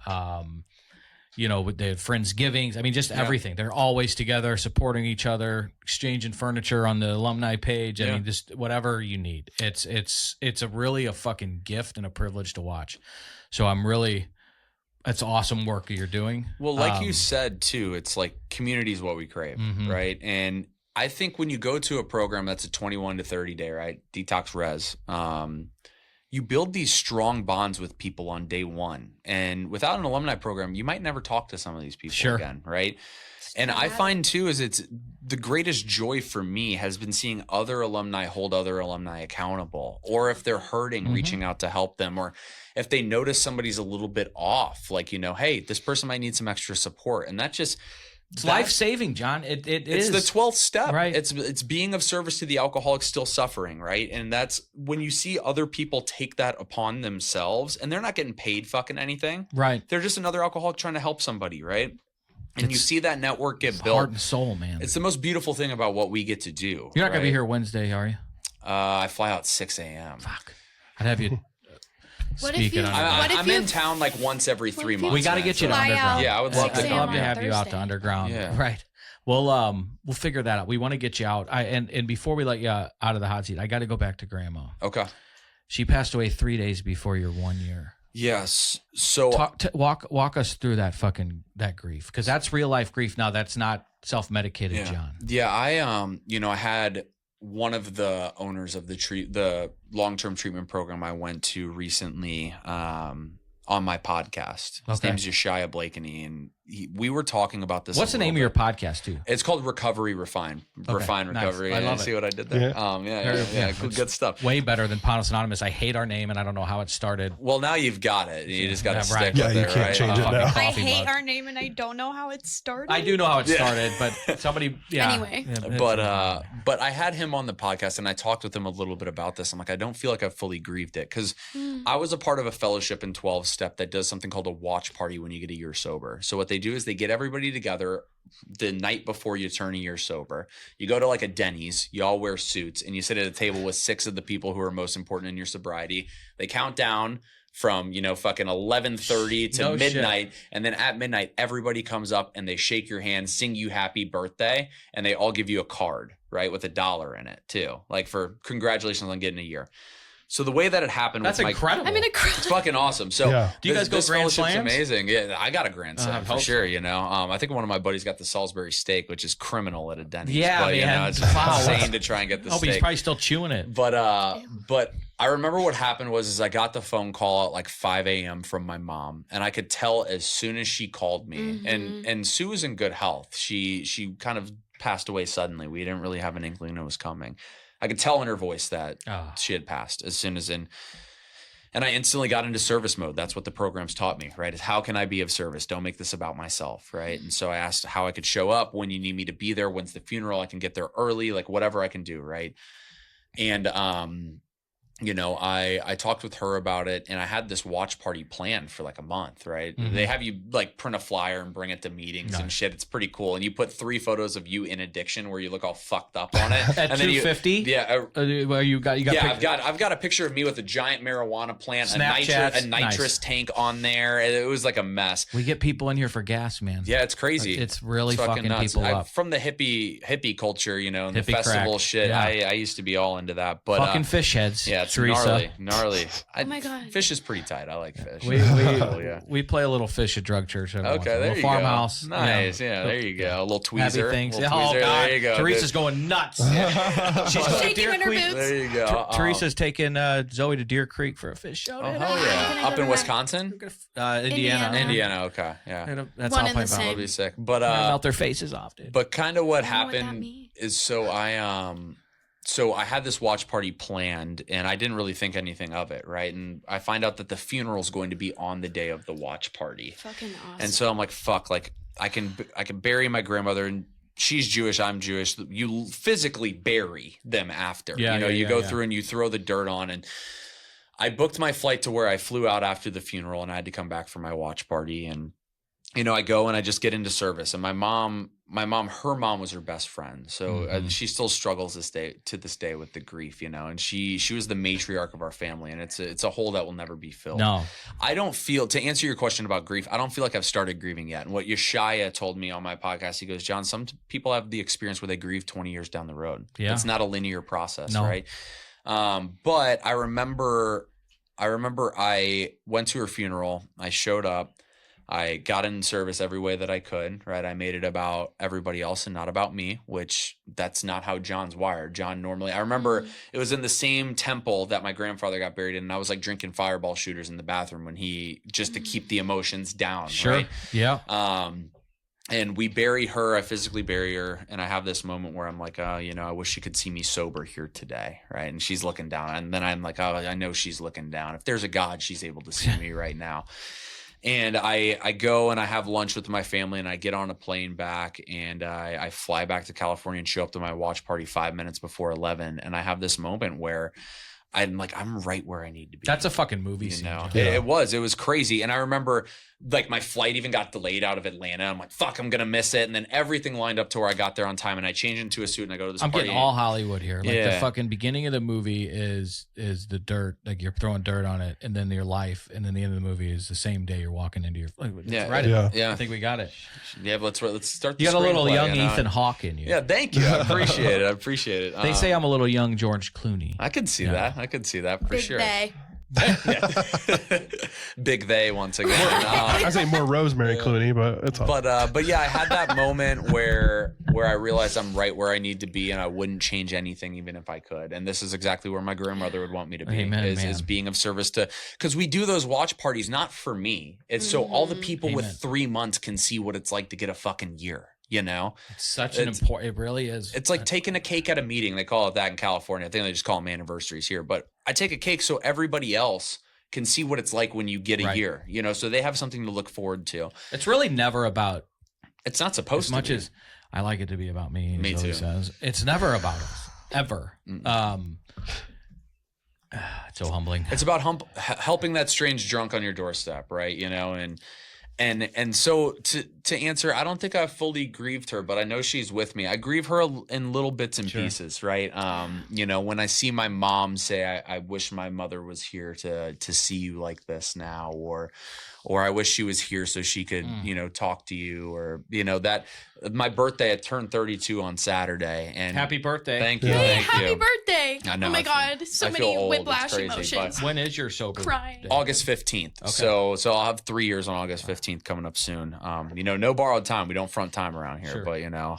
With the Friendsgivings, just everything. They're always together, supporting each other, exchanging furniture on the alumni page. Just whatever you need. It's really a fucking gift and a privilege to watch. So it's awesome work that you're doing. Well, like you said too, it's like community is what we crave, right? And I think when you go to a program that's a 21 to 30 day, right, Detox Res, you build these strong bonds with people on day one. And without an alumni program, you might never talk to some of these people again, right? And I find too, is it's the greatest joy for me has been seeing other alumni hold other alumni accountable, or if they're hurting, reaching out to help them, or if they notice somebody's a little bit off, like, hey, this person might need some extra support. And that just... It's life-saving, John. It's the 12th step. Right. It's being of service to the alcoholic still suffering, right? And that's when you see other people take that upon themselves, and they're not getting paid fucking anything. Right. They're just another alcoholic trying to help somebody, right? And you see that network get built. Heart and soul, man. It's the most beautiful thing about what we get to do. You're not going to be here Wednesday, are you? I fly out 6 a.m. Fuck. I'd have you... I'm in town like once every 3 months. We got to get you to Underground. Yeah, I would love to. I'd love to have you out to Underground. Yeah. Right. We'll figure that out. We want to get you out. And before we let you out of the hot seat, I got to go back to Grandma. Okay. She passed away 3 days before your 1 year. Yes. So walk us through that grief, because that's real life grief. Now that's not self-medicated, John. Yeah. I had one of the owners of the long-term treatment program I went to recently on my podcast. His name's Yeshaya Blakeney, and we were talking about this. What's the name of your podcast too? It's called Recovery Refine. Refine Recovery. Nice. I love it. See what I did there? Yeah. Good stuff. Way better than Pondoff Anonymous. I hate our name, and I don't know how it started. Well, now you've got it. You just got to stick right. with Yeah, it, you can't right? change it now. I hate our name and I don't know how it started. I do know how it started, but somebody. Yeah. Anyway. Yeah, But I had him on the podcast, and I talked with him a little bit about this. I'm like, I don't feel like I've fully grieved it, because I was a part of a fellowship in 12-step that does something called a watch party when you get a year sober. So what they do is they get everybody together the night before you turn a year sober. You go to like a Denny's, you all wear suits, and you sit at a table with 6 of the people who are most important in your sobriety. They count down from, fucking 11:30 to midnight. Shit. And then at midnight, everybody comes up and they shake your hand, sing you happy birthday, and they all give you a card, right, with $1 in it too, like for congratulations on getting a year. So the way that it happened That's with incredible. I'm in a it's fucking awesome. So Do you guys go this Grand fellowship's Slams? amazing. Yeah, I got a Grand Slam I for hope sure. I think one of my buddies got the Salisbury steak, which is criminal at a Denny's. Yeah, but, man. It's Wow. insane to try and get the Oh, but he's steak. probably still chewing it. But I remember what happened was I got the phone call at like 5 a.m. from my mom, and I could tell as soon as she called me, and Sue was in good health. She kind of passed away suddenly. We didn't really have an inkling it was coming. I could tell in her voice that she had passed as soon as and I instantly got into service mode. That's what the program's taught me, right? Is how can I be of service? Don't make this about myself, right? And so I asked how I could show up, when you need me to be there, when's the funeral, I can get there early, like whatever I can do, right? And I talked with her about it, and I had this watch party planned for like a month, right? They have you like print a flyer and bring it to meetings and shit. It's pretty cool. And you put 3 photos of you in addiction where you look all fucked up on it. At and then 250? Where you got I've got a picture of me with a giant marijuana plant, Snapchats. a nitrous tank on there. It was like a mess. We get people in here for gas, man. Yeah, it's crazy. It's really fucking nuts. people up. From the hippie culture, and the Hippie festival crack. shit. Yeah. I used to be all into that. But Fucking fish heads. yeah, it's Teresa. gnarly. Oh my God. Fish is pretty tight. I like fish. We play a little fish at drug church. Every once in a Okay, there little you farmhouse. go. Nice. Yeah, there you go. A little tweezer. Happy things. Little Oh tweezer. God, There you go. Teresa's going nuts. She's going to Shaking Deer in her Creek. boots. There you go. Teresa's taking Zoe to Deer Creek for a fish show. Oh, hell yeah. Up in Wisconsin? Indiana. Indiana. Okay. Yeah. That's One all and the I same. That'll be sick. But melt their faces off, dude. But kind of what I don't know what that happened means. is so I had this watch party planned, and I didn't really think anything of it, right? And I find out that the funeral is going to be on the day of the watch party. Fucking awesome. And so I'm like, fuck, like I can bury my grandmother, and she's Jewish, I'm Jewish. You physically bury them after. You go through and you throw the dirt on. And I booked my flight to where I flew out after the funeral, and I had to come back for my watch party. And I go and I just get into service. And her mom was her best friend. So she still struggles to this day with the grief, and she was the matriarch of our family, and it's a hole that will never be filled. No. I don't feel, to answer your question about grief, I don't feel like I've started grieving yet. And what Yeshaya told me on my podcast, he goes, John, some people have the experience where they grieve 20 years down the road. Yeah. It's not a linear process, No. right? But I remember I went to her funeral. I showed up. I got in service every way that I could, right? I made it about everybody else and not about me, which that's not how John's wired. John normally, I remember it was in the same temple that my grandfather got buried in, and I was like drinking fireball shooters in the bathroom just to keep the emotions down. Sure. Right? Yeah. And we bury her, I physically bury her, and I have this moment where I'm like, I wish she could see me sober here today, right? And she's looking down, and then I'm like, I know she's looking down. If there's a God, she's able to see me right now. And I go and I have lunch with my family, and I get on a plane back, and I fly back to California and show up to my watch party 5 minutes before 11. And I have this moment where I'm like, I'm right where I need to be. That's a fucking movie scene. It was crazy. And I remember like my flight even got delayed out of Atlanta. I'm like, fuck, I'm going to miss it. And then everything lined up to where I got there on time, and I changed into a suit and I go to this I'm party. getting all Hollywood here. Like Yeah. the fucking beginning of the movie is the dirt, like you're throwing dirt on it, and then your life, and then the end of the movie is the same day you're walking into your. Yeah. Right. Yeah. Yeah. I think we got it. Yeah, but let's start the You got a little screenplay, young Ethan Hawke in you. Yeah, thank you. I appreciate it. They say I'm a little young George Clooney. I could see that. I could see that for Big sure. they. Big they once again. I say more Rosemary Clooney, but it's all. But yeah, I had that moment where I realized I'm right where I need to be, and I wouldn't change anything even if I could. And this is exactly where my grandmother would want me to be. Amen, is being of service to, because we do those watch parties not for me. It's so all the people with 3 months can see what it's like to get a fucking year. You know, it's such an important. It really is. It's like taking a cake at a meeting. They call it that in California. I think they just call them anniversaries here. But I take a cake so everybody else can see what it's like when you get a year. You know, so they have something to look forward to. It's really never about. It's not supposed to. As much as I like it to be about me. Me too. Says, it's never about us ever. It's so humbling. It's about helping that strange drunk on your doorstep, right? You know, and so to answer, I don't think I've fully grieved her, but I know she's with me. I grieve her in little bits and pieces, right? You know, when I see my mom say, I wish my mother was here to see you like this now, or I wish she was here so she could, you know, talk to you, or, you know, that my birthday, I turned 32 on Saturday, and happy birthday. Thank you. Hey, thank happy you. birthday. I know, Oh my God. So I feel many old. whiplash It's crazy, emotions. When is your sober Crying. day? August 15th. Okay. So I'll have 3 years on August 15th coming up soon. You know, no borrowed time. We don't front time around here, but you know,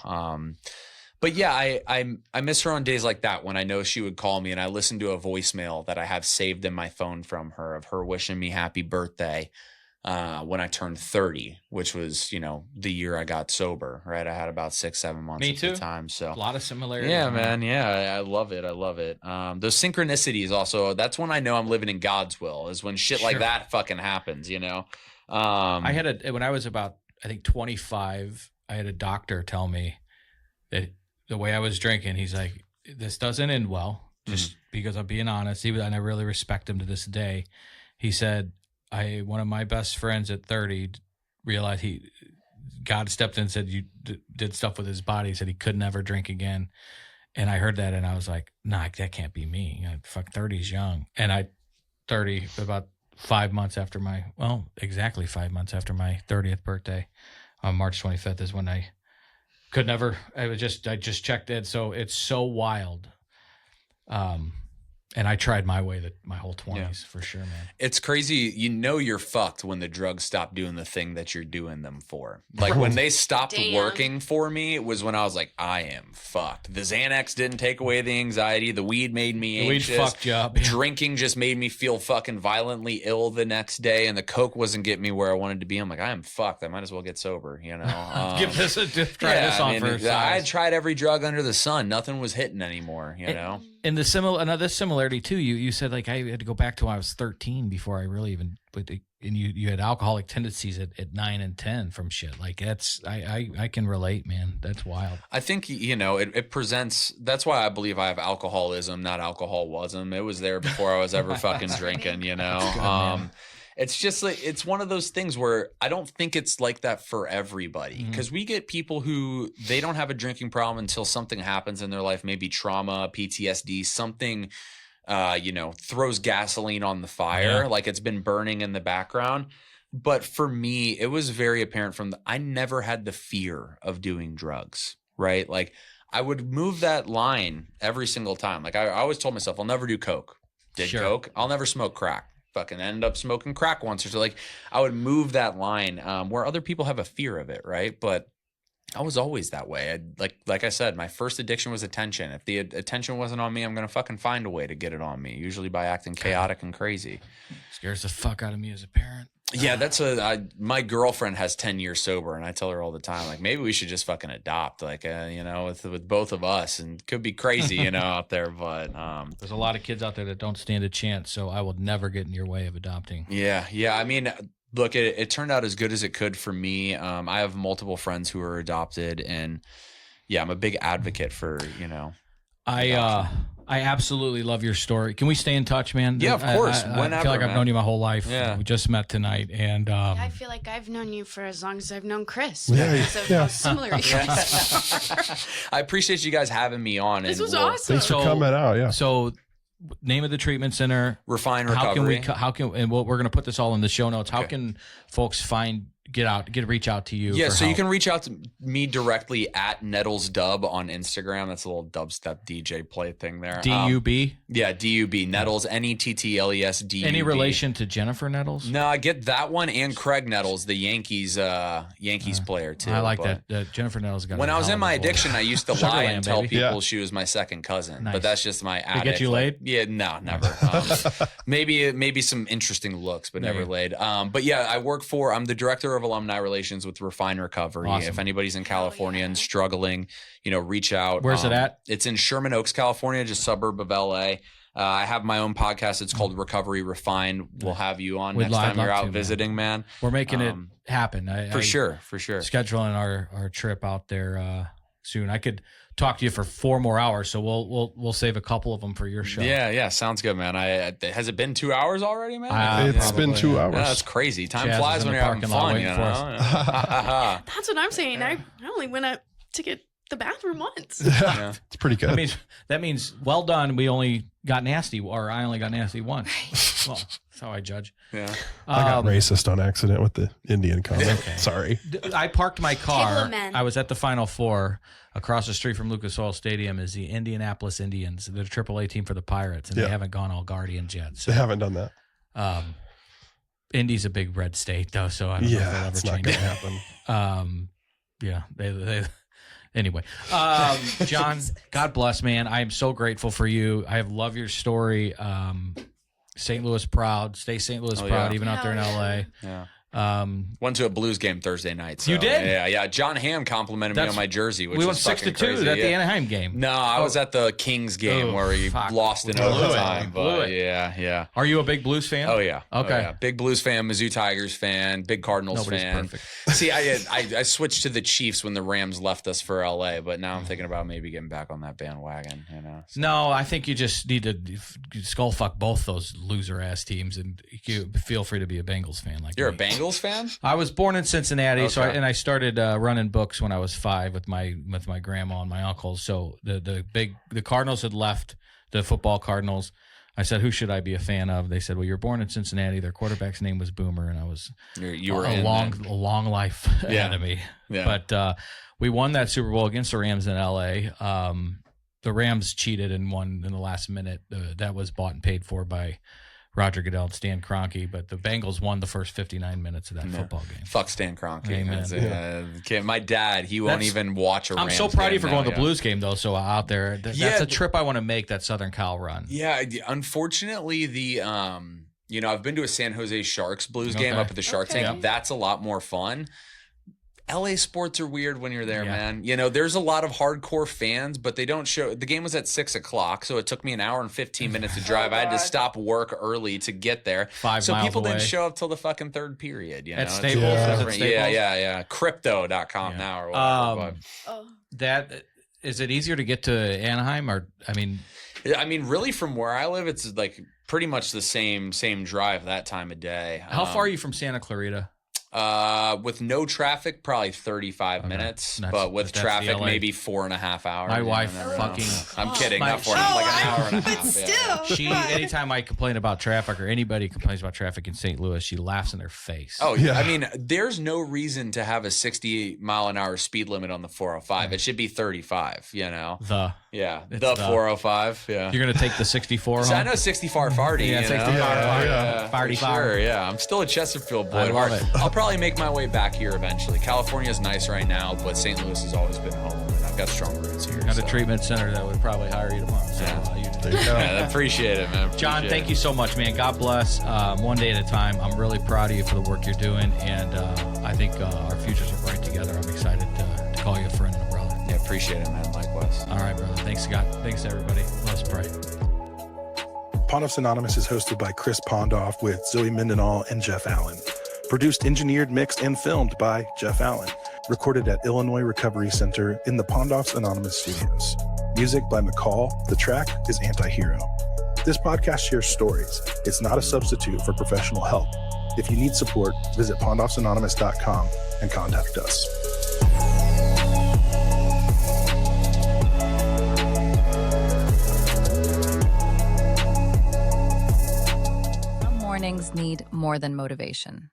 but yeah, I miss her on days like that when I know she would call me, and I listen to a voicemail that I have saved in my phone from her of her wishing me happy birthday when I turned 30, which was, you know, the year I got sober, right? I had about 6-7 months at the time. So a lot of similarities. Yeah, man. Yeah. I love it. I love it. Those synchronicities also, that's when I know I'm living in God's will, is when shit like that fucking happens, you know? When I was about, I think 25, I had a doctor tell me that the way I was drinking, he's like, this doesn't end well, just because I'm being honest. And I really respect him to this day. He said, one of my best friends at 30 realized God stepped in and said, you did stuff with his body. He said he could never drink again. And I heard that and I was like, nah, that can't be me. 30's young. And 30, about 5 months after exactly 5 months after my 30th birthday, on March 25th is when I could never, I just checked it. So it's so wild. And I tried my way my whole 20s for sure, man. It's crazy. You know you're fucked when the drugs stop doing the thing that you're doing them for. Like when they stopped working for me, it was when I was like, I am fucked. The Xanax didn't take away the anxiety. The weed made me anxious. The weed fucked you up. Drinking just made me feel fucking violently ill the next day. And the Coke wasn't getting me where I wanted to be. I'm like, I am fucked. I might as well get sober, you know? Try this on first. I tried every drug under the sun. Nothing was hitting anymore, you know? And another similarity too, you said like I had to go back to when I was 13 before I really even, and you had alcoholic tendencies at 9 and 10 from shit. Like I can relate, man. That's wild. I think, you know, it presents, that's why I believe I have alcoholism, not alcoholism. It was there before I was ever fucking drinking, you know? It's just like, it's one of those things where I don't think it's like that for everybody, because we get people who they don't have a drinking problem until something happens in their life, maybe trauma, PTSD, something, you know, throws gasoline on the fire, like it's been burning in the background. But for me, it was very apparent I never had the fear of doing drugs, right? Like I would move that line every single time. Like I always told myself, I'll never do coke. Did coke. I'll never smoke crack. Fucking ended up smoking crack once or so. Like I would move that line where other people have a fear of it, right? But I was always that way. Like I said, my first addiction was attention. If the attention wasn't on me, I'm gonna fucking find a way to get it on me. Usually by acting chaotic and crazy. Scares the fuck out of me as a parent. Yeah, my girlfriend has 10 years sober, and I tell her all the time, like, maybe we should just fucking adopt, like, you know, with both of us, and it could be crazy, you know, out there, but there's a lot of kids out there that don't stand a chance, so I will never get in your way of adopting. Yeah. I mean, look, it turned out as good as it could for me. I have multiple friends who are adopted, and yeah, I'm a big advocate for, you know, I absolutely love your story. Can we stay in touch, man? Yeah, of course. I feel like I've known you my whole life. Yeah. We just met tonight. And I feel like I've known you for as long as I've known Chris. Yeah. Because of how similar you guys are. I appreciate you guys having me on. This was awesome. Thanks for coming out. Yeah. So name of the treatment center. Refine Recovery. How can we're going to put this all in the show notes. How can folks find reach out to you? Yeah, for so help? you can reach out to me directly at Nettles Dub on Instagram. That's a little dubstep DJ play thing there. D-U-B? Yeah, D-U-B. Nettles, Nettles, D-U-B. Any relation to Jennifer Nettles? No, I get that one and Craig Nettles, the Yankees player too. I like but that. Jennifer Nettles got when I was in my addiction, I used to lie and tell baby. people she was my second cousin. Nice. But that's just my They addict. get you laid? Yeah, no, never. Maybe some interesting looks, but never laid. But yeah, I'm the director of alumni relations with Refine Recovery. Awesome. If anybody's in California and struggling, reach out. Where's it at? It's in Sherman Oaks, California, just suburb of LA. I have my own podcast. It's called Recovery Refined. We'll have you on next time you're out visiting, man. We're making it happen. For sure. Scheduling our trip out there soon. I could talk to you for 4 more hours, so we'll save a couple of them for your show. Yeah, sounds good, man. Has it been 2 hours already, man? It's been 2 hours. Yeah, that's crazy. Time Chaz flies is in when the you're having parking lot fun, waiting for us. That's what I'm saying. I only went up to get the bathroom once. Yeah. It's pretty good. That means well done. We only got nasty, or I only got nasty once. Well, that's how I judge. Yeah. I got racist on accident with the Indian comment. Okay. Sorry. I parked my car. men. I was at the Final Four. Across the street from Lucas Oil Stadium is the Indianapolis Indians, the AAA team for the Pirates, and they haven't gone all Guardians yet. So, They haven't done that. Indy's a big red state, though, so I don't know if they'll ever it's not change going it. to happen. Yeah, they anyway. John, God bless, man. I am so grateful for you. I love your story. St. Louis proud. Stay St. Louis proud, even out there in LA. Yeah. Went to a Blues game Thursday night. So, you did? Yeah. John Hamm complimented me on my jersey, which we was went fucking 6-2 crazy. at the Anaheim game. No, I was at the Kings game where he lost in overtime. Blew it. Yeah. Are you a big Blues fan? Oh yeah. Okay. Oh, yeah. Big Blues fan, Mizzou Tigers fan, big Cardinals Nobody's fan. perfect. See, I switched to the Chiefs when the Rams left us for LA, but now I'm thinking about maybe getting back on that bandwagon. So. No, I think you just need to skull fuck both those loser ass teams, and you feel free to be a Bengals fan. Like You're me. a Bengals fan? I was born in Cincinnati, so Okay. I started running books when I was 5 with my grandma and my uncles. So the Cardinals had left, the football Cardinals. I said, who should I be a fan of? They said, well, you're born in Cincinnati. Their quarterback's name was Boomer, and I was You were a long life ahead of me. Yeah. But we won that Super Bowl against the Rams in L.A. The Rams cheated and won in the last minute. That was bought and paid for by Roger Goodell and Stan Kroenke, but the Bengals won the first 59 minutes of that football game. Fuck Stan Kroenke. Amen. My dad, he won't even watch a Rams I'm so proud of you for game going to now, the Blues game, though, so out there. That's a trip I want to make, that Southern Cal run. Yeah, unfortunately, I've been to a San Jose Sharks Blues game up at the Shark Tank. Yep. That's a lot more fun. LA sports are weird when you're there, Yeah. man. There's a lot of hardcore fans, but they don't show. The game was at 6:00, so it took me an hour and 15 minutes to drive. I had to stop work early to get there. 5 so miles people away. didn't show up till the fucking third period. At It's Staples? a little Is it different. Staples? Yeah. Crypto.com now or whatever. That is it easier to get to Anaheim, or Really, from where I live, it's like pretty much the same drive that time of day. how far are you from Santa Clarita? With no traffic, probably 35 minutes. But with that's traffic, the LA. maybe 4.5 hours. My You wife never know. fucking. I'm kidding. my- Not 4, like an hour and a half. But still. She anytime I complain about traffic or anybody complains about traffic in St. Louis, she laughs in their face. Oh, Yeah. yeah. there's no reason to have a 60 mile an hour speed limit on the 405. It should be 35, The Yeah. It's The the- 405. Yeah. you're gonna take the 64 So I home? know 64 farty. Yeah, you 64 know? farty. Yeah, Farty for farty. sure. Yeah, I'm still a Chesterfield boy. I love it. I'll probably make my way back here eventually. California's nice right now, but St. Louis has always been home, and I've got strong roots here. Got a so. treatment center that would probably hire you tomorrow. So, Yeah, I appreciate it, man. John, thank you so much, man. God bless. One day at a time. I'm really proud of you for the work you're doing, and I think our futures are bright together. I'm excited to call you a friend and a brother. Yeah, appreciate it, man. Likewise. All right, brother. Thanks, Scott. Thanks, everybody. Let's pray. Pondoff's Anonymous is hosted by Chris Pondoff with Zoe Mendenhall and Jeff Allen. Produced, engineered, mixed, and filmed by Jeff Allen. Recorded at Illinois Recovery Center in the Pondoff's Anonymous studios. Music by McCall. The track is Anti-Hero. This podcast shares stories. It's not a substitute for professional help. If you need support, visit pondoffsanonymous.com and contact us. Some mornings need more than motivation.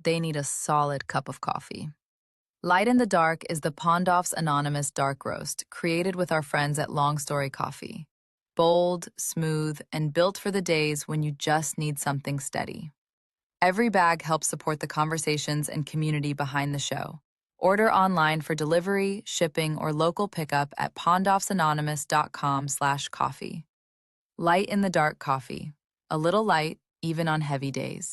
they need a solid cup of coffee. Light in the Dark is the Pondoff's Anonymous Dark Roast, created with our friends at Long Story Coffee. Bold, smooth, and built for the days when you just need something steady. Every bag helps support the conversations and community behind the show. Order online for delivery, shipping, or local pickup at pondoffsanonymous.com/coffee. Light in the Dark Coffee. A little light, even on heavy days.